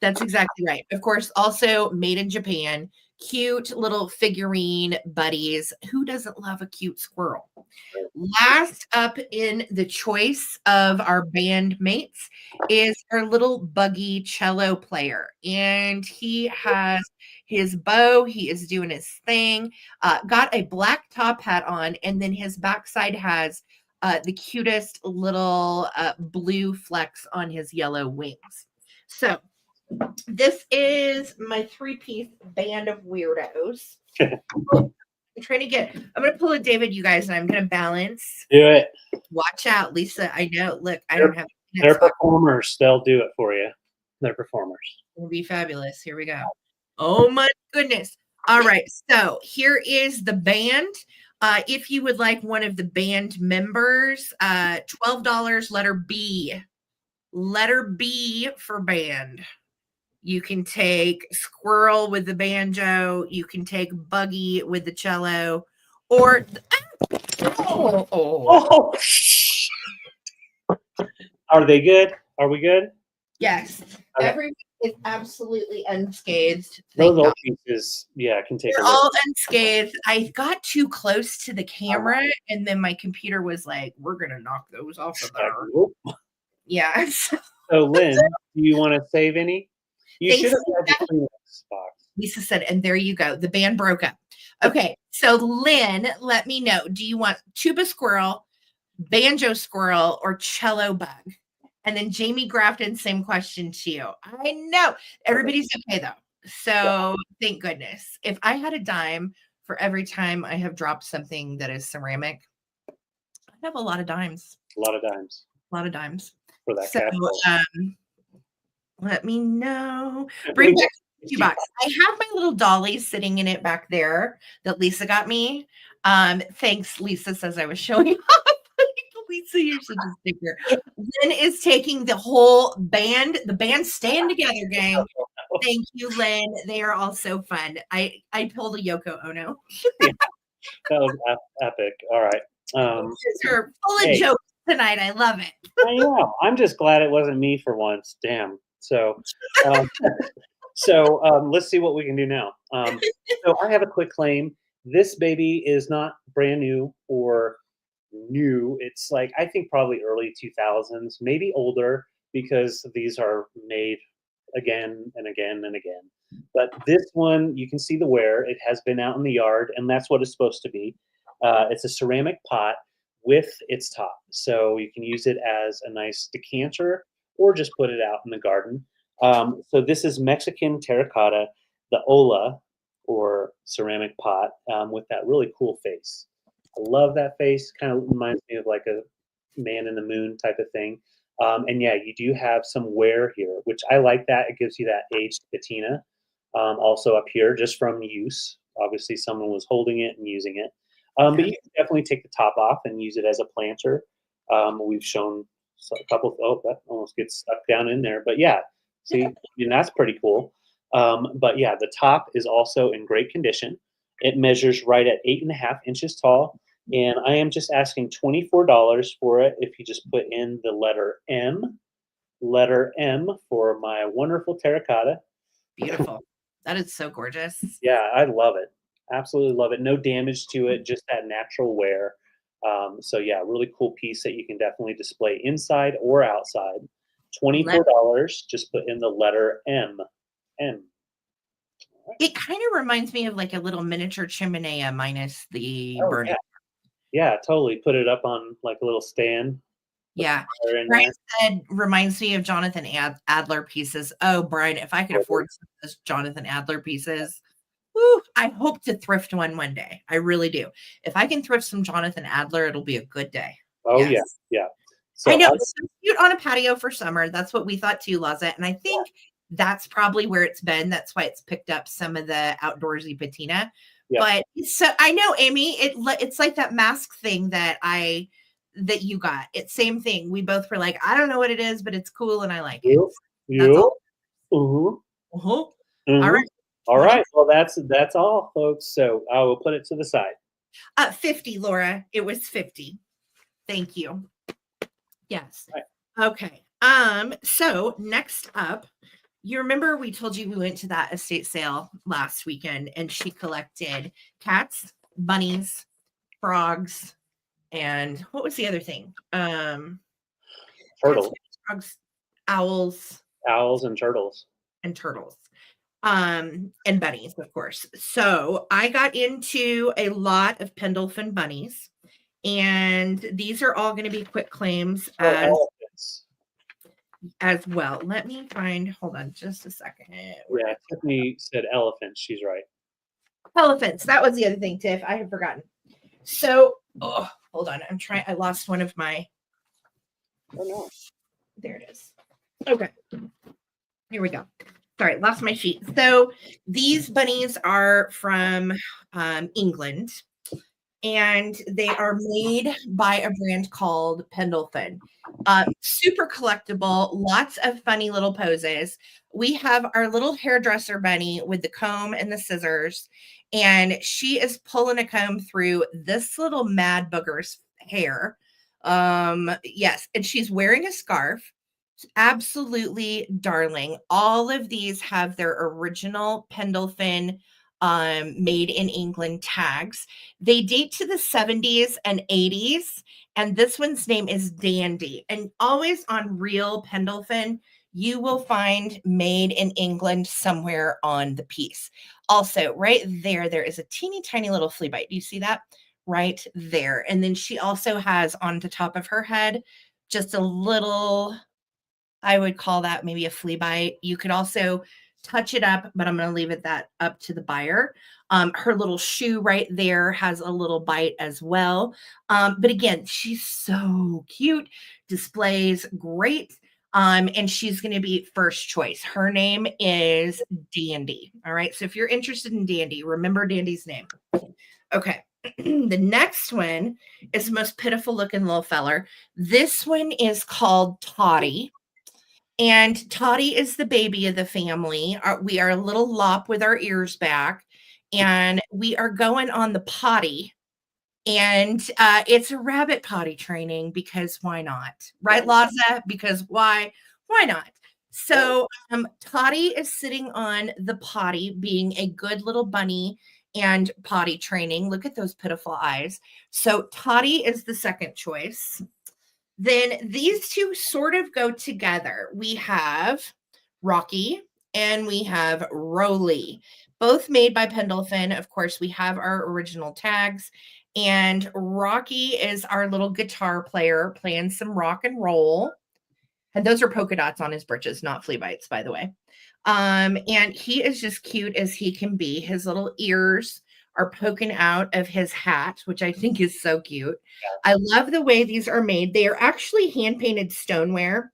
That's exactly right. Of course, also made in Japan. Cute little figurine buddies. Who doesn't love a cute squirrel? Last up in the choice of our band mates is our little buggy cello player. And he has his bow. He is doing his thing. Got a black top hat on. And then his backside has the cutest little blue flecks on his yellow wings. So this is my 3-piece band of weirdos. I'm going to pull a David, you guys, and I'm going to balance. Do it. Watch out, Lisa. I know. Look, I don't have. They're performers. They'll do it for you. They're performers. It'll be fabulous. Here we go. Oh my goodness. All right. So here is the band. If you would like one of the band members, $12, letter B. Letter B for band. You can take Squirrel with the banjo. You can take Buggy with the cello. Or Oh. Are they good? Are we good? Yes. Okay. Everyone is absolutely unscathed. Those old pieces, can take They're a look. all unscathed. I got too close to the camera, and then my computer was like, we're going to knock those off of there. Yeah. So, Lynn, do you want to save any? You should have had the Kleenex box. Lisa said, and there you go. The band broke up. Okay. So, Lynn, let me know. Do you want tuba squirrel, banjo squirrel, or cello bug? And then Jamie Grafton, same question to you. I know. Everybody's okay, though. So, thank goodness. If I had a dime for every time I have dropped something that is ceramic, I'd have a lot of dimes. A lot of dimes. A lot of dimes. For that so, let me know. Bring back the $2. I have my little dolly sitting in it back there that Lisa got me. Thanks, Lisa says I was showing off. Lisa, you're such a sticker. Lynn is taking the whole band. The band's staying together, gang. Thank you, Lynn. They are all so fun. I pulled a Yoko Ono. That was epic. All right. You're full of jokes tonight. I love it. I know. I'm just glad it wasn't me for once. Damn. So, let's see what we can do now. So I have a quick claim. This baby is not brand new or new. It's like, I think probably early 2000s, maybe older, because these are made again and again and again. But this one, you can see the wear. It has been out in the yard, and that's what it's supposed to be. It's a ceramic pot with its top. So you can use it as a nice decanter or just put it out in the garden. So this is Mexican terracotta, the Ola, or ceramic pot, with that really cool face. I love that face. Kind of reminds me of like a man in the moon type of thing. And yeah, you do have some wear here, which I like that. It gives you that aged patina. Also up here, just from use. Obviously, someone was holding it and using it. But you can definitely take the top off and use it as a planter. We've shown a couple. Oh, that almost gets stuck down in there. But yeah, see, I mean, that's pretty cool. But yeah, the top is also in great condition. It measures right at 8.5 inches tall. And I am just asking $24 for it if you just put in the letter M for my wonderful terracotta. Beautiful. That is so gorgeous. Yeah, I love it. Absolutely love it. No damage to it, just that natural wear. So yeah, really cool piece that you can definitely display inside or outside. Let $24. Just put in the letter M. M. All right. It kind of reminds me of like a little miniature chimenea minus the Oh burning. yeah, yeah, totally. Put it up on like a little stand. Put the Yeah. fire in Brian there. said, reminds me of Jonathan Adler pieces. Oh, Brian, if I could Totally. afford some of those Jonathan Adler pieces, woo, I hope to thrift one day. I really do. If I can thrift some Jonathan Adler, it'll be a good day. Oh yeah, Yes. yeah. I So know. I It's so cute on a patio for summer. That's what we thought too, Laza. And I think that's probably where it's been. That's why it's picked up some of the outdoorsy patina. yeah. But so I know, Amy, it's like that mask thing that you got. It's same thing. We both were like, I don't know what it is, but it's cool and I like it. You, That's all. you. Mhm. Uh-huh. All Mhm. right. All 20. right. Well, that's all, folks. So I will put it to the side. 50, Laura. It was 50. Thank you. Yes. All right. Okay. So next up, you remember we told you we went to that estate sale last weekend and she collected cats, bunnies, frogs, and what was the other thing? Cats, Turtle, bunnies, frogs, owls, owls, and turtles. and turtles. And bunnies, of course. So I got into a lot of Pendleton bunnies, and these are all going to be quick claims So elephants. as well. Let me find, hold on just a second. Where Yeah, Tiffany said elephants. She's right. Elephants. That was the other thing, Tiff. I had forgotten. So, oh, hold on. I lost one of my. Oh no. There it is. Okay. Here we go. Sorry, lost my sheet. So these bunnies are from England, and they are made by a brand called Pendleton. Super collectible, lots of funny little poses. We have our little hairdresser bunny with the comb and the scissors, and she is pulling a comb through this little mad booger's hair. Yes, and she's wearing a scarf. Absolutely darling. All of these have their original Pendleton made in England tags. They date to the 70s and 80s, and this one's name is Dandy. And always on real Pendleton, you will find made in England somewhere on the piece. Also, right there, there is a teeny tiny little flea bite. Do you see that? Right there. And then she also has on the top of her head just a little, I would call that maybe a flea bite. You could also touch it up, but I'm going to leave it that up to the buyer. Her little shoe right there has a little bite as well. But again, she's so cute, displays great. And she's going to be first choice. Her name is Dandy. All right. So if you're interested in Dandy, remember Dandy's name. Okay. The next one is the most pitiful looking little feller. This one is called Toddy. And Toddy is the baby of the family. We are a little lop with our ears back, and we are going on the potty. And it's a rabbit potty training because why not? Right, Laza? Because why? Why not? So Toddy is sitting on the potty, being a good little bunny and potty training. Look at those pitiful eyes. So Toddy is the second choice. Then these two sort of go together. We have Rocky and we have Roly, both made by Pendleton. Of course, we have our original tags. And Rocky is our little guitar player playing some rock and roll. And those are polka dots on his britches, not flea bites, by the way. And he is just cute as he can be. His little ears are poking out of his hat, which I think is so cute. I love the way these are made. They are actually hand painted stoneware.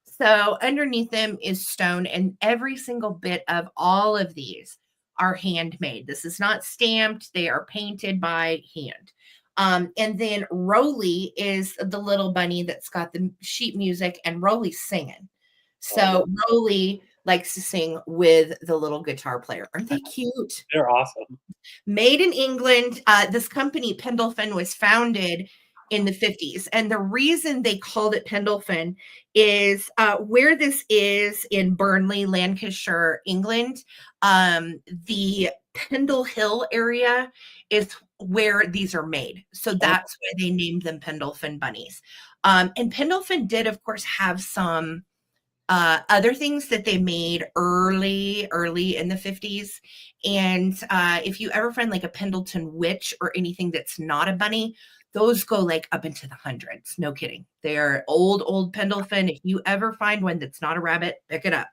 So underneath them is stone, and every single bit of all of these are handmade. This is not stamped, they are painted by hand. And then Roly is the little bunny that's got the sheet music, and Roly's singing. So Roly likes to sing with the little guitar player. Aren't they cute? They're awesome. Made in England. This company, Pendleton, was founded in the 50s. And the reason they called it Pendleton is where this is in Burnley, Lancashire, England. The Pendle Hill area is where these are made. So that's why they named them Pendleton bunnies. And Pendleton did, of course, have some other things that they made early in the 50s. And if you ever find like a Pendleton witch or anything that's not a bunny, those go like up into the hundreds. No kidding. They're old Pendleton. If you ever find one that's not a rabbit, pick it up.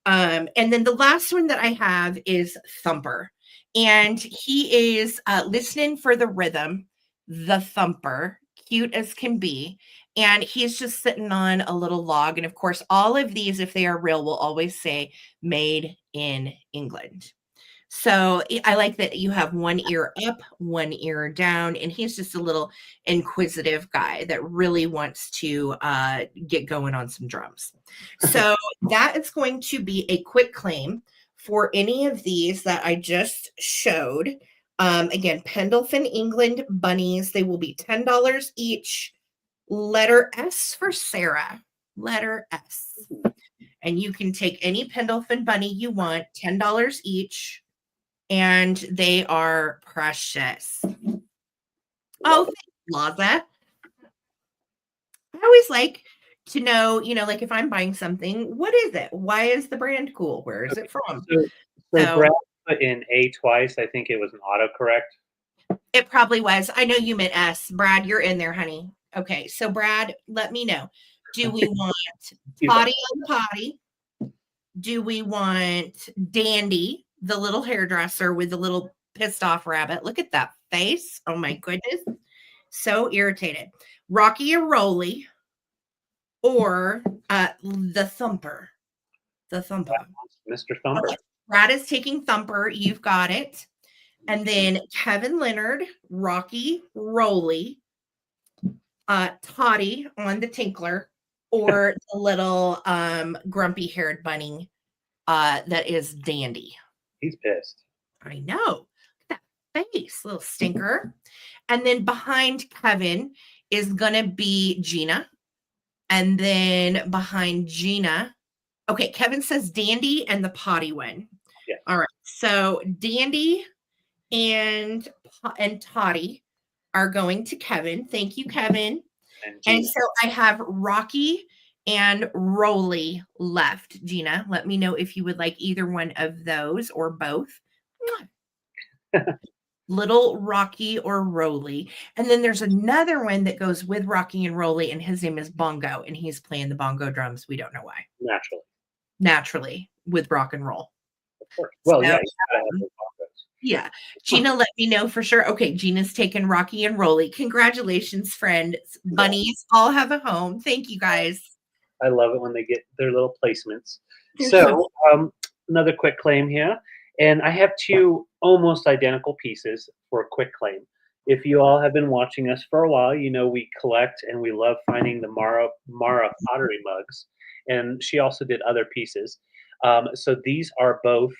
And then the last one that I have is Thumper. And he is listening for the rhythm, the Thumper, cute as can be. And he's just sitting on a little log. And of course, all of these, if they are real, will always say made in England. So I like that you have one ear up, one ear down, and he's just a little inquisitive guy that really wants to get going on some drums. So that is going to be a quick claim for any of these that I just showed. Again, Pendleton England bunnies, they will be $10 each. Letter S for Sarah. Letter S. And you can take any Pendleton bunny you want, $10 each. And they are precious. Oh, Laza. I always like to know, like if I'm buying something, what is it? Why is the brand cool? Where is it from? So Brad put in A twice. I think it was an autocorrect. It probably was. I know you meant S. Brad, you're in there, honey. Okay, so Brad, let me know. Do we want Potty on the Potty? Do we want Dandy, the little hairdresser with the little pissed off rabbit? Look at that face. Oh my goodness. So irritated. Rocky and Roly or the Thumper. The Thumper. Mr. Thumper. Okay. Brad is taking Thumper. You've got it. And then Kevin Leonard, Rocky, Roly, Toddy on the Tinkler, or the little grumpy haired bunny that is Dandy. He's pissed. I know. Look at that face, little stinker. And then behind Kevin is going to be Gina. And then behind Gina, okay, Kevin says Dandy and the potty one. Yeah. All right. So Dandy and Toddy are going to Kevin. Thank you, Kevin. And so I have Rocky and Roly left. Gina, let me know if you would like either one of those or both. Little Rocky or Roly. And then there's another one that goes with Rocky and Roly, and his name is Bongo, and he's playing the bongo drums. We don't know why. Naturally with rock and roll. Of course. Well, so, yeah. Gina, let me know for sure. Okay, Gina's taking Rocky and Roly. Congratulations, friends. Bunnies all have a home. Thank you, guys. I love it when they get their little placements. So, another quick claim here. And I have two almost identical pieces for a quick claim. If you all have been watching us for a while, you know we collect and we love finding the Mara pottery mugs. And she also did other pieces. So these are both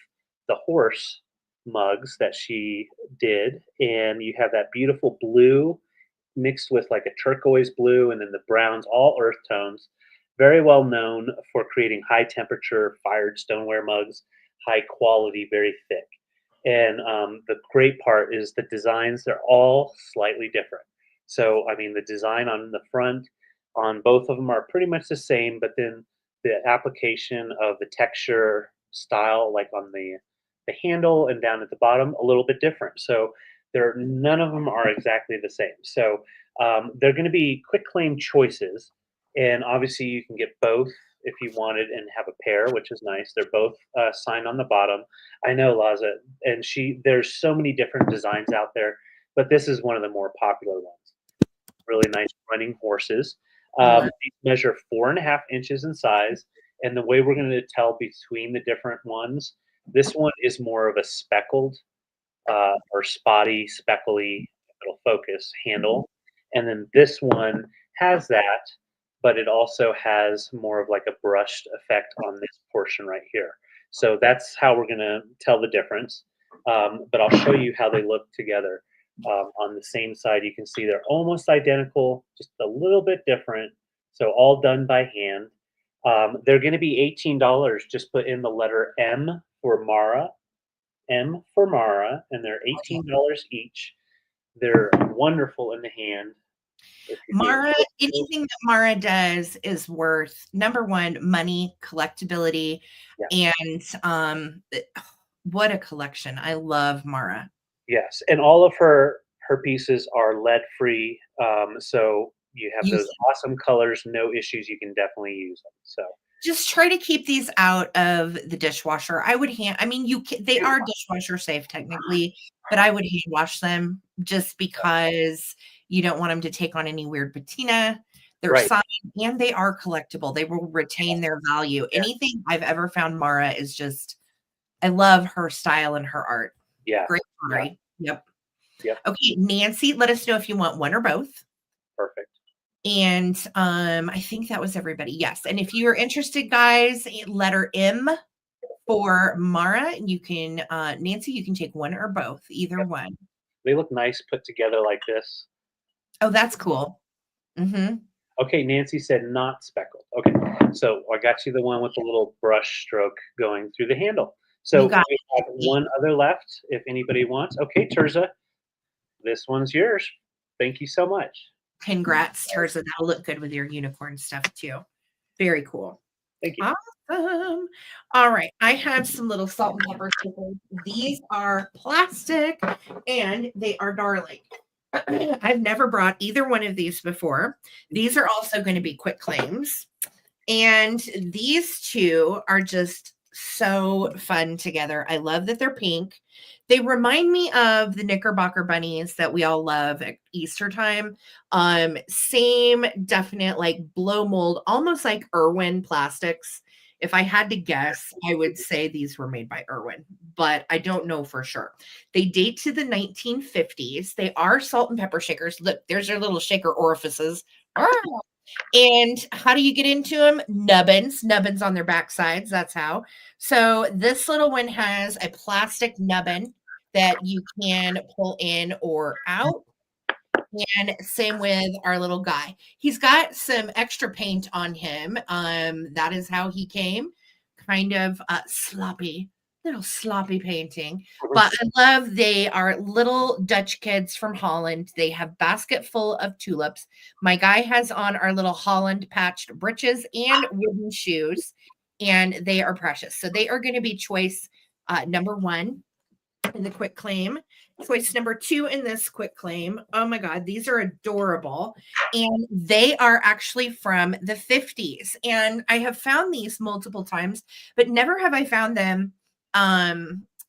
the horse mugs that she did. And you have that beautiful blue mixed with like a turquoise blue and then the browns, all earth tones. Very well known for creating high temperature fired stoneware mugs. High quality, very thick. And the great part is the designs, they're all slightly different. So, I mean, the design on the front on both of them are pretty much the same, but then the application of the texture style, like on the handle and down at the bottom, a little bit different. So none of them are exactly the same. So they're going to be quick claim choices. And obviously you can get both if you wanted and have a pair, which is nice. They're both signed on the bottom. I know Laza, and there's so many different designs out there, but this is one of the more popular ones. Really nice running horses. These measure 4.5 inches in size. And the way we're going to tell between the different ones, this one is more of a speckled or spotty, speckly, it'll focus handle. And then this one has that, but it also has more of like a brushed effect on this portion right here. So that's how we're going to tell the difference. But I'll show you how they look together. On the same side, you can see they're almost identical, just a little bit different. So all done by hand. They're going to be $18. Just put in the letter M for Mara, M for Mara, and they're $18 each. They're wonderful in the hand. If you're doing Mara, crystals, anything that Mara does is worth, number one, money, collectability, yeah, and what a collection. I love Mara. yes, and all of her pieces are lead free. So you have You those awesome colors, no issues. You can definitely use them. So just try to keep these out of the dishwasher. I would I mean, they are dishwasher safe technically, but I would hand wash them just because you don't want them to take on any weird patina. They're right, signed and they are collectible. They will retain their value. yeah, Anything I've ever found Mara is just, I love her style and her art. yeah, Great yeah, story. Yep. yep, Okay, Nancy, let us know if you want one or both. perfect. And I think that was everybody. Yes. And if you're interested, guys, letter M for Mara, you can Nancy, you can take one or both, either Yep. one. They look nice put together like this. Oh, that's cool. Mm-hmm. Okay, Nancy said not speckled. Okay, so I got you the one with the little brush stroke going through the handle. You So got we have it. one other left if anybody wants. Okay, Terza, this one's yours. Thank you so much. Congrats, Terza. That'll look good with your unicorn stuff too. Very cool. Thank you. Awesome. All right. I have some little salt and pepper stickers. These are plastic and they are darling. I've never brought either one of these before. These are also going to be quick claims. And these two are just so fun together. I love that they're pink. They remind me of the Knickerbocker bunnies that we all love at Easter time. Same definite like blow mold, almost like Irwin plastics. If I had to guess, I would say these were made by Irwin, but I don't know for sure. They date to the 1950s. They are salt and pepper shakers. Look, there's their little shaker orifices. And how do you get into them? Nubbins on their backsides. That's how. So this little one has a plastic nubbin that you can pull in or out. And same with our little guy. He's got some extra paint on him. That is how he came. Kind of sloppy, little sloppy painting. But I love they are little Dutch kids from Holland. They have basket full of tulips. My guy has on our little Holland patched breeches and wooden shoes, and they are precious. So they are going to be choice number one in the quick claim. Choice number two in this quick claim. Oh my God, these are adorable. And they are actually from the 50s. And I have found these multiple times, but never have I found them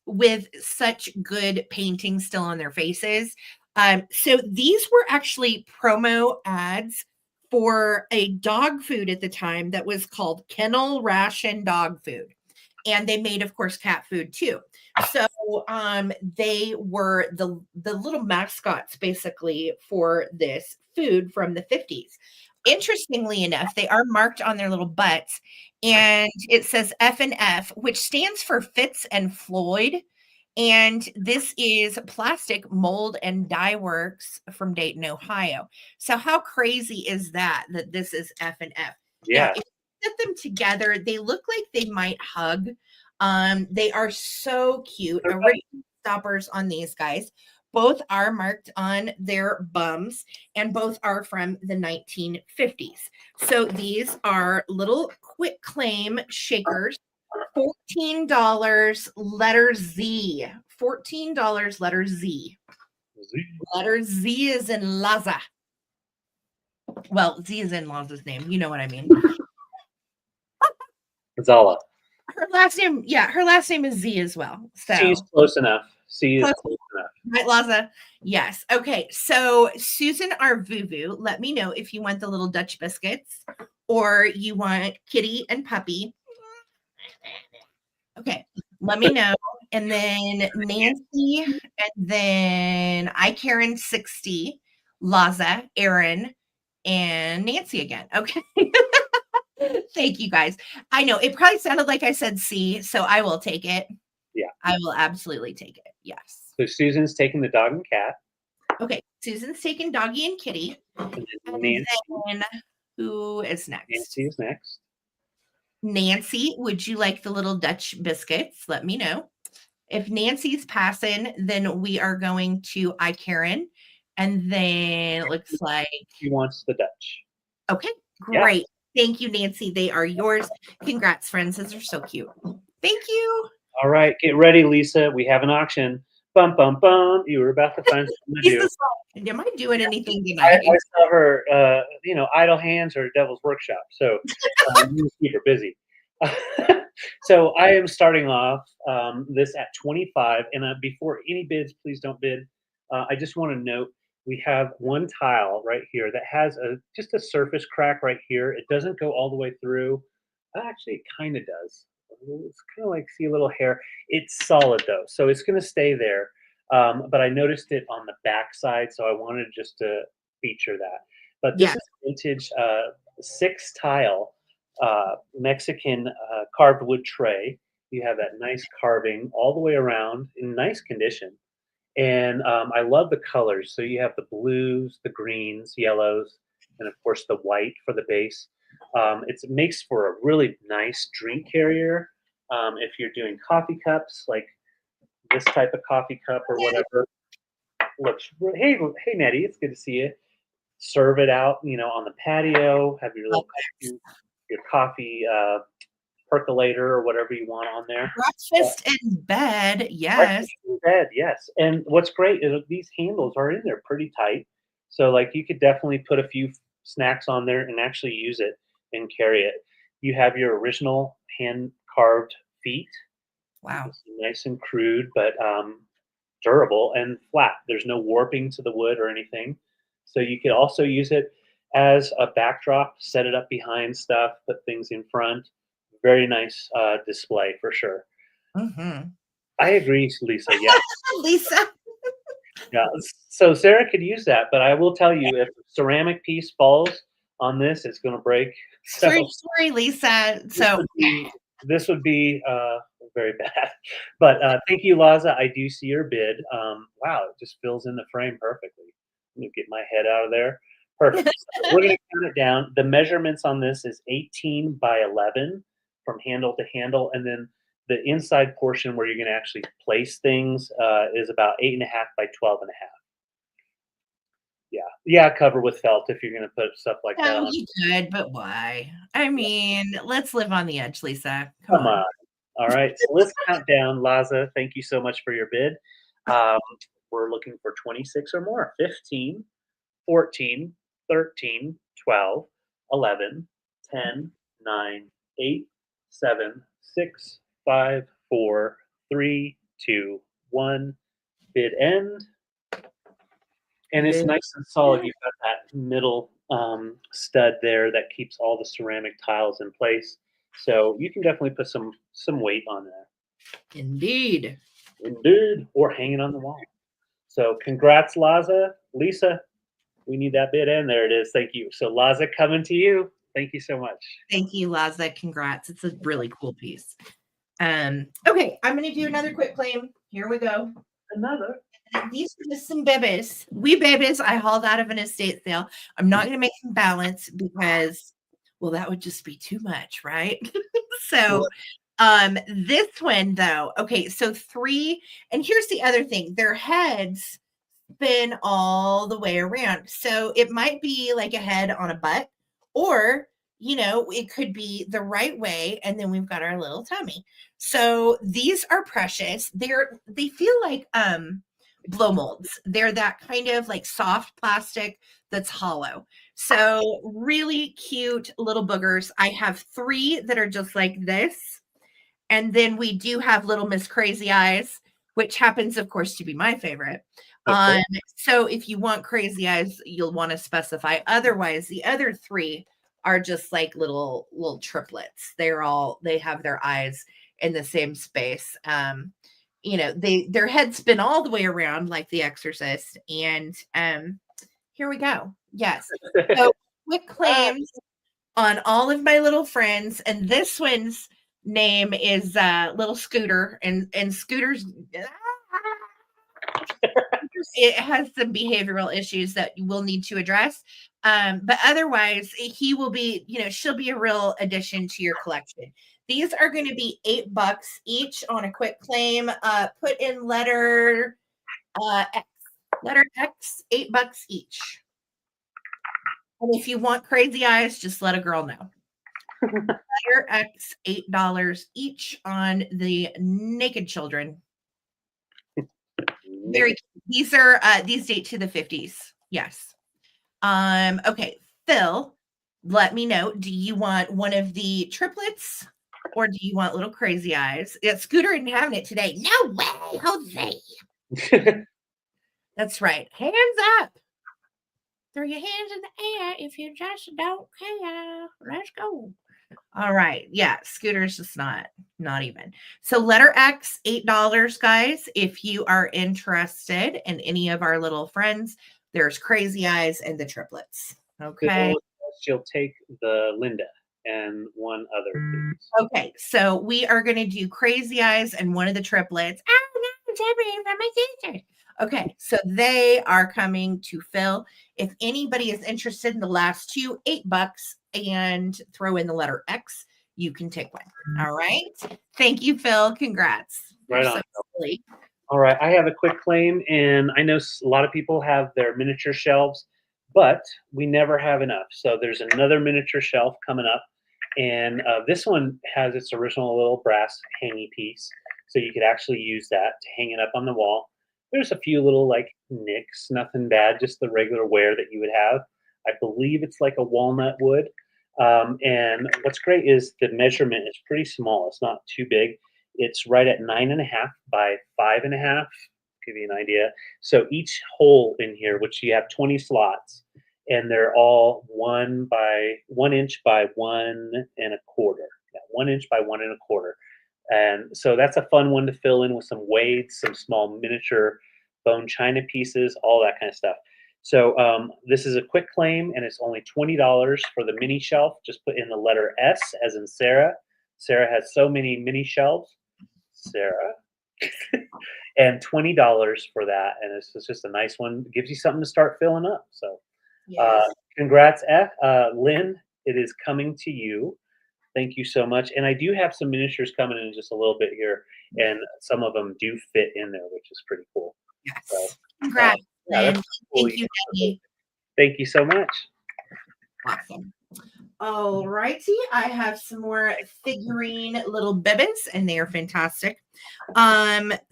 with such good painting still on their faces. So these were actually promo ads for a dog food at the time that was called Kennel Ration Dog Food. And they made, of course, cat food too. So they were the little mascots basically for this food from the 50s. Interestingly enough, they are marked on their little butts, and it says F and F, which stands for Fitz and Floyd. And this is plastic mold and dye works from Dayton, Ohio. So how crazy is that this is F and F? Now, Yeah. if you put them together, they look like they might hug. They are so cute. Original stoppers on these guys. Both are marked on their bums, and both are from the 1950s. So these are little quick claim shakers. $14 letter Z. $14 letter Z. Letter Z is in Laza. Well, Z is in Laza's name. You know what I mean. Zala. Her last name, yeah, her last name is Z as well. C is So close enough. C is close, close enough. right, Laza? Yes. Okay. So Susan our Vuvu, let me know if you want the little Dutch biscuits or you want Kitty and Puppy. Okay. Let me know. And then Nancy, and then I Karen 60, Laza, Aaron, and Nancy again. Okay. Thank you guys. I know it probably sounded like I said C, so I will take it. Yeah. I will absolutely take it. Yes. So Susan's taking the dog and cat. Susan's taking Doggy and Kitty. And And then then who is next? Nancy is next. Nancy, would you like the little Dutch biscuits? Let me know. If Nancy's passing, then we are going to Karen. And then it looks like She wants the Dutch. okay, Yeah. great. Thank you, Nancy. They are yours. Congrats, friends. Those are so cute. Thank you. All right, get ready, Lisa. We have an auction. Bum bum bum. You were about to find something to do. Am I doing anything I tonight? saw her, idle hands or devil's workshop. So you keep her busy. So I am starting off this at 25. And before any bids, please don't bid. I just want to note we have one tile right here that has just a surface crack right here. It doesn't go all the way through. Actually, it kind of does. It's kind of like see a little hair. It's solid though, so it's going to stay there. But I noticed it on the back side, so I wanted just to feature that. But this is vintage 6 tile Mexican carved wood tray. You have that nice carving all the way around in nice condition. And I love the colors. So you have the blues, the greens, yellows, and of course the white for the base. It makes for a really nice drink carrier. If you're doing coffee cups, like this type of coffee cup or whatever. Looks, hey, Nettie, it's good to see you. Serve it out, on the patio. Have your little your coffee percolator or whatever you want on there. Breakfast in bed, yes. In bed, yes. And what's great is these handles are in there pretty tight, so like you could definitely put a few snacks on there and actually use it and carry it. You have your original hand carved feet. Wow. It's nice and crude, but durable and flat. There's no warping to the wood or anything. So you could also use it as a backdrop, set it up behind stuff, put things in front. Very nice display for sure. Mm-hmm. I agree, Lisa. Yeah. Lisa. Yeah. So Sarah could use that, but I will tell you, if a ceramic piece falls on this, it's going to break. So sorry, Lisa. So this would be very bad. But thank you, Laza. I do see your bid. Wow, it just fills in the frame perfectly. Let me get my head out of there. Perfect. So we're going to count it down. The measurements on this is 18 by 11 from handle to handle, and then the inside portion where you're going to actually place things is about 8.5 by 12.5. Yeah, cover with felt if you're going to put stuff like that on. You could, but why? I mean, let's live on the edge, Lisa. Come on. All right, so let's count down. Laza, thank you so much for your bid. We're looking for 26 or more. 15, 14, 13, 12, 11, 10, 9, 8, 7, 6, 5, 4, 3, 2, 1. Bid end. And it's nice and solid. You've got that middle stud there that keeps all the ceramic tiles in place. So you can definitely put some weight on that. Indeed. Or hanging on the wall. So congrats, Laza. Lisa, we need that bid in. There it is. Thank you. So Laza, coming to you. Thank you so much. Thank you, Laza. Congrats. It's a really cool piece. Okay, I'm going to do another quick claim. Here we go. Another. These are just some babies. Wee babies I hauled out of an estate sale. I'm not going to make them balance because, well, that would just be too much, right? So this one though, okay, so 3, and here's the other thing. Their heads spin all the way around. So it might be like a head on a butt, or it could be the right way, and then we've got our little tummy. So these are precious. They feel like blow molds. They're that kind of like soft plastic that's hollow. So really cute little boogers. I have 3 that are just like this. And then we do have Little Miss Crazy Eyes, which happens, of course, to be my favorite. Okay. So if you want crazy eyes, you'll want to specify. Otherwise, the other 3 are just like little triplets. They have their eyes in the same space. Their heads spin all the way around like the Exorcist. And here we go. Yes. So quick claims on all of my little friends, and this one's name is Little Scooter, and Scooter's it has some behavioral issues that you will need to address. But otherwise, he will be, she'll be a real addition to your collection. These are going to be $8 each on a quick claim. Put in X. Letter X, $8 each. And if you want crazy eyes, just let a girl know. Letter X, $8 each on the naked children. These date to the 50s. Yes. Okay, Phil, let me know. Do you want one of the triplets or do you want little crazy eyes? Yeah, Scooter isn't having it today. No way, Jose. That's right. Hands up. Throw your hands in the air if you just don't care. Let's go. All right. Yeah, Scooter's just not even. So letter X, $8, guys. If you are interested in any of our little friends, there's Crazy Eyes and the triplets. Okay. She'll take the Linda and one other, please. Okay. So we are going to do Crazy Eyes and one of the triplets. Oh, no, Debbie, from my sister. Okay. So they are coming to Phil. If anybody is interested in the last two, $8 and throw in the letter X, you can take one. All right. Thank you, Phil. Congrats. Right on. All right. I have a quick claim, and I know a lot of people have their miniature shelves, but we never have enough. So there's another miniature shelf coming up, and this one has its original little brass hanging piece. So you could actually use that to hang it up on the wall. There's a few little like nicks, nothing bad, just the regular wear that you would have. I believe it's like a walnut wood. And what's great is the measurement is pretty small. It's not too big. It's right at 9.5 by 5.5. Give you an idea. So each hole in here, which you have 20 slots, and they're all 1 inch by 1 1/4. Yeah, 1 inch by 1 1/4. And so that's a fun one to fill in with some weights, some small miniature bone china pieces, all that kind of stuff. So this is a quick claim, and it's only $20 for the mini shelf. Just put in the letter S as in Sarah. Sarah has so many mini shelves. Sarah. And $20 for that. And it's just a nice one. It gives you something to start filling up. So yes. Congrats, Lynn. It is coming to you. Thank you so much. And I do have some miniatures coming in just a little bit here, and some of them do fit in there, which is pretty cool. Yes. So, congrats. Yeah, cool. Thank you, Debbie. Thank you so much. Awesome. All righty. I have some more figurine little bibbins, and they are fantastic.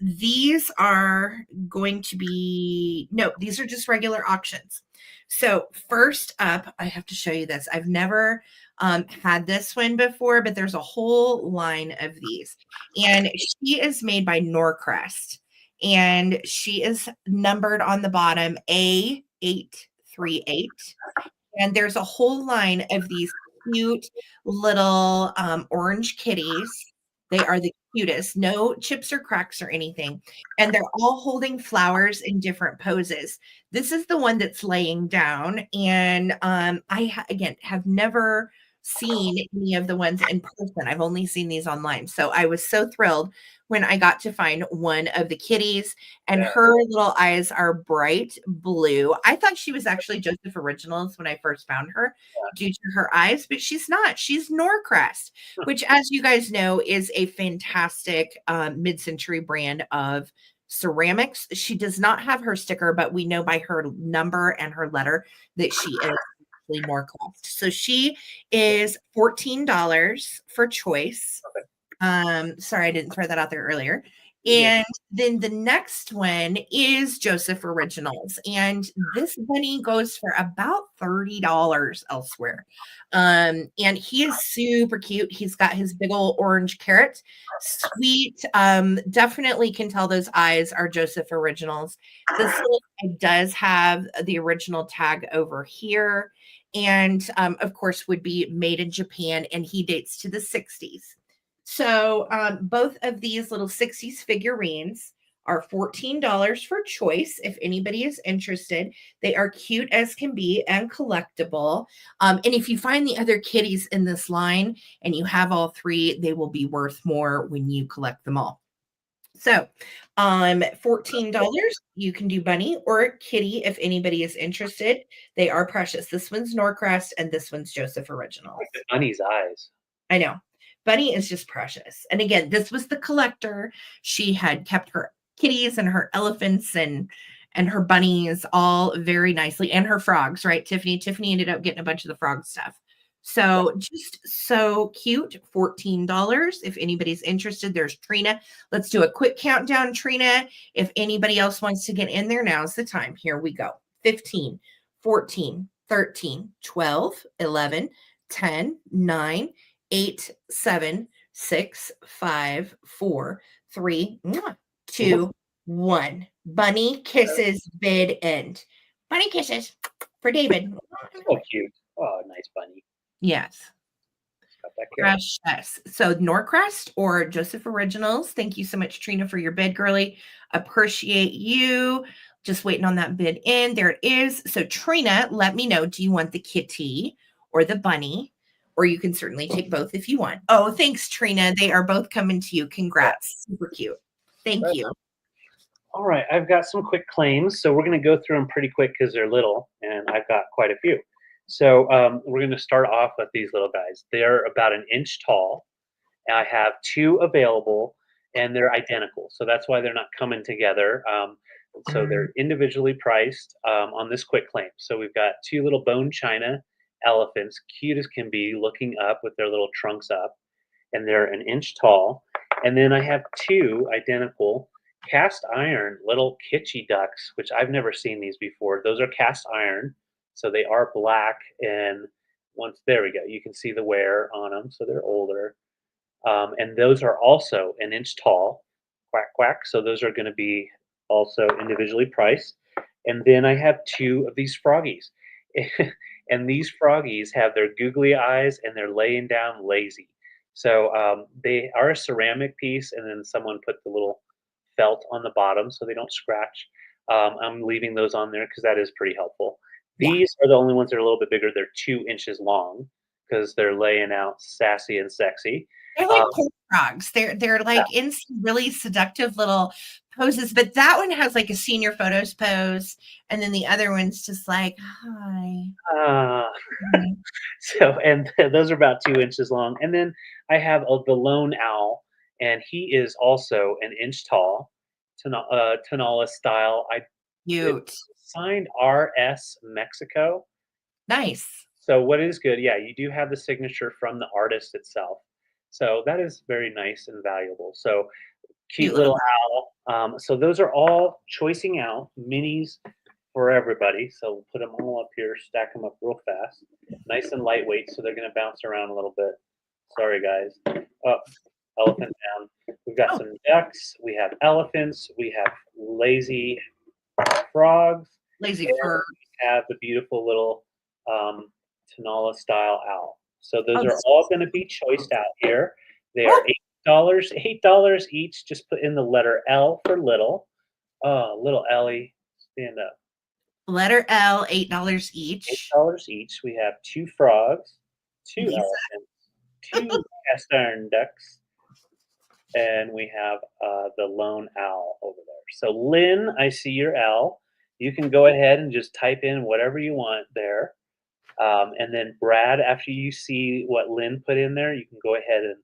These are going to be, no, these are just regular auctions. So first up, I have to show you this. I've never had this one before, but there's a whole line of these. And she is made by Norcrest. And she is numbered on the bottom A838. And there's a whole line of these cute little orange kitties. They are the cutest. No chips or cracks or anything. And they're all holding flowers in different poses. This is the one that's laying down. And again, have never seen any of the ones in person. I've only seen these online. So I was so thrilled when I got to find one of the kitties, and her little eyes are bright blue. I thought she was actually Joseph Originals when I first found her due to her eyes, but she's not. She's Norcrest, which, as you guys know, is a fantastic mid-century brand of ceramics. She does not have her sticker, but we know by her number and her letter that she is Norcrest. So she is $14 for choice. Sorry, I didn't throw that out there earlier. And then the next one is Joseph Originals. And this bunny goes for about $30 elsewhere. And he is super cute. He's got his big old orange carrot. Sweet. Definitely can tell those eyes are Joseph Originals. This little guy does have the original tag over here. And of course, would be made in Japan. And he dates to the 60s. So both of these little 60s figurines are $14 for choice if anybody is interested. They are cute as can be and collectible. And if you find the other kitties in this line and you have all three, they will be worth more when you collect them all. So, $14, you can do bunny or kitty if anybody is interested. They are precious. This one's Norcrest and this one's Joseph Originals. Like the bunny's eyes. I know. Bunny is just precious. And again, this was the collector. She had kept her kitties and her elephants and her bunnies all very nicely, and her frogs, right, Tiffany? Tiffany ended up getting a bunch of the frog stuff. So just so cute. $14. If anybody's interested, there's Trina. Let's do a quick countdown, Trina. If anybody else wants to get in there, now's the time. Here we go. 15, 14, 13, 12, 11, 10, 9, 8, 7, 6, 5, 4, 3, 2, 1. Bunny kisses bid end. Bunny kisses for David. So cute. Oh, nice bunny. Yes. Got that carrot. Precious. So Norcrest or Joseph Originals. Thank you so much, Trina, for your bid, girly. Appreciate you. Just waiting on that bid in. There it is. So Trina, let me know. Do you want the kitty or the bunny? Or you can certainly take both if you want. Oh, thanks, Trina. They are both coming to you. Congrats. Super cute. Thank you. All right, I've got some quick claims, so we're going to go through them pretty quick because they're little, and I've got quite a few. So we're going to start off with these little guys. They're about an inch tall. And I have 2 available, and they're identical, so that's why they're not coming together. So they're individually priced on this quick claim. So we've got 2 little bone china elephants, cute as can be, looking up with their little trunks up, and they're an inch tall. And then I have 2 identical cast iron little kitschy ducks, which I've never seen these before. Those are cast iron, so they are black. And once there we go, you can see the wear on them, so they're older. And those are also an inch tall. Quack quack. So those are going to be also individually priced. And then I have 2 of these froggies. And these froggies have their googly eyes and they're laying down lazy. So they are a ceramic piece, and then someone put the little felt on the bottom so they don't scratch. I'm leaving those on there because that is pretty helpful. Yeah. These are the only ones that are a little bit bigger. They're 2 inches long because they're laying out sassy and sexy. They're like pork frogs. They're like in some really seductive little poses, but that one has like a senior photos pose, and then the other one's just like, hi. So, and those are about 2 inches long. And then I have the lone owl, and he is also an inch tall, Tonala style. Cute. Signed RS Mexico. Nice. So what is good, yeah, you do have the signature from the artist itself. So that is very nice and valuable. So cute little owl. So those are all choicing out minis for everybody. So we'll put them all up here, stack them up real fast. Nice and lightweight, so they're going to bounce around a little bit. Sorry, guys. Oh, elephant down. We've got some ducks. We have elephants. We have lazy frogs. Lazy fur. We have the beautiful little Tonala style owl. So those are all going to be choiced out here. They are $8 each. Just put in the letter L for little. Oh, little Ellie, stand up. Letter L, $8 each. $8 each. We have 2 frogs, 2 elephants, 2 cast iron ducks, and we have the lone owl over there. So Lynn, I see your L. You can go ahead and just type in whatever you want there. And then Brad, after you see what Lynn put in there, you can go ahead and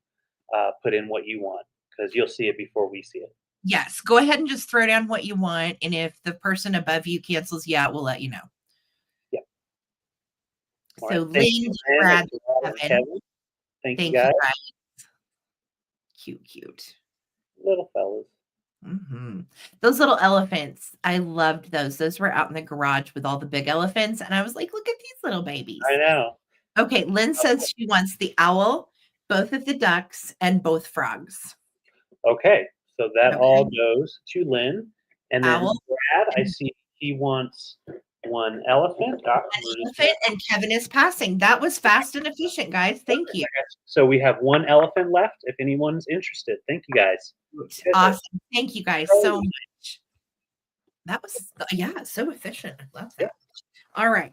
put in what you want, because you'll see it before we see it. Yes, go ahead and just throw down what you want. And if the person above you cancels you out, we'll let you know. Yeah. So Lynn, Brad, Kevin. Thank you guys. Cute. Little fellas. Mm-hmm. Those little elephants, I loved those. Those were out in the garage with all the big elephants. And I was like, look at these little babies. I know. Okay, Lynn says she wants the owl, both of the ducks, and both frogs. Okay, so that all goes to Lynn. And then Owl. Brad, I see he wants 1 elephant. And Kevin is passing. That was fast and efficient, guys. Thank you. So we have 1 elephant left if anyone's interested. Thank you, guys. Awesome. Thank you guys so much. That was, yeah, so efficient. I love that. All right.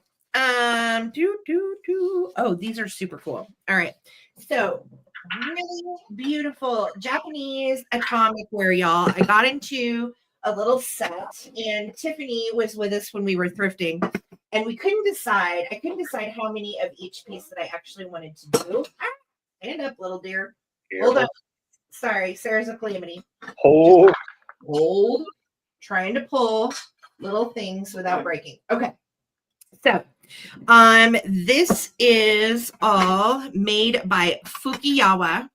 Oh, these are super cool. All right. So really beautiful Japanese atomic ware, y'all. I got into a little set, and Tiffany was with us when we were thrifting, and we couldn't decide. I couldn't decide how many of each piece that I actually wanted to do. Stand up, little dear. Hold on. Sorry, Sarah's a calamity. Oh, Hold. Trying to pull little things without breaking. Okay. So, this is all made by Fukiyawa.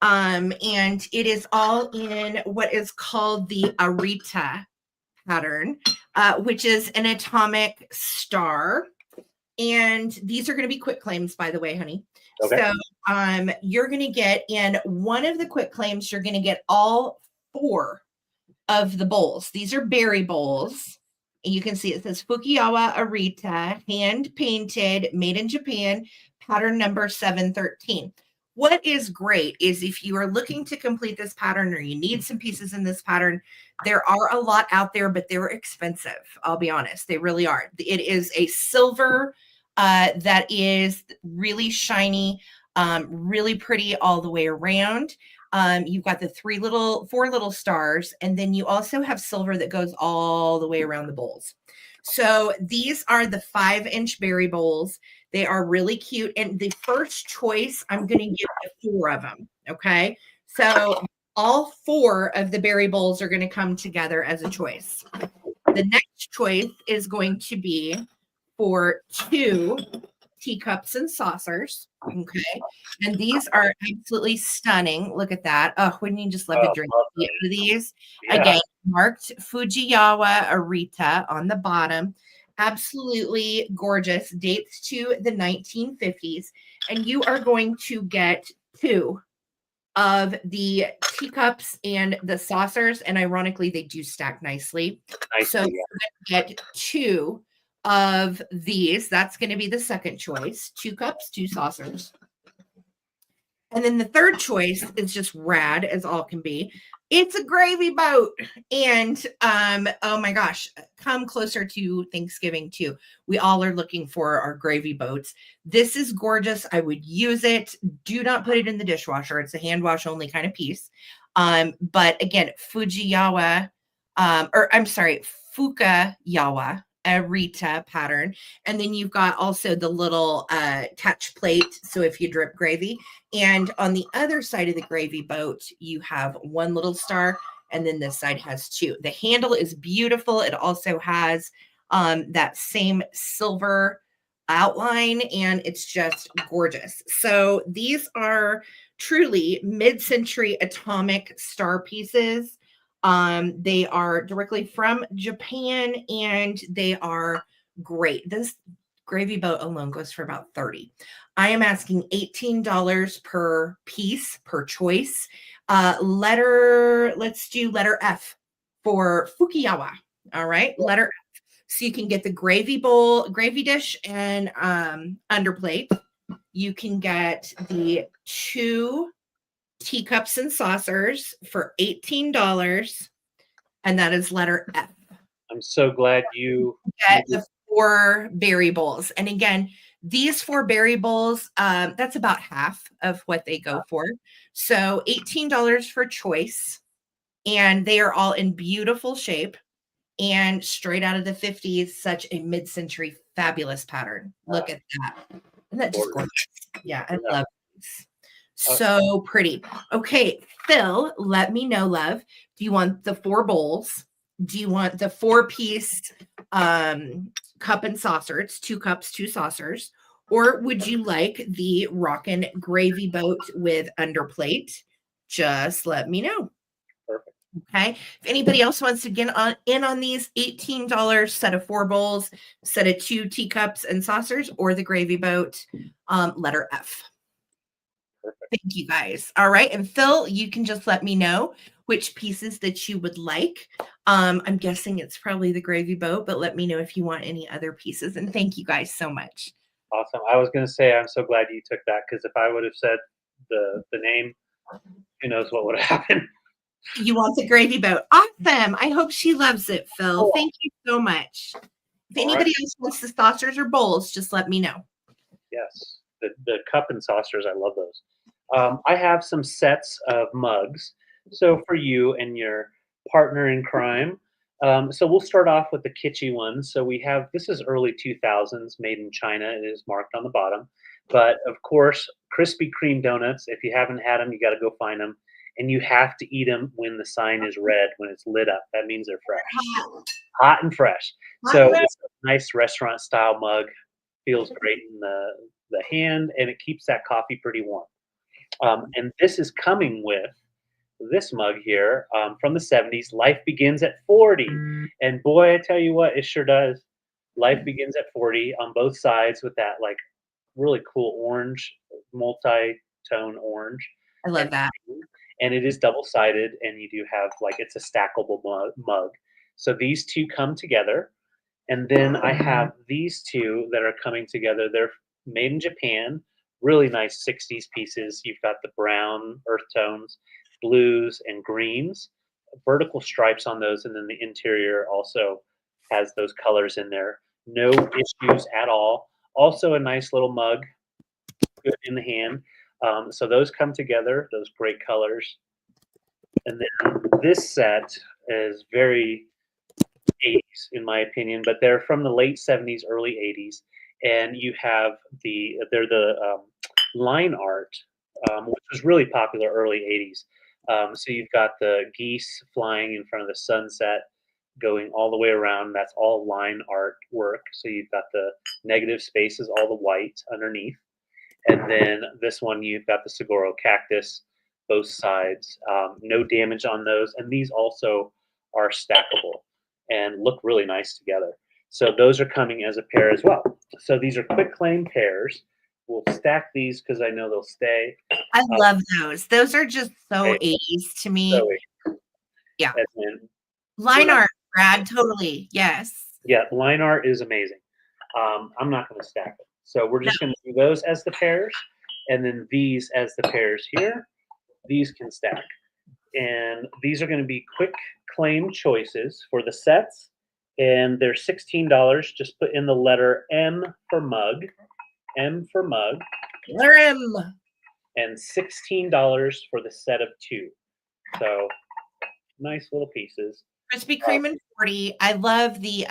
And it is all in what is called the Arita pattern, which is an atomic star. And these are going to be quick claims, by the way, honey. okay. So you're going to get in one of the quick claims, you're going to get all 4 of the bowls. These are berry bowls. And you can see it says Fukiyawa Arita, hand painted, made in Japan, pattern number 713. What is great is if you are looking to complete this pattern or you need some pieces in this pattern, there are a lot out there, but they're expensive. I'll be honest, they really are. It is a silver that is really shiny, really pretty all the way around. You've got the 4 little stars, and then you also have silver that goes all the way around the bowls. So these are the 5-inch berry bowls. They are really cute. And the first choice, I'm going to give you 4 of them. Okay. So all 4 of the berry bowls are going to come together as a choice. The next choice is going to be for 2 teacups and saucers. Okay. And these are absolutely stunning. Look at that. Oh, wouldn't you just love to drink out of these? Yeah. Again, marked Fujiyawa Arita on the bottom. Absolutely gorgeous. Dates to the 1950s. And you are going to get 2 of the teacups and the saucers. And ironically, they do stack nicely. So you're going to get 2 of these. That's going to be the second choice. 2 cups, 2 saucers. And then the third choice is just rad as all can be. It's a gravy boat. And oh my gosh, come closer to Thanksgiving too. We all are looking for our gravy boats. This is gorgeous. I would use it. Do not put it in the dishwasher. It's a hand wash only kind of piece. But again, Fujiyawa, Fukayawa Arita pattern. And then you've got also the little catch plate. So if you drip gravy, and on the other side of the gravy boat, you have 1 little star, and then this side has 2. The handle is beautiful. It also has that same silver outline, and it's just gorgeous. So these are truly mid-century atomic star pieces. They are directly from Japan, and they are great. This gravy boat alone goes for about $30. I am asking $18 per piece, per choice. Let's do letter F for Fukiyawa. All right, letter F. So you can get the gravy bowl, gravy dish, and underplate. You can get the 2 teacups and saucers for $18, and that is letter F. I'm so glad you get the 4 berry bowls. And again, these 4 berry bowls, that's about half of what they go for. So $18 for choice. And they are all in beautiful shape and straight out of the 50s, such a mid-century fabulous pattern. Look at that. Isn't that just gorgeous? Yeah, I love these. So pretty. Okay, Phil, let me know, love. Do you want the 4 bowls? Do you want the 4-piece cup and saucer? It's 2 cups, 2 saucers. Or would you like the rockin' gravy boat with underplate? Just let me know. Perfect. Okay. If anybody else wants to get in on these, $18 set of 4 bowls, set of 2 teacups and saucers, or the gravy boat, letter F. Perfect. Thank you guys. All right. And Phil, you can just let me know which pieces that you would like. I'm guessing it's probably the gravy boat, but let me know if you want any other pieces. And thank you guys so much. Awesome. I was going to say, I'm so glad you took that, because if I would have said the name, who knows what would have happened. You want the gravy boat. Awesome. I hope she loves it, Phil. Cool. Thank you so much. If anybody else wants the saucers or bowls, just let me know. Yes. The cup and saucers, I love those. I have some sets of mugs. So for you and your partner in crime. So we'll start off with the kitschy ones. So we have this is early 2000s, made in China. It is marked on the bottom, but of course, Krispy Kreme donuts. If you haven't had them, you got to go find them, and you have to eat them when the sign is red, when it's lit up. That means they're fresh, Hot, hot and fresh. hot So mess. it's a nice restaurant style mug. Feels great in the hand, and it keeps that coffee pretty warm. And this is coming with this mug here from the 70s. Life begins at 40. And boy, I tell you what, it sure does. Life begins at 40 on both sides with that like really cool orange, multi-tone orange. I And, love that. and it is double sided, and you do have like it's a stackable mug. So these two come together. And then I have these two that are coming together. They're made in Japan, really nice 60s pieces. You've got the brown earth tones, blues, and greens, vertical stripes on those, and then the interior also has those colors in there. No issues at all. Also, a nice little mug, good in the hand. So those come together, those great colors. And then this set is very 80s, in my opinion, but they're from the late 70s, early 80s, and you have they're the line art, which was really popular early 80s. So you've got the geese flying in front of the sunset, going all the way around. That's all line art work. So you've got the negative spaces, all the white underneath, and then this one you've got the saguaro cactus, both sides. No damage on those, and these also are stackable and look really nice together. So those are coming as a pair as well. So these are quick claim pairs. We'll stack these because I know they'll stay. I love those. Those are just so Okay, 80s to me. so Yeah. and then Line art, Brad, totally. Yes. yeah, line art is amazing. I'm not going to stack them. So we're No. just going to do those as the pairs, and then these as the pairs here. These can stack. And these are going to be quick claim choices for the sets. And they're $16. Just put in the letter M for mug, M for mug, Rim. and $16 for the set of two. So nice little pieces. Krispy Kreme and 40. I love the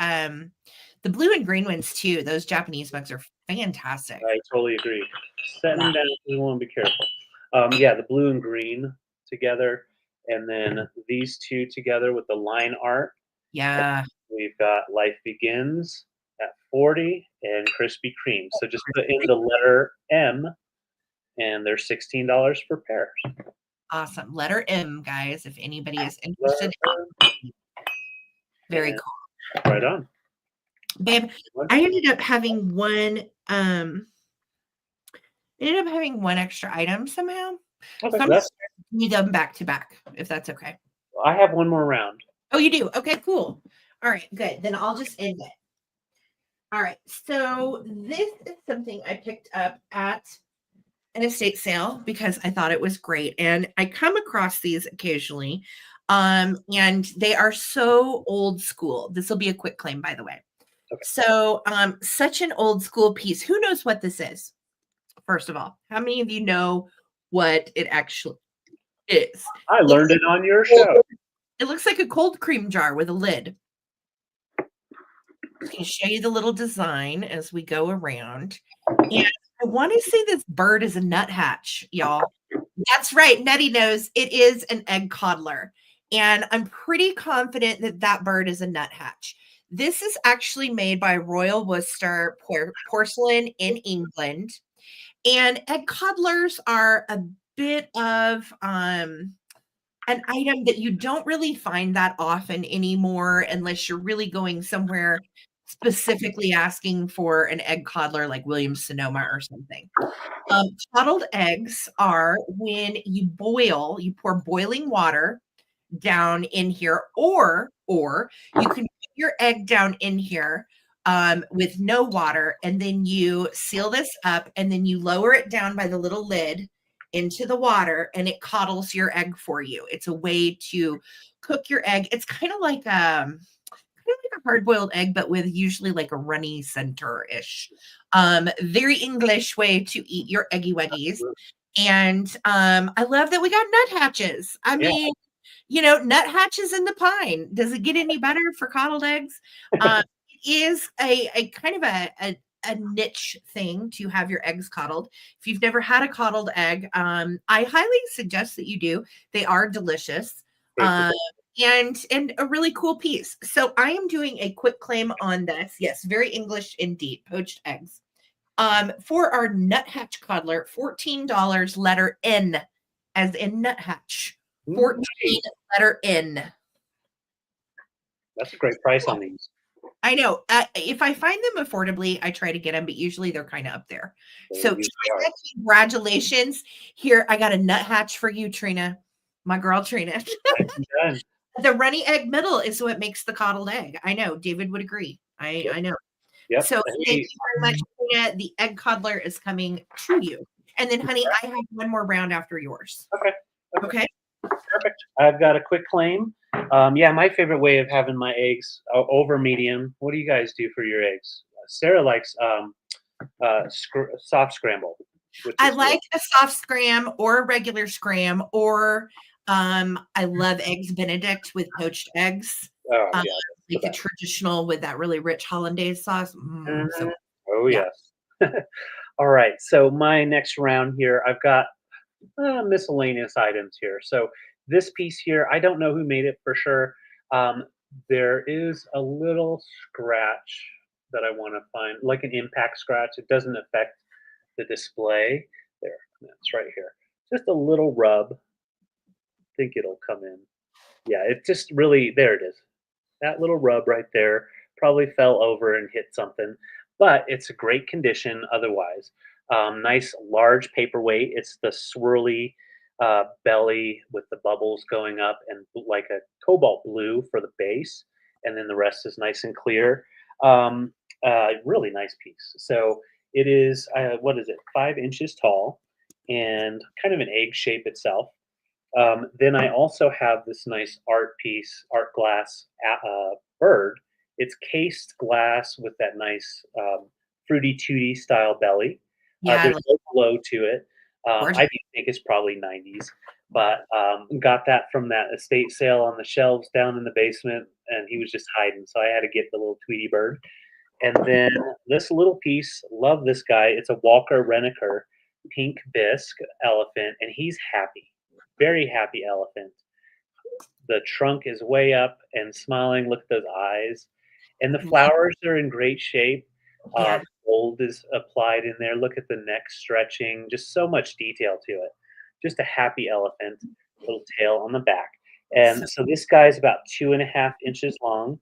blue and green ones too. Those Japanese mugs are fantastic. I totally agree. Setting down, we want to be careful. Yeah, the blue and green together, and then these two together with the line art. Yeah. We've got Life Begins at 40 and Krispy Kreme. So just put in the letter M, and they're $16 per pair. Awesome. Letter M, guys, if anybody is interested. Very cool. Right on. Babe, I ended up having one extra item somehow. Okay, So I'm just gonna do them back to back, if that's okay. I have one more round. Oh, you do? Okay, cool. All right, good. Then I'll just end it. All right. So this is something I picked up at an estate sale because I thought it was great. And I come across these occasionally. And they are so old school. This will be a quick claim, by the way. Okay. So such an old school piece. Who knows what this is? First of all, how many of you know what it actually is? I learned it on your show. It looks like a cold cream jar with a lid. I can show you the little design as we go around. And I want to say this bird is a nuthatch, y'all. That's right. Nettie knows it is an egg coddler. And I'm pretty confident that that bird is a nuthatch. This is actually made by Royal Worcester Porcelain in England. And egg coddlers are a bit of an item that you don't really find that often anymore unless you're really going somewhere specifically asking for an egg coddler like Williams Sonoma or something. Coddled eggs are when you pour boiling water down in here, or you can put your egg down in here with no water, and then you seal this up, and then you lower it down by the little lid into the water, and it coddles your egg for you. It's a way to cook your egg. It's kind of like a hard-boiled egg, but with usually like a runny center-ish. Very English way to eat your eggy weggies. And I love that we got nuthatches. I Yeah. mean, nuthatches in the pine. Does it get any better for coddled eggs? It is a kind of a niche thing to have your eggs coddled. If you've never had a coddled egg, I highly suggest that you do. They are delicious. Great for Um, and a really cool piece. So I am doing a quick claim on this. Yes, very English indeed. Poached eggs. For our nuthatch coddler, $14, letter N, as in nuthatch. 14, nice. letter N. That's a great price on these. I know. If I find them affordably, I try to get them, but usually they're kind of up there. They So, usually are. Trina, congratulations. Here, I got a nuthatch for you, Trina. My girl, Trina. Nicely done. The runny egg middle is what makes the coddled egg. I know. David would agree. I know. Yep. So thank Hey, you very much, Trina. The egg coddler is coming to you. And then, honey, I have one more round after yours. okay. Okay. Perfect. I've got a quick claim. Yeah, my favorite way of having my eggs over medium. What do you guys do for your eggs? Sarah likes soft scramble, which I is good. like a soft scram or a regular scram, or I love eggs Benedict with poached eggs. Oh Um, yeah, like the the best. traditional with that really rich hollandaise sauce. So Mhm. Oh yeah. yes. All right. So my next round here, I've got miscellaneous items here. So this piece here, I don't know who made it for sure. Um, there is a little scratch that I want to find, like an impact scratch. It doesn't affect the display. There, that's right here. Just a little rub. Think it'll come in. Yeah, it just really, there it is. That little rub right there probably fell over and hit something, but it's a great condition otherwise. Nice large paperweight. It's the swirly belly with the bubbles going up and like a cobalt blue for the base, and then the rest is nice and clear. Really nice piece. So it is, what is it, 5 inches tall and kind of an egg shape itself. Then I also have this nice art piece, art glass bird. It's cased glass with that nice fruity tooty style belly. Yeah, I There's like no glow to it. gorgeous. I do think it's probably 90s, but got that from that estate sale on the shelves down in the basement, and he was just hiding, so I had to get the little Tweety bird. And then this little piece, love this guy. It's a Walker Reniker pink bisque elephant, and he's happy, very happy elephant. The trunk is way up and smiling. Look at those eyes. And the flowers are in great shape. Yeah. Gold is applied in there. Look at the neck stretching. Just so much detail to it. Just a happy elephant, little tail on the back. So And so this guy's about 2.5 inches long.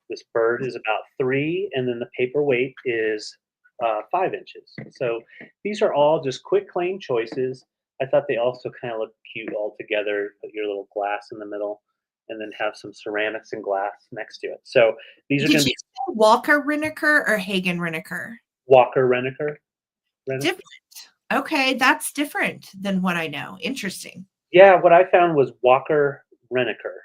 This bird is about 3, and then the paperweight is 5 inches. So these are all just quick claim choices. I thought they also kind of look cute all together. Put your little glass in the middle, and then have some ceramics and glass next to it. So these are did going to you be say Walker Reniker or Hagen Reniker? Walker Reniker. Different. Okay, that's different than what I know. Interesting. Yeah, what I found was Walker Reniker.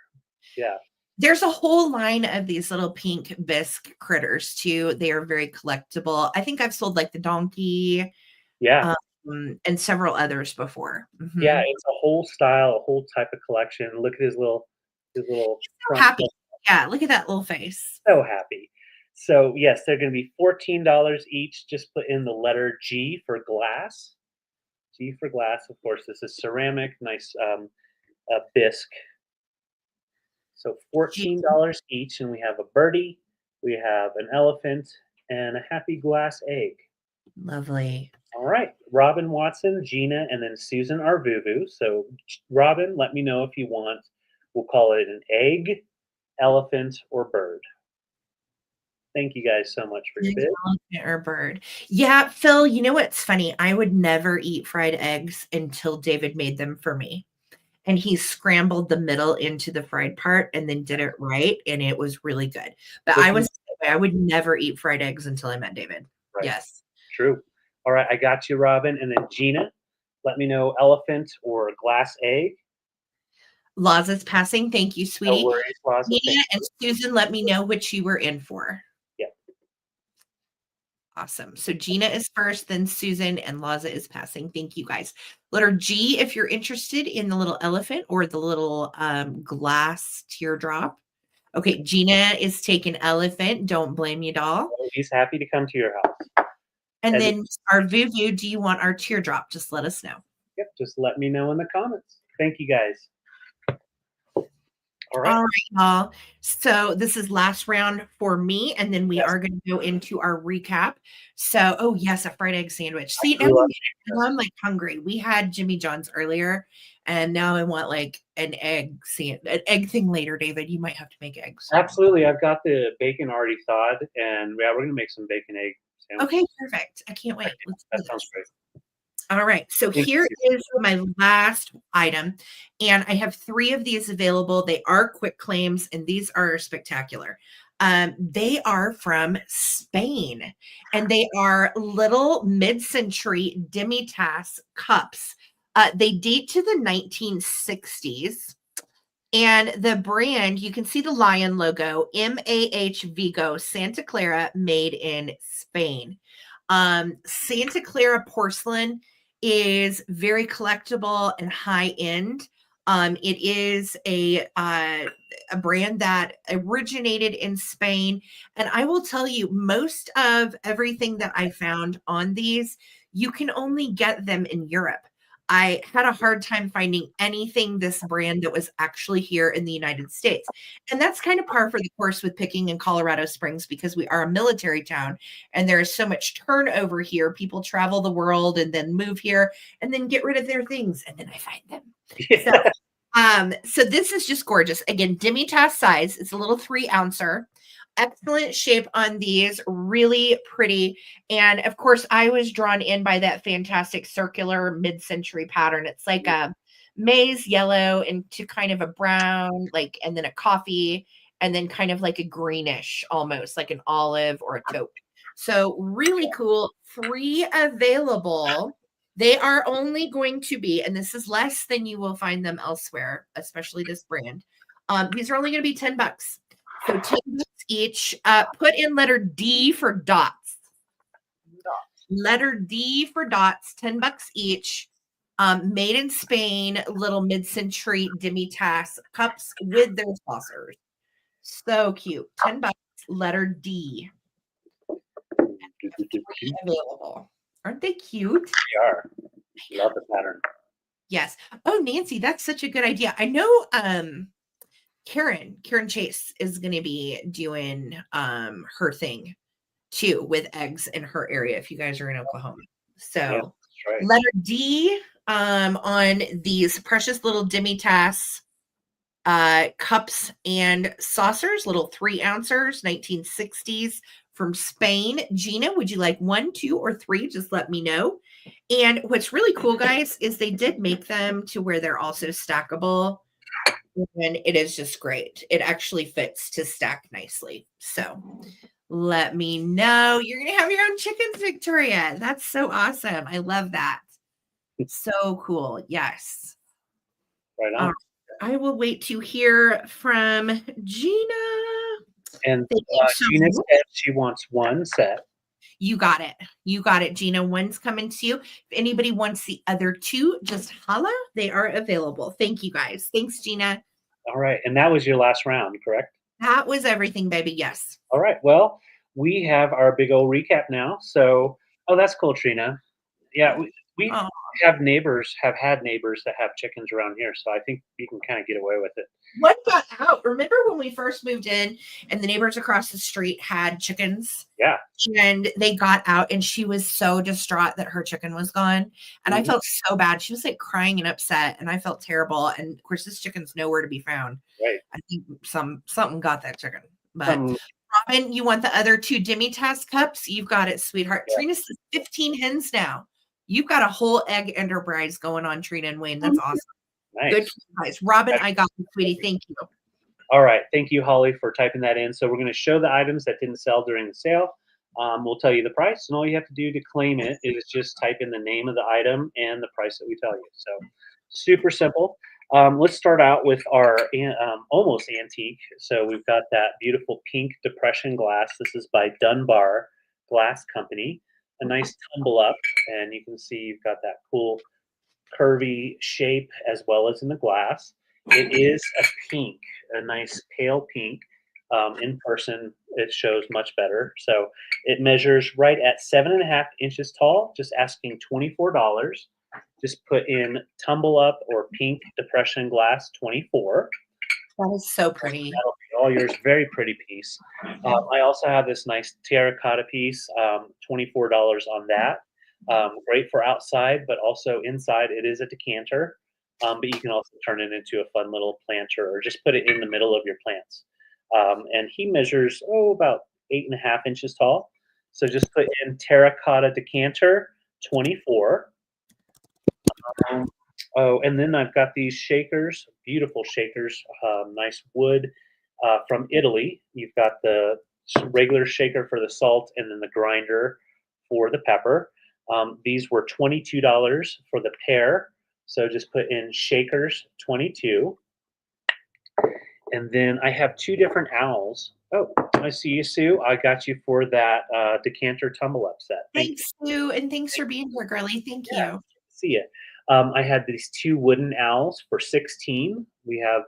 Yeah. There's a whole line of these little pink bisque critters too. They are very collectible. I think I've sold like the donkey, Yeah. and several others before. Yeah, Mhm. it's a whole style, a whole type of collection. Look at his little So trunk. happy. Yeah, look at that little face. So happy. So yes, they're going to be $14 each. Just put in the letter G for glass. G for glass. Of course, this is ceramic. Nice bisque. So Gee, $14 each, and we have a birdie, we have an elephant, and a happy glass egg. lovely. All right, Robin Watson, Gina, and then Susan Arvuvu. So Robin, let me know if you want. We'll call it an egg, elephant, or bird. Thank you guys so much for your Egg, bid. elephant, or bird. Yeah, Phil, you know what's funny? I would never eat fried eggs until David made them for me. And he scrambled the middle into the fried part and then did it right, and it was really good. But Which I one? was I would never eat fried eggs until I met David. Right. Yes. True. All right, I got you, Robin. And then Gina, let me know elephant or glass egg. Laws is passing. Thank you, No sweetie. worries, Laza. Thank Nina and you. Susan, let me know which you were in for. Yeah. Awesome. So Gina is first, then Susan, and Laza is passing. Thank you guys. Letter G, if you're interested in the little elephant or the little glass teardrop. Okay, Gina is taking elephant. Don't blame you, doll. So he's happy to come to your house. And then our Vuvu, do you want our teardrop? Just let us know. Yep, just let me know in the comments. Thank you guys. All right. All right, y'all. So this is last round for me, and then we are going to go into our recap. So, oh yes, a fried egg sandwich. See, now I'm like hungry. We had Jimmy John's earlier, and now I want like an egg thing later. David, you might have to make eggs. Absolutely, I've got the bacon already thawed, and yeah, we're gonna make some bacon egg sandwiches. Okay, perfect. I can't wait. That sounds great. All right, so here is my last item, and I have 3 of these available. They are quick claims, and these are spectacular. They are from Spain, and they are little mid-century demi-tasse cups. They date to the 1960s, and the brand, you can see the lion logo, MAH Vigo, Santa Clara, made in Spain. Santa Clara porcelain is very collectible and high end. It is a brand that originated in Spain, and I will tell you, most of everything that I found on these, you can only get them in Europe. I had a hard time finding anything this brand that was actually here in the United States. And that's kind of par for the course with picking in Colorado Springs because we are a military town and there is so much turnover here. People travel the world and then move here and then get rid of their things. And then I find them. Yeah. So this is just gorgeous. Again, demi-tasse size. It's a little 3-ouncer. Excellent shape on these, really pretty. And of course, I was drawn in by that fantastic circular mid-century pattern. It's like a maize yellow into kind of a brown, like, and then a coffee, and then kind of like a greenish, almost like an olive or a taupe. So really cool. 3 available. They are only going to be, and this is less than you will find them elsewhere, especially this brand. These are only going to be $10. So $10 each. Put in letter D for dots. Letter D for dots, $10 each. Made in Spain, little mid-century demi-tasse cups with their saucers. So cute. $10, letter D. Available. Aren't they cute? They are. Love the pattern. Yes. Oh, Nancy, that's such a good idea. I know Karen Chase is going to be doing her thing too with eggs in her area if you guys are in Oklahoma. So yeah, that's right. Letter D on these precious little demi-tasse cups and saucers, little 3-ouncers, 1960s from Spain. Gina, would you like 1, 2, or 3? Just let me know. And what's really cool, guys, is they did make them to where they're also stackable. And it is just great. It actually fits to stack nicely. So let me know. You're going to have your own chickens, Victoria. That's so awesome. I love that. So cool. Yes. Right on. I will wait to hear from Gina. And Gina said she wants 1 set. You got it. You got it, Gina. 1's coming to you. If anybody wants the other 2, just holla. They are available. Thank you, guys. Thanks, Gina. All right. And that was your last round, correct? That was everything, baby. Yes. All right. Well, we have our big old recap now. So, oh, that's cool, Trina. Yeah, we have had neighbors that have chickens around here. So I think you can kind of get away with it. What got out? Remember when we first moved in and the neighbors across the street had chickens? Yeah. And they got out and she was so distraught that her chicken was gone. And I felt so bad. She was like crying and upset and I felt terrible. And of course, this chicken's nowhere to be found. Right. I think something got that chicken. But Robin, you want the other 2 demi-tasse cups? You've got it, sweetheart. Yeah. Trina says 15 hens now. You've got a whole egg enterprise going on, Trina and Wayne. That's awesome. Nice. Good, guys. Robin, I got you, sweetie. Thank you. All right. Thank you, Holly, for typing that in. So we're going to show the items that didn't sell during the sale. We'll tell you the price, and all you have to do to claim it is just type in the name of the item and the price that we tell you. So super simple. Let's start out with our almost antique. So we've got that beautiful pink depression glass. This is by Dunbar Glass Company. A nice tumble up, and you can see you've got that cool curvy shape as well as in the glass. It is a pink, a nice pale pink. In person, it shows much better. So it measures right at 7.5 inches tall. Just asking $24. Just put in tumble up or pink depression glass 24. That is so pretty. That'll be all yours. Very pretty piece. I also have this nice terracotta piece, $24 on that. Great for outside, but also inside it is a decanter. But you can also turn it into a fun little planter or just put it in the middle of your plants. And he measures, about 8.5 inches tall. So just put in terracotta decanter, 24. Um, and then I've got these shakers, beautiful shakers, nice wood from Italy. You've got the regular shaker for the salt and then the grinder for the pepper. These were $22 for the pair. So just put in shakers, 22. And then I have two different owls. Oh, I see you, Sue. I got you for that decanter tumble up set. Thanks, Sue, and thanks for being here, girly. Thank you. See it. I had these two wooden owls for 16. We have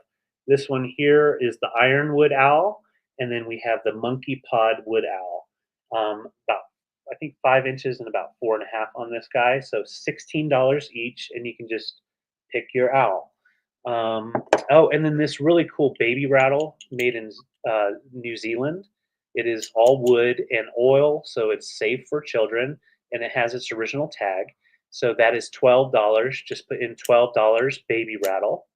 this one here is the ironwood owl, and then we have the monkey pod wood owl. About I think 5 inches and about 4.5 on this guy. So $16 each, and you can just pick your owl. And then this really cool baby rattle made in New Zealand. It is all wood and oil, so it's safe for children, and it has its original tag. So that is $12. Just put in $12 baby rattle.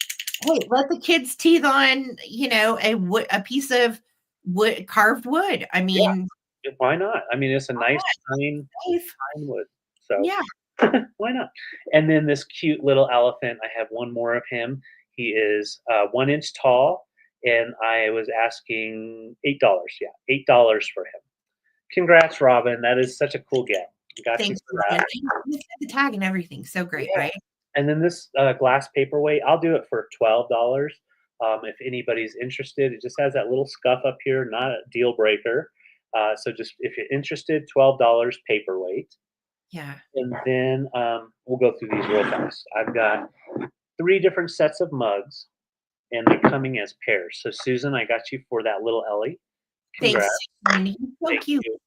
Hey, let the kids teeth on, a piece of wood, carved wood. I mean, why not? I mean, it's a nice pine wood. So yeah, why not? And then this cute little elephant. I have one more of him. He is 1 inch tall, and I was asking $8. Yeah, $8 for him. Congrats, Robin. That is such a cool get. Got thanks you for that. The tag and everything. So great, right? And then this glass paperweight, I'll do it for $12. If anybody's interested, it just has that little scuff up here, not a deal breaker. So just if you're interested, $12 paperweight. Yeah. And then we'll go through these real fast. I've got 3 different sets of mugs, and they're coming as pairs. So Susan, I got you for that little Ellie. Congrats. Thanks. So cute. You.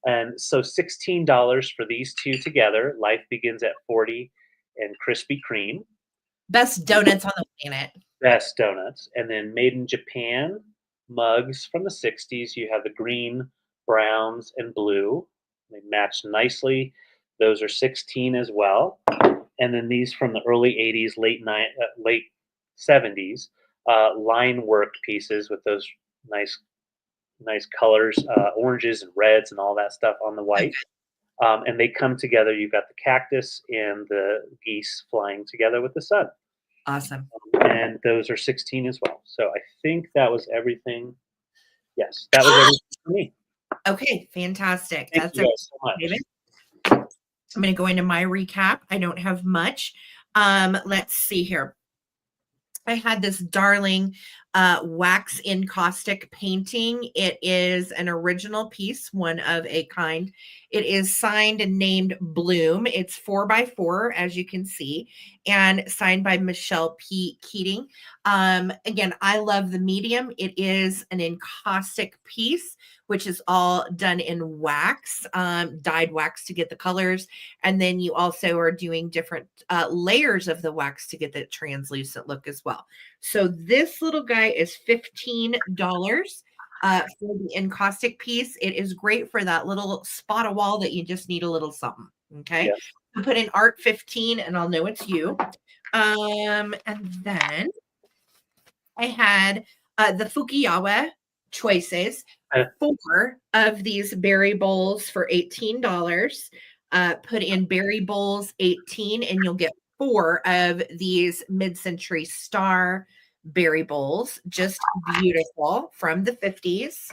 And so $16 for these two together. Life Begins at 40 and Krispy Kreme. Best donuts on the planet. Best donuts. And then Made in Japan mugs from the 60s. You have the green, browns, and blue. They match nicely. Those are 16 as well. And then these from the early 80s, late 70s, line work pieces with those nice colors, oranges and reds and all that stuff on the white. And they come together. You've got the cactus and the geese flying together with the sun. Awesome. And those are 16 as well. So I think that was everything. Yes, that was everything for me. Okay, fantastic. Thank you guys so much. David. I'm going to go into my recap. I don't have much. Let's see here. I had this darling wax encaustic painting. It is an original piece, one of a kind. It is signed and named Bloom. It's 4x4, as you can see, and signed by Michelle P. Keating. Again, I love the medium. It is an encaustic piece, which is all done in wax, dyed wax to get the colors. And then you also are doing different layers of the wax to get the translucent look as well. So this little guy is $15 for the encaustic piece. It is great for that little spot of wall that you just need a little something. Okay. Yes. So put in art 15 and I'll know it's you. And then I had the Fukiyawa choices. 4 of these berry bowls for $18. Put in berry bowls 18 and you'll get 4 of these mid-century star berry bowls. Just beautiful from the 50s.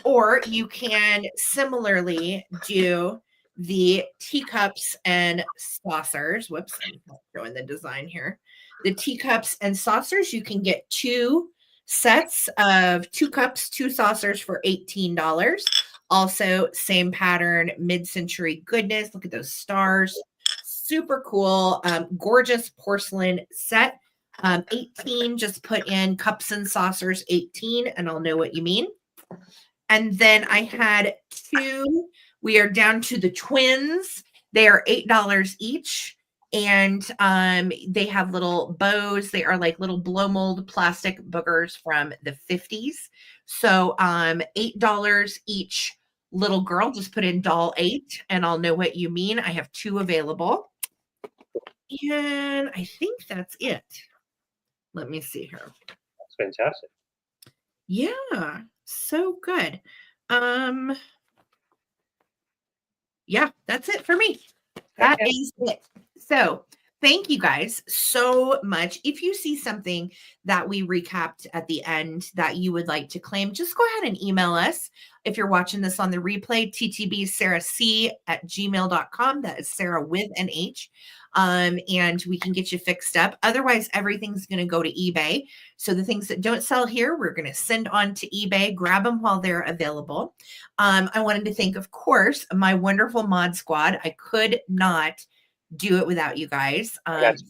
Or you can similarly do the teacups and saucers. Whoops, I'm not showing the design here. The teacups and saucers, you can get 2 sets of 2 cups, 2 saucers for $18. Also, same pattern, mid-century goodness. Look at those stars. Super cool. Gorgeous porcelain set. 18, just put in cups and saucers 18, and I'll know what you mean. And then I had two. We are down to the twins. They are $8 each. And they have little bows. They are like little blow mold plastic boogers from the 50s. So $8 each little girl. Just put in doll 8 and I'll know what you mean. I have two available. And I think that's it. Let me see here. That's fantastic. Yeah, so good. Yeah, that's it for me. That is it. So thank you guys so much. If you see something that we recapped at the end that you would like to claim, just go ahead and email us. If you're watching this on the replay, ttbsarahc@gmail.com. That is Sarah with an H. And we can get you fixed up. Otherwise, everything's going to go to eBay. So the things that don't sell here, we're going to send on to eBay, grab them while they're available. I wanted to thank, of course, my wonderful mod squad. I could not do it without you guys. Thank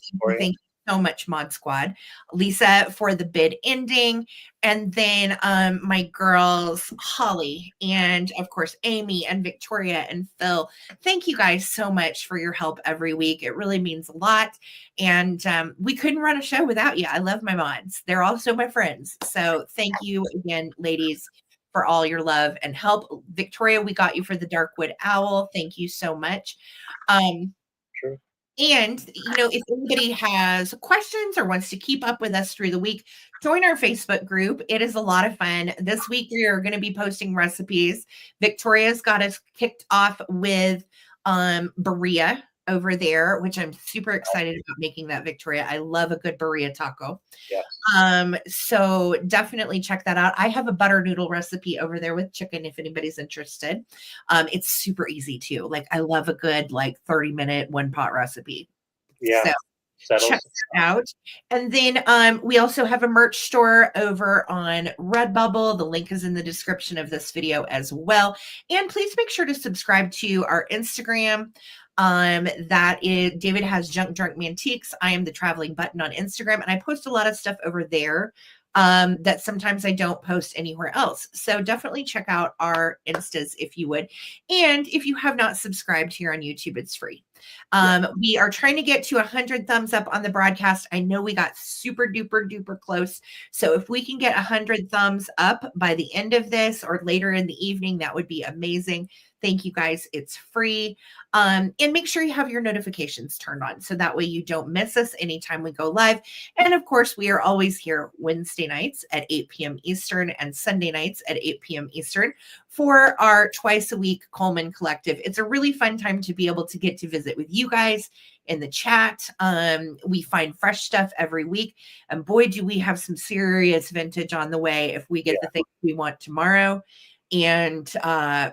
you so much, Mod Squad. Lisa for the bid ending, and then my girls, Holly, and of course, Amy and Victoria and Phil. Thank you guys so much for your help every week. It really means a lot. And we couldn't run a show without you. I love my mods. They're also my friends. So thank you again, ladies, for all your love and help. Victoria, we got you for the Darkwood Owl. Thank you so much. Sure. And, if anybody has questions or wants to keep up with us through the week, join our Facebook group. It is a lot of fun. This week, we are going to be posting recipes. Victoria's got us kicked off with Berea over there, which I'm super excited about making that, Victoria. I love a good Berea taco. Yes. So definitely check that out. I have a butter noodle recipe over there with chicken if anybody's interested. It's super easy too. Like I love a good 30-minute one pot recipe. Yeah. So check that out. And then we also have a merch store over on Redbubble. The link is in the description of this video as well. And please make sure to subscribe to our Instagram. That is David has Junk Drunk Mantiques. I am the Traveling Button on Instagram, and I post a lot of stuff over there that sometimes I don't post anywhere else. So definitely check out our Instas if you would. And if you have not subscribed here on YouTube, it's free. We are trying to get to 100 thumbs up on the broadcast. I know we got super duper duper close. So if we can get 100 thumbs up by the end of this or later in the evening, that would be amazing. Thank you guys. It's free. And make sure you have your notifications turned on so that way you don't miss us anytime we go live. And of course, we are always here Wednesday nights at 8 p.m. Eastern and Sunday nights at 8 p.m. Eastern for our twice a week Coleman Collective. It's a really fun time to be able to get to visit with you guys in the chat. We find fresh stuff every week. And boy, do we have some serious vintage on the way if we get the things we want tomorrow. And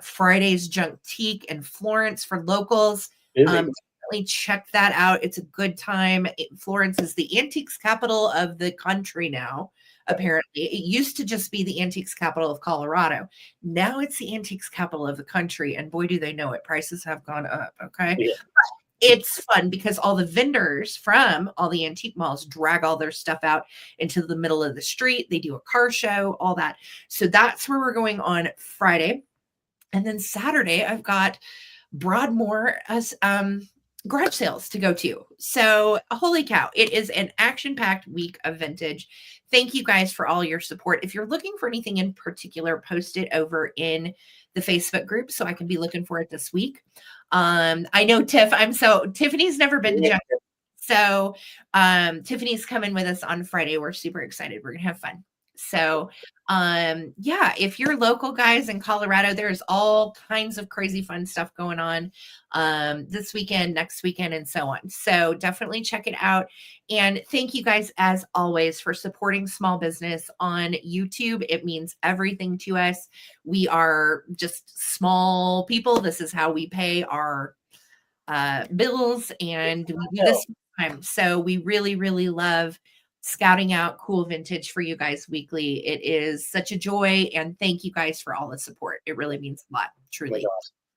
Friday's Juntique in Florence for locals. Definitely check that out. It's a good time. Florence is the antiques capital of the country now. Apparently, it used to just be the antiques capital of Colorado. Now it's the antiques capital of the country. And boy, do they know it. Prices have gone up. Okay. Yeah. It's fun because all the vendors from all the antique malls drag all their stuff out into the middle of the street. They do a car show, all that. So that's where we're going on Friday. And then Saturday, I've got Broadmoor as garage sales to go to. So holy cow, it is an action-packed week of vintage. Thank you guys for all your support. If you're looking for anything in particular, post it over in the Facebook group so I can be looking for it this week. I know Tiffany's never been to Junction. So Tiffany's coming with us on Friday. We're super excited. We're gonna have fun. So if you're local guys in Colorado, there's all kinds of crazy fun stuff going on this weekend, next weekend, and so on. So definitely check it out. And thank you guys, as always, for supporting small business on YouTube. It means everything to us. We are just small people. This is how we pay our bills, and we do this time. So we really, really love scouting out cool vintage for you guys weekly. It is such a joy, and thank you guys for all the support. It really means a lot, truly.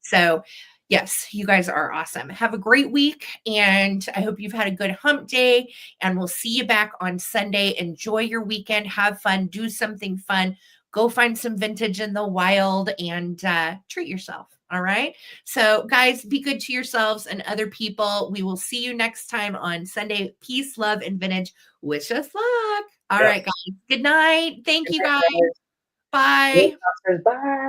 So, yes, you guys are awesome. Have a great week, and I hope you've had a good hump day, and we'll see you back on Sunday. Enjoy your weekend. Have fun. Do something fun. Go find some vintage in the wild and treat yourself. All right. So, guys, be good to yourselves and other people. We will see you next time on Sunday. Peace, love, and vintage. Wish us luck. All right, guys. Good night. Thank you, guys. Bye. Bye.